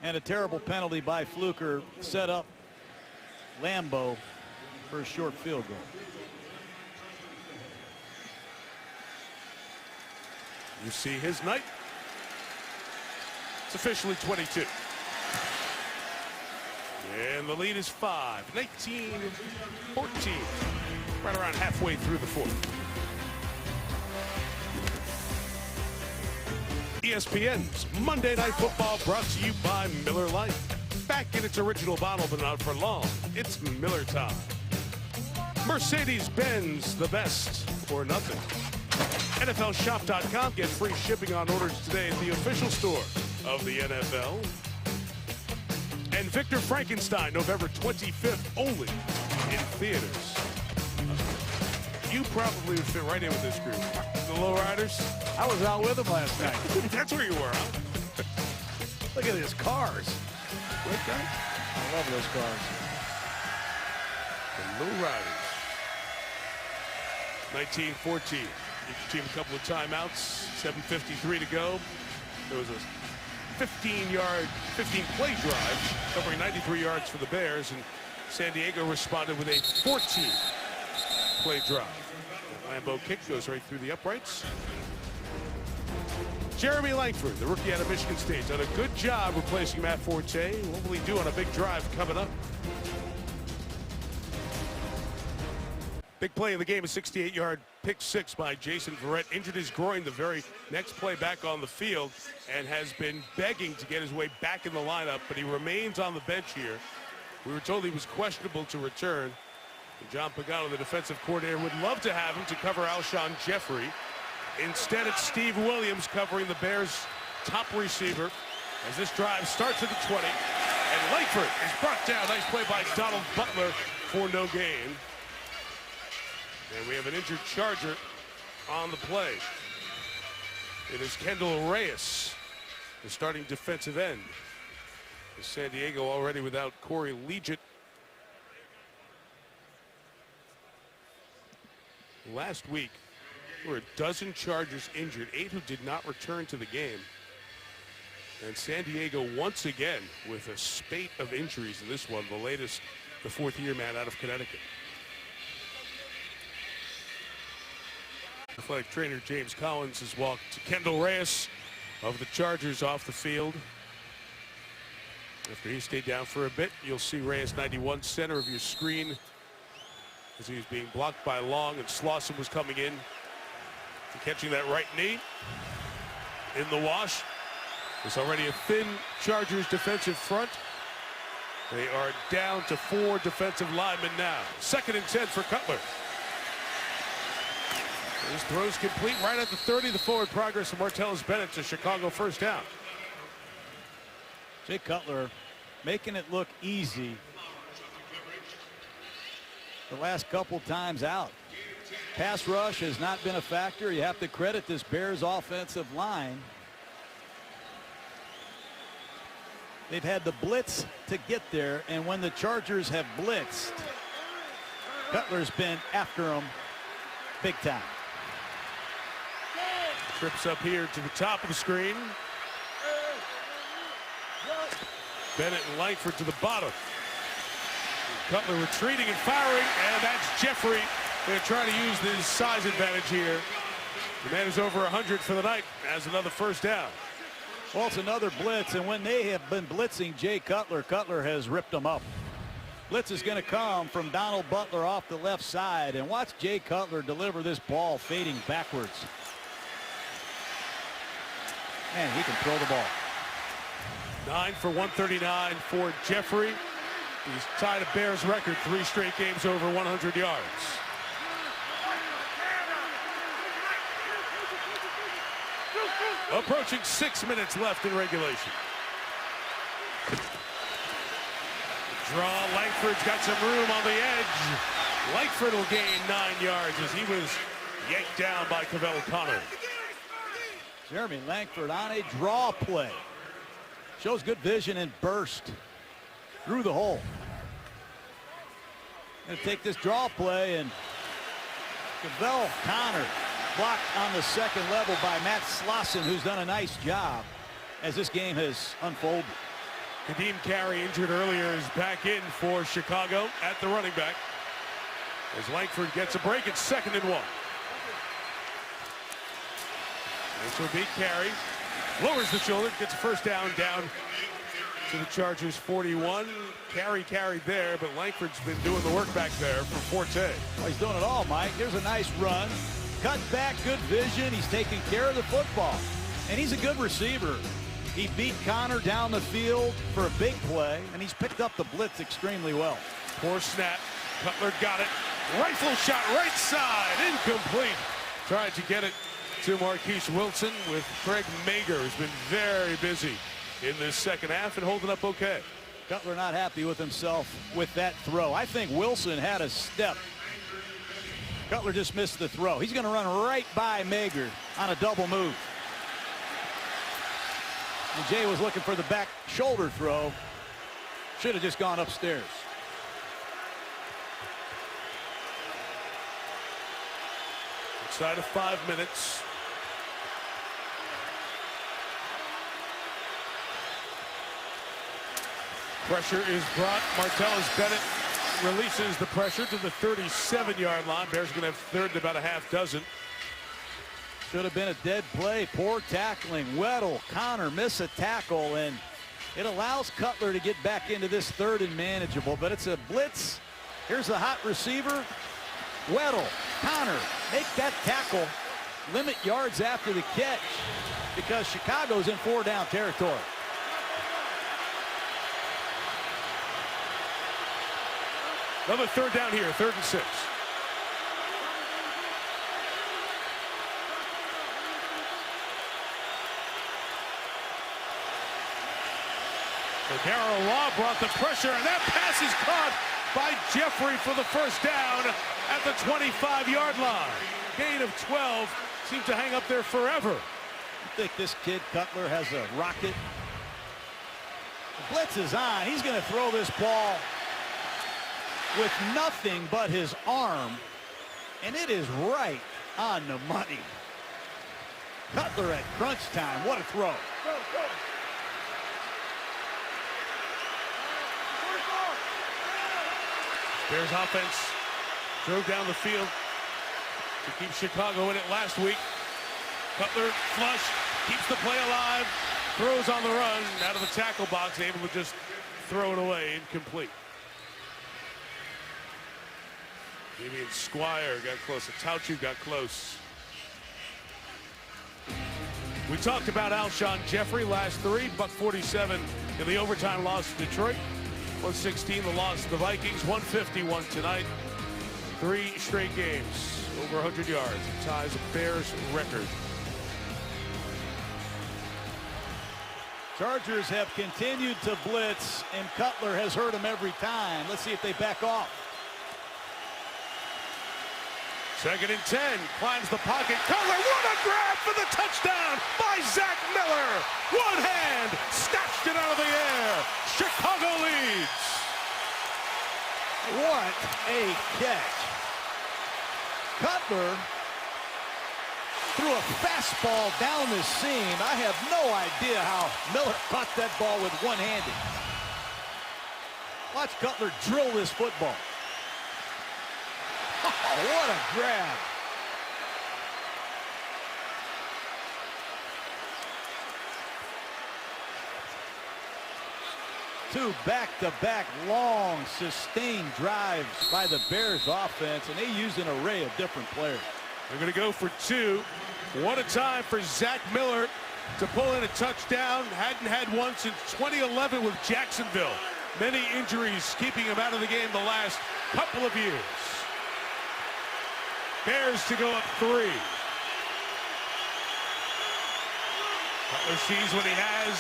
And a terrible penalty by Fluker set up Lambeau for a short field goal. You see his night. It's officially 22. And the lead is 5, 19-14. Right around halfway through the 4th. ESPN's Monday Night Football brought to you by Miller Lite. Back in its original bottle, but not for long. It's Miller time. Mercedes-Benz, the best for nothing. NFLshop.com. Get free shipping on orders today at the official store of the NFL. And Victor Frankenstein, November 25th, only in theaters. You probably would fit right in with this group. The Lowriders. I was out with them last night. That's where you were, huh? Look at his cars. Great guy. I love those cars. The Lowriders. 19-14. Each team a couple of timeouts. 7:53 to go. There was a 15-play drive covering 93 yards for the Bears, and San Diego responded with a 14-play drive. The Lambeau kick goes right through the uprights. Jeremy Langford, the rookie out of Michigan State, done a good job replacing Matt Forte. What will he do on a big drive coming up? Big play in the game, a 68-yard pick 6 by Jason Verrett. Injured his groin the very next play back on the field and has been begging to get his way back in the lineup, but he remains on the bench here. We were told he was questionable to return. And John Pagano, the defensive coordinator, would love to have him to cover Alshon Jeffrey. Instead, it's Steve Williams covering the Bears' top receiver as this drive starts at the 20. And Langford is brought down. Nice play by Donald Butler for no gain. And we have an injured Charger on the play. It is Kendall Reyes, the starting defensive end. San Diego already without Corey Liuget. Last week, there were a dozen Chargers injured, 8 who did not return to the game. And San Diego once again with a spate of injuries in this one, the latest, the fourth-year man out of Connecticut. Athletic trainer James Collins has walked Kendall Reyes of the Chargers off the field. After he stayed down for a bit, you'll see Reyes 91 center of your screen as he was being blocked by Long, and Slauson was coming in and catching that right knee in the wash. There's already a thin Chargers defensive front. They are down to 4 defensive linemen now. 2nd and 10 for Cutler. His throw's complete right at the 30. The forward progress of Martellus Bennett to Chicago first down. Jay Cutler making it look easy the last couple times out. Pass rush has not been a factor. You have to credit this Bears offensive line. They've had the blitz to get there, and when the Chargers have blitzed, Cutler's been after them big time. Trips up here to the top of the screen. Bennett and Langford to the bottom. Cutler retreating and firing, and that's Jeffrey. They're trying to use this size advantage here. The man is over 100 for the night as another first down. Well, it's another blitz, and when they have been blitzing Jay Cutler, Cutler has ripped them up. Blitz is going to come from Donald Butler off the left side, and watch Jay Cutler deliver this ball fading backwards. Man, he can throw the ball. 9 for 139 for Jeffrey. He's tied a Bears record, 3 straight games over 100 yards. Approaching 6 minutes left in regulation. Draw, Langford's got some room on the edge. Langford will gain 9 yards as he was yanked down by Cavell Connor. Jeremy Langford on a draw play. Shows good vision and burst through the hole. Going to take this draw play, and Cavell Connor blocked on the second level by Matt Slauson, who's done a nice job as this game has unfolded. Kadeem Carey, injured earlier, is back in for Chicago at the running back. As Langford gets a break, it's 2nd and 1. This will be Carey. Lowers the shoulder, gets a first down to the Chargers 41. Carey carried there, but Langford's been doing the work back there for Forte. Well, he's doing it all, Mike. Here's a nice run. Cut back, good vision. He's taking care of the football. And he's a good receiver. He beat Connor down the field for a big play, and he's picked up the blitz extremely well. Poor snap. Cutler got it. Rifle shot right side. Incomplete. Tried to get it to Marquise Wilson with Craig Mager, who's been very busy in this second half and holding up okay. Cutler not happy with himself with that throw. I think Wilson had a step. Cutler just missed the throw. He's going to run right by Mager on a double move. And Jay was looking for the back shoulder throw. Should have just gone upstairs. Inside of 5 minutes. Pressure is brought. Martellus Bennett releases the pressure to the 37-yard line. Bears going to have 3rd and about a half dozen. Should have been a dead play. Poor tackling. Weddle, Connor miss a tackle, and it allows Cutler to get back into this 3rd and manageable, but it's a blitz. Here's the hot receiver. Weddle, Connor, make that tackle. Limit yards after the catch because Chicago's in 4-down territory. Another 3rd down here, 3rd and 6. Darryl Law brought the pressure, and that pass is caught by Jeffrey for the first down at the 25-yard line. Gain of 12. Seems to hang up there forever. I think this kid Cutler has a rocket. The blitz is on. He's going to throw this ball with nothing but his arm, and it is right on the money. Cutler at crunch time. What a throw. Bears offense drove down the field to keep Chicago in it last week. Cutler flush, keeps the play alive, throws on the run, out of the tackle box, able to just throw it away, incomplete. Damian Squire got close. Tauchu got close. We talked about Alshon Jeffrey last three. Buck 47 in the overtime loss to Detroit. 116 the loss to the Vikings. 151 tonight. 3 straight games over 100 yards. It ties a Bears record. Chargers have continued to blitz, and Cutler has hurt him every time. Let's see if they back off. 2nd and 10, climbs the pocket. Cutler, what a grab for the touchdown by Zach Miller. One hand, snatched it out of the air. Chicago leads. What a catch. Cutler threw a fastball down the seam. I have no idea how Miller caught that ball with one-handed. Watch Cutler drill this football. Oh, what a grab. Two back-to-back long, sustained drives by the Bears offense, and they used an array of different players. They're going to go for 2. What a time for Zach Miller to pull in a touchdown. Hadn't had one since 2011 with Jacksonville. Many injuries keeping him out of the game the last couple of years. Bears to go up 3. Cutler sees what he has.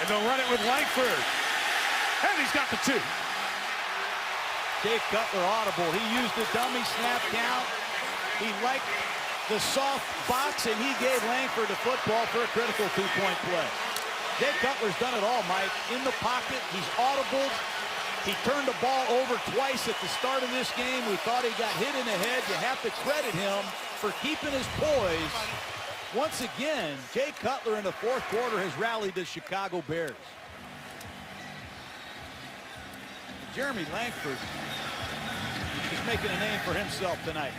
And they'll run it with Langford. And he's got the 2. Jay Cutler audible. He used the dummy snap count. He liked the soft box, and he gave Langford the football for a critical 2-point play. Jay Cutler's done it all, Mike. In the pocket, he's audible. He turned the ball over twice at the start of this game. We thought he got hit in the head. You have to credit him for keeping his poise. Once again, Jay Cutler in the 4th quarter has rallied the Chicago Bears. Jeremy Langford is making a name for himself tonight.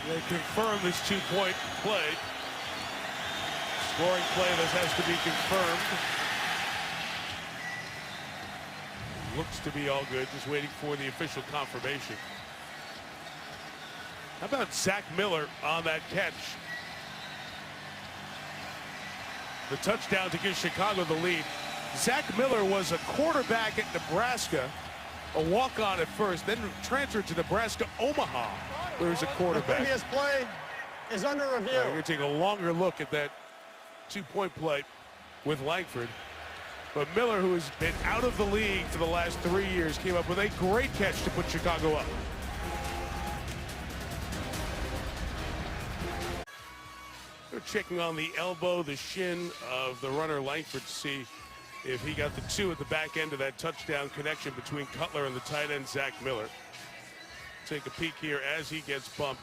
They confirm this 2-point play. Scoring play that has to be confirmed. Looks to be all good, just waiting for the official confirmation. How about Zach Miller on that catch? The touchdown to give Chicago the lead. Zach Miller was a quarterback at Nebraska, a walk-on at first, then transferred to Nebraska Omaha, where he was a quarterback. The previous play is under review. We're going to take a longer look at that 2-point play with Langford. But Miller, who has been out of the league for the last 3 years, came up with a great catch to put Chicago up. They're checking on the elbow, the shin of the runner Langford to see if he got the 2 at the back end of that touchdown connection between Cutler and the tight end Zach Miller. Take a peek here as he gets bumped.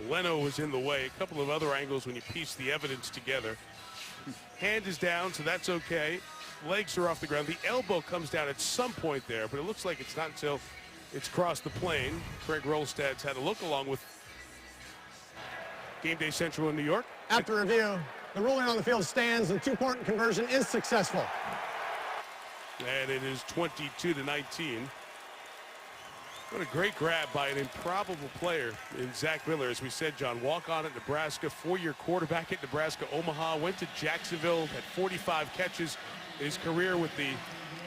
Leno was in the way. A couple of other angles when you piece the evidence together. Hand is down, so that's okay. Legs are off the ground. The elbow comes down at some point there, but it looks like it's not until it's crossed the plane. Craig Rolstad's had a look along with Game Day Central in New York. After review, the ruling on the field stands. The 2-point conversion is successful. And it is 22-19. What a great grab by an improbable player in Zach Miller. As we said, John, walk-on at Nebraska, 4-year quarterback at Nebraska Omaha, went to Jacksonville, had 45 catches in his career with the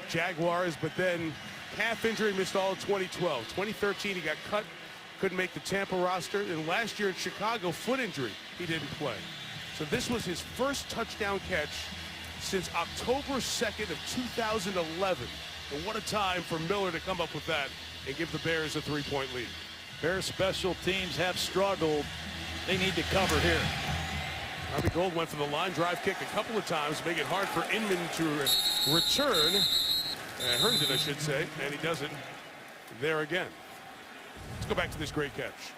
Jaguars, but then calf injury, missed all of 2012. 2013, he got cut, couldn't make the Tampa roster, and last year in Chicago, foot injury, he didn't play. So this was his first touchdown catch since October 2nd of 2011. And what a time for Miller to come up with that and give the Bears a 3-point lead. Bears special teams have struggled. They need to cover here. Robbie Gould went for the line drive kick a couple of times, make it hard for Inman to return. Herndon, I should say, and he does it there again. Let's go back to this great catch.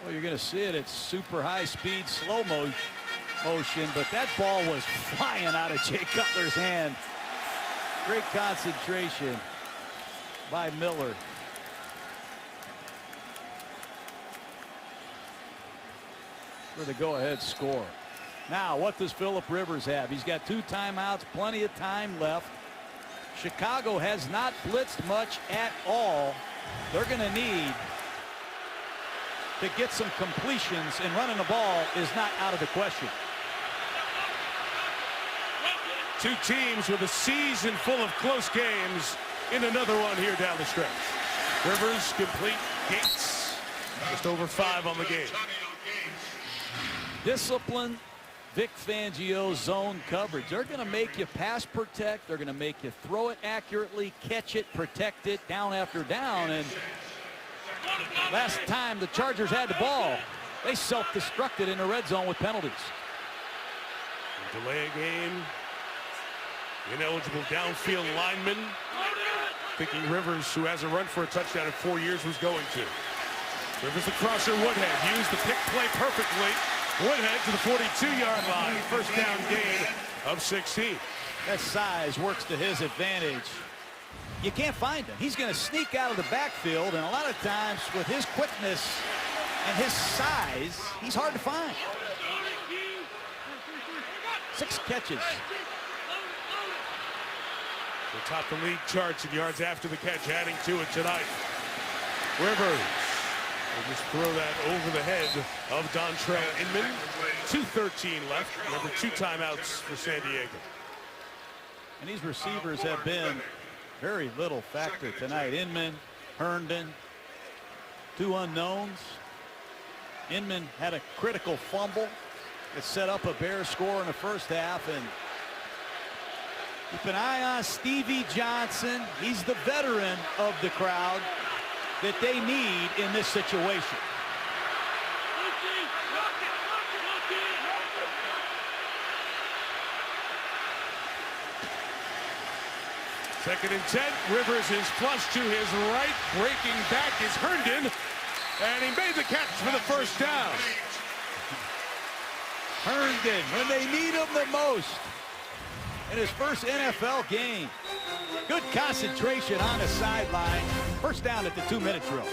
Well, you're going to see it at super high speed, slow motion, but that ball was flying out of Jay Cutler's hand. Great concentration by Miller. For the go-ahead score. Now, what does Philip Rivers have? He's got 2 timeouts, plenty of time left. Chicago has not blitzed much at all. They're going to need to get some completions, and running the ball is not out of the question. Two teams with a season full of close games in another one here down the stretch. Rivers complete, Gates just over 5 on the game. Discipline, Vic Fangio zone coverage. They're going to make you pass protect. They're going to make you throw it accurately, catch it, protect it, down after down. And last time the Chargers had the ball, they self-destructed in the red zone with penalties. Delay a game. Ineligible downfield lineman. Thinking Rivers, who hasn't run for a touchdown in 4 years, was going to. Rivers the crosser, Woodhead used the pick play perfectly. Woodhead to the 42-yard line. First down gain of 16. That size works to his advantage. You can't find him. He's going to sneak out of the backfield, and a lot of times with his quickness and his size, he's hard to find. 6 catches. They top the league charts in yards after the catch, adding to it tonight. Rivers will just throw that over the head of Dontrell Inman. 2:13 left. Remember, 2 timeouts for San Diego. And these receivers have been very little factor tonight. Inman, Herndon, 2 unknowns. Inman had a critical fumble that set up a Bears score in the first half. And keep an eye on Stevie Johnson. He's the veteran of the crowd that they need in this situation. Second and 10. Rivers is flush to his right. Breaking back is Herndon. And he made the catch for the first down. Herndon, when they need him the most, in his first NFL game. Good concentration on the sideline. First down at the 2-minute drill.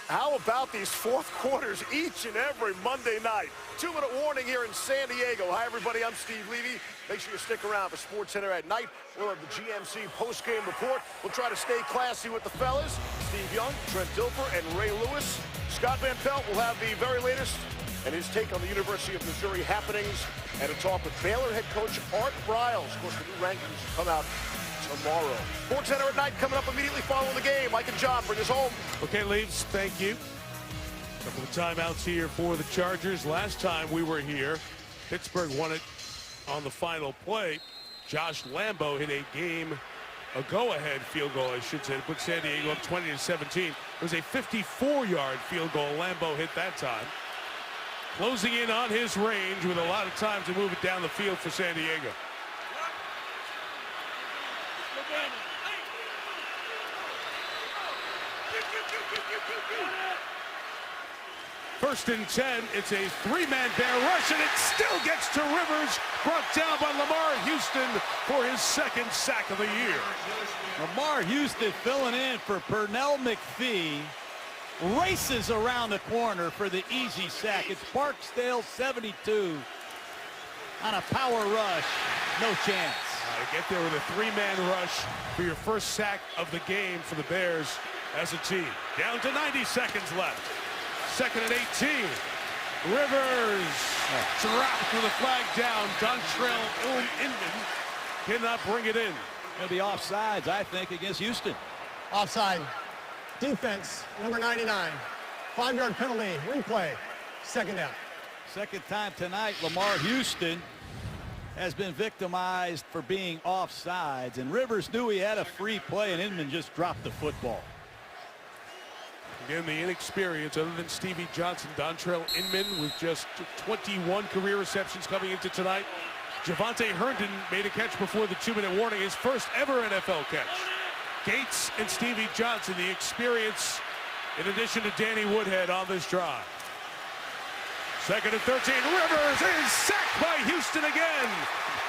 How about these fourth quarters each and every Monday night? 2-minute warning here in San Diego. Hi, everybody. I'm Steve Levy. Make sure you stick around for SportsCenter at night. We'll have the GMC postgame report. We'll try to stay classy with the fellas. Steve Young, Trent Dilfer, and Ray Lewis. Scott Van Pelt will have the very latest and his take on the University of Missouri happenings and a talk with Baylor head coach Art Briles. Of course, the new rankings come out tomorrow. SportsCenter at night coming up immediately following the game. Mike and John, bring us home. Okay, Leaves, thank you. Couple of timeouts here for the Chargers. Last time we were here, Pittsburgh won it on the final play. Josh Lambo hit a go-ahead field goal, I should say, to put San Diego up 20-17. It was a 54-yard field goal Lambo hit that time. Closing in on his range with a lot of time to move it down the field for San Diego. First and 10, it's a 3-man bear rush, and it still gets to Rivers, brought down by Lamar Houston for his 2nd sack of the year. Lamar Houston filling in for Pernell McPhee. Races around the corner for the easy sack. It's Barksdale 72 on a power rush. No chance. To get there with a 3-man rush for your first sack of the game for the Bears as a team. Down to 90 seconds left. 2nd and 18. Rivers dropped with a flag down. Dontrell Inman cannot bring it in. Going to be offsides, I think, against Houston. Offside. Defense, number 99. 5-yard penalty, replay. 2nd down. Second time tonight, Lamar Houston has been victimized for being offsides, and Rivers knew he had a free play, and Inman just dropped the football. Again, the inexperience, other than Stevie Johnson, Dontrell Inman with just 21 career receptions coming into tonight. Javonte Herndon made a catch before the 2-minute warning, his first ever NFL catch. Gates and Stevie Johnson, the experience in addition to Danny Woodhead on this drive. Second and 13. Rivers is sacked by Houston again.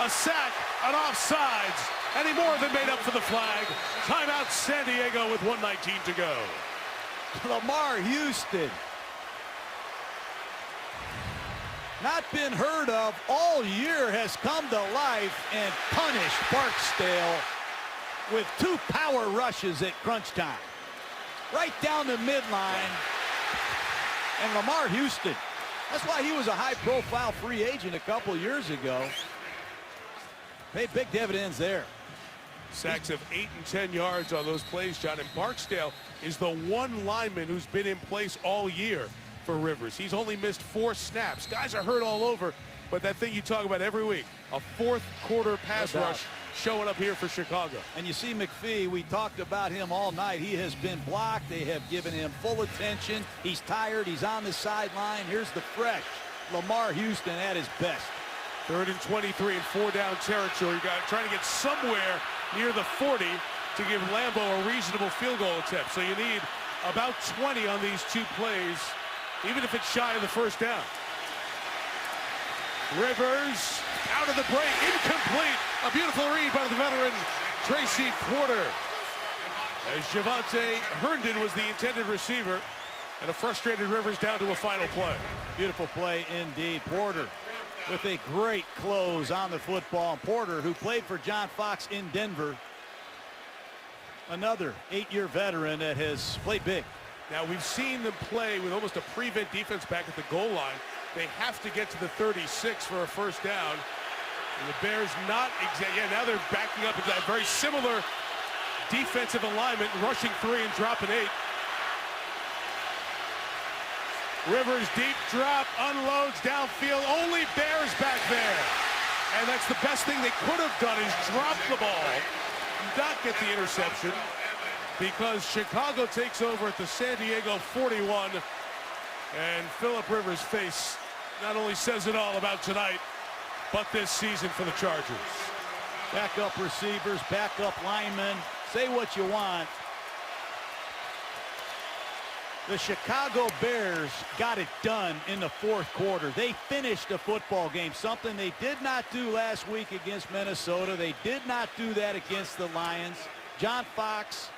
A sack, an offsides, and he more than made up for the flag. Timeout San Diego with 1:19 to go. Lamar Houston, not been heard of all year, has come to life and punished Barksdale with 2 power rushes at crunch time. Right down the midline. And Lamar Houston, that's why he was a high-profile free agent a couple years ago. Paid big dividends there. Sacks of 8 and 10 yards on those plays, John. And Barksdale is the one lineman who's been in place all year for Rivers. He's only missed 4 snaps. Guys are hurt all over, but that thing you talk about every week, a fourth quarter pass rush showing up here for Chicago. And you see McPhee, we talked about him all night. He has been blocked. They have given him full attention. He's tired. He's on the sideline. Here's the fresh Lamar Houston at his best. 3rd and 23 in 4-down territory. Trying to get somewhere near the 40 to give Lambeau a reasonable field goal attempt. So you need about 20 on these 2 plays, even if it's shy of the first down. Rivers out of the break, incomplete. A beautiful read by the veteran Tracy Porter. As Javante Herndon was the intended receiver, and a frustrated Rivers down to a final play. Beautiful play indeed. Porter with a great close on the football. Porter, who played for John Fox in Denver, another 8-year veteran that has played big. Now, we've seen them play with almost a prevent defense back at the goal line. They have to get to the 36 for a first down. And the Bears not exactly. Yeah, now they're backing up into that very similar defensive alignment, rushing 3 and dropping 8. Rivers deep drop, unloads downfield, only Bears back there. And that's the best thing they could have done, is drop the ball, not get the interception, because Chicago takes over at the San Diego 41. And Phillip Rivers' face not only says it all about tonight, but this season for the Chargers. Backup receivers, backup linemen, say what you want. The Chicago Bears got it done in the 4th quarter. They finished the football game, something they did not do last week against Minnesota. They did not do that against the Lions. John Fox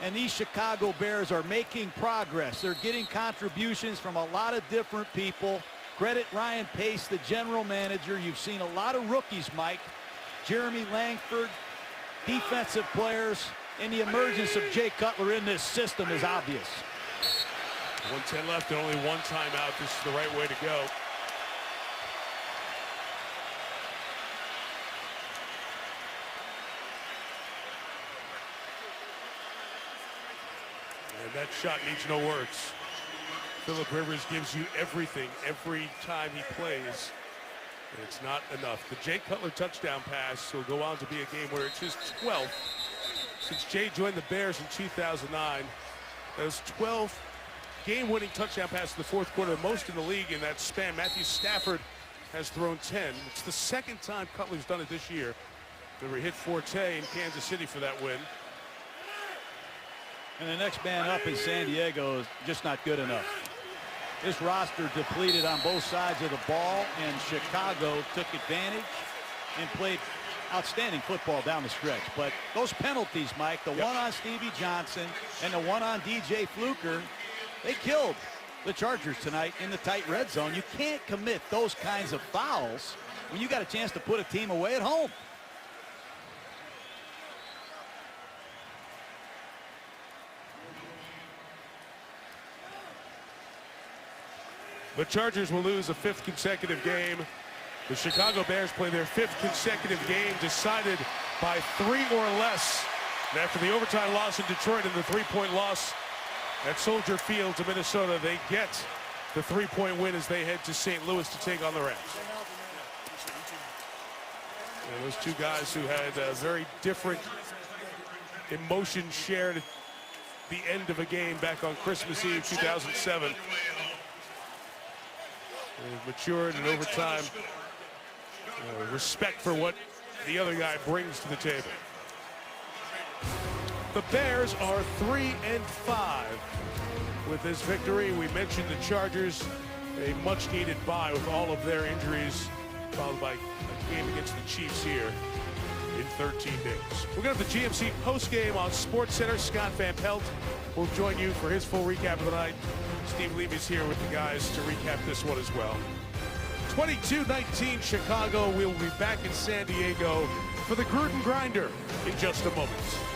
and these Chicago Bears are making progress. They're getting contributions from a lot of different people. Credit Ryan Pace, the general manager. You've seen a lot of rookies, Mike. Jeremy Langford, defensive players, and the emergence of Jay Cutler in this system is obvious. 1:10 left and only 1 timeout. This is the right way to go. And that shot needs no words. Phillip Rivers gives you everything every time he plays. And it's not enough. The Jay Cutler touchdown pass will go on to be a game where it's his 12th since Jay joined the Bears in 2009. Those 12 game-winning touchdown passes in the 4th quarter, the most in the league in that span. Matthew Stafford has thrown 10. It's the 2nd time Cutler's done it this year. They hit Forte in Kansas City for that win. And the next man up in San Diego is just not good enough. This roster depleted on both sides of the ball, and Chicago took advantage and played outstanding football down the stretch. But those penalties, Mike, the one on Stevie Johnson and the one on DJ Fluker, they killed the Chargers tonight in the tight red zone. You can't commit those kinds of fouls when you got a chance to put a team away at home. The Chargers will lose a 5th consecutive game. The Chicago Bears play their 5th consecutive game decided by 3 or less. And after the overtime loss in Detroit and the 3-point loss at Soldier Field to Minnesota, they get the 3-point win as they head to St. Louis to take on the Rams. And those 2 guys who had a very different emotion shared at the end of a game back on Christmas Eve 2007. They've matured, and over time, respect for what the other guy brings to the table. The Bears are 3-5 with this victory. We mentioned the Chargers a much-needed bye with all of their injuries, followed by a game against the Chiefs here in 13 days. We're going to have the GMC postgame on SportsCenter. Scott Van Pelt will join you for his full recap of the night. Steve Levy's here with the guys to recap this one as well. 22-19 Chicago. We'll be back in San Diego for the Gruden Grinder in just a moment.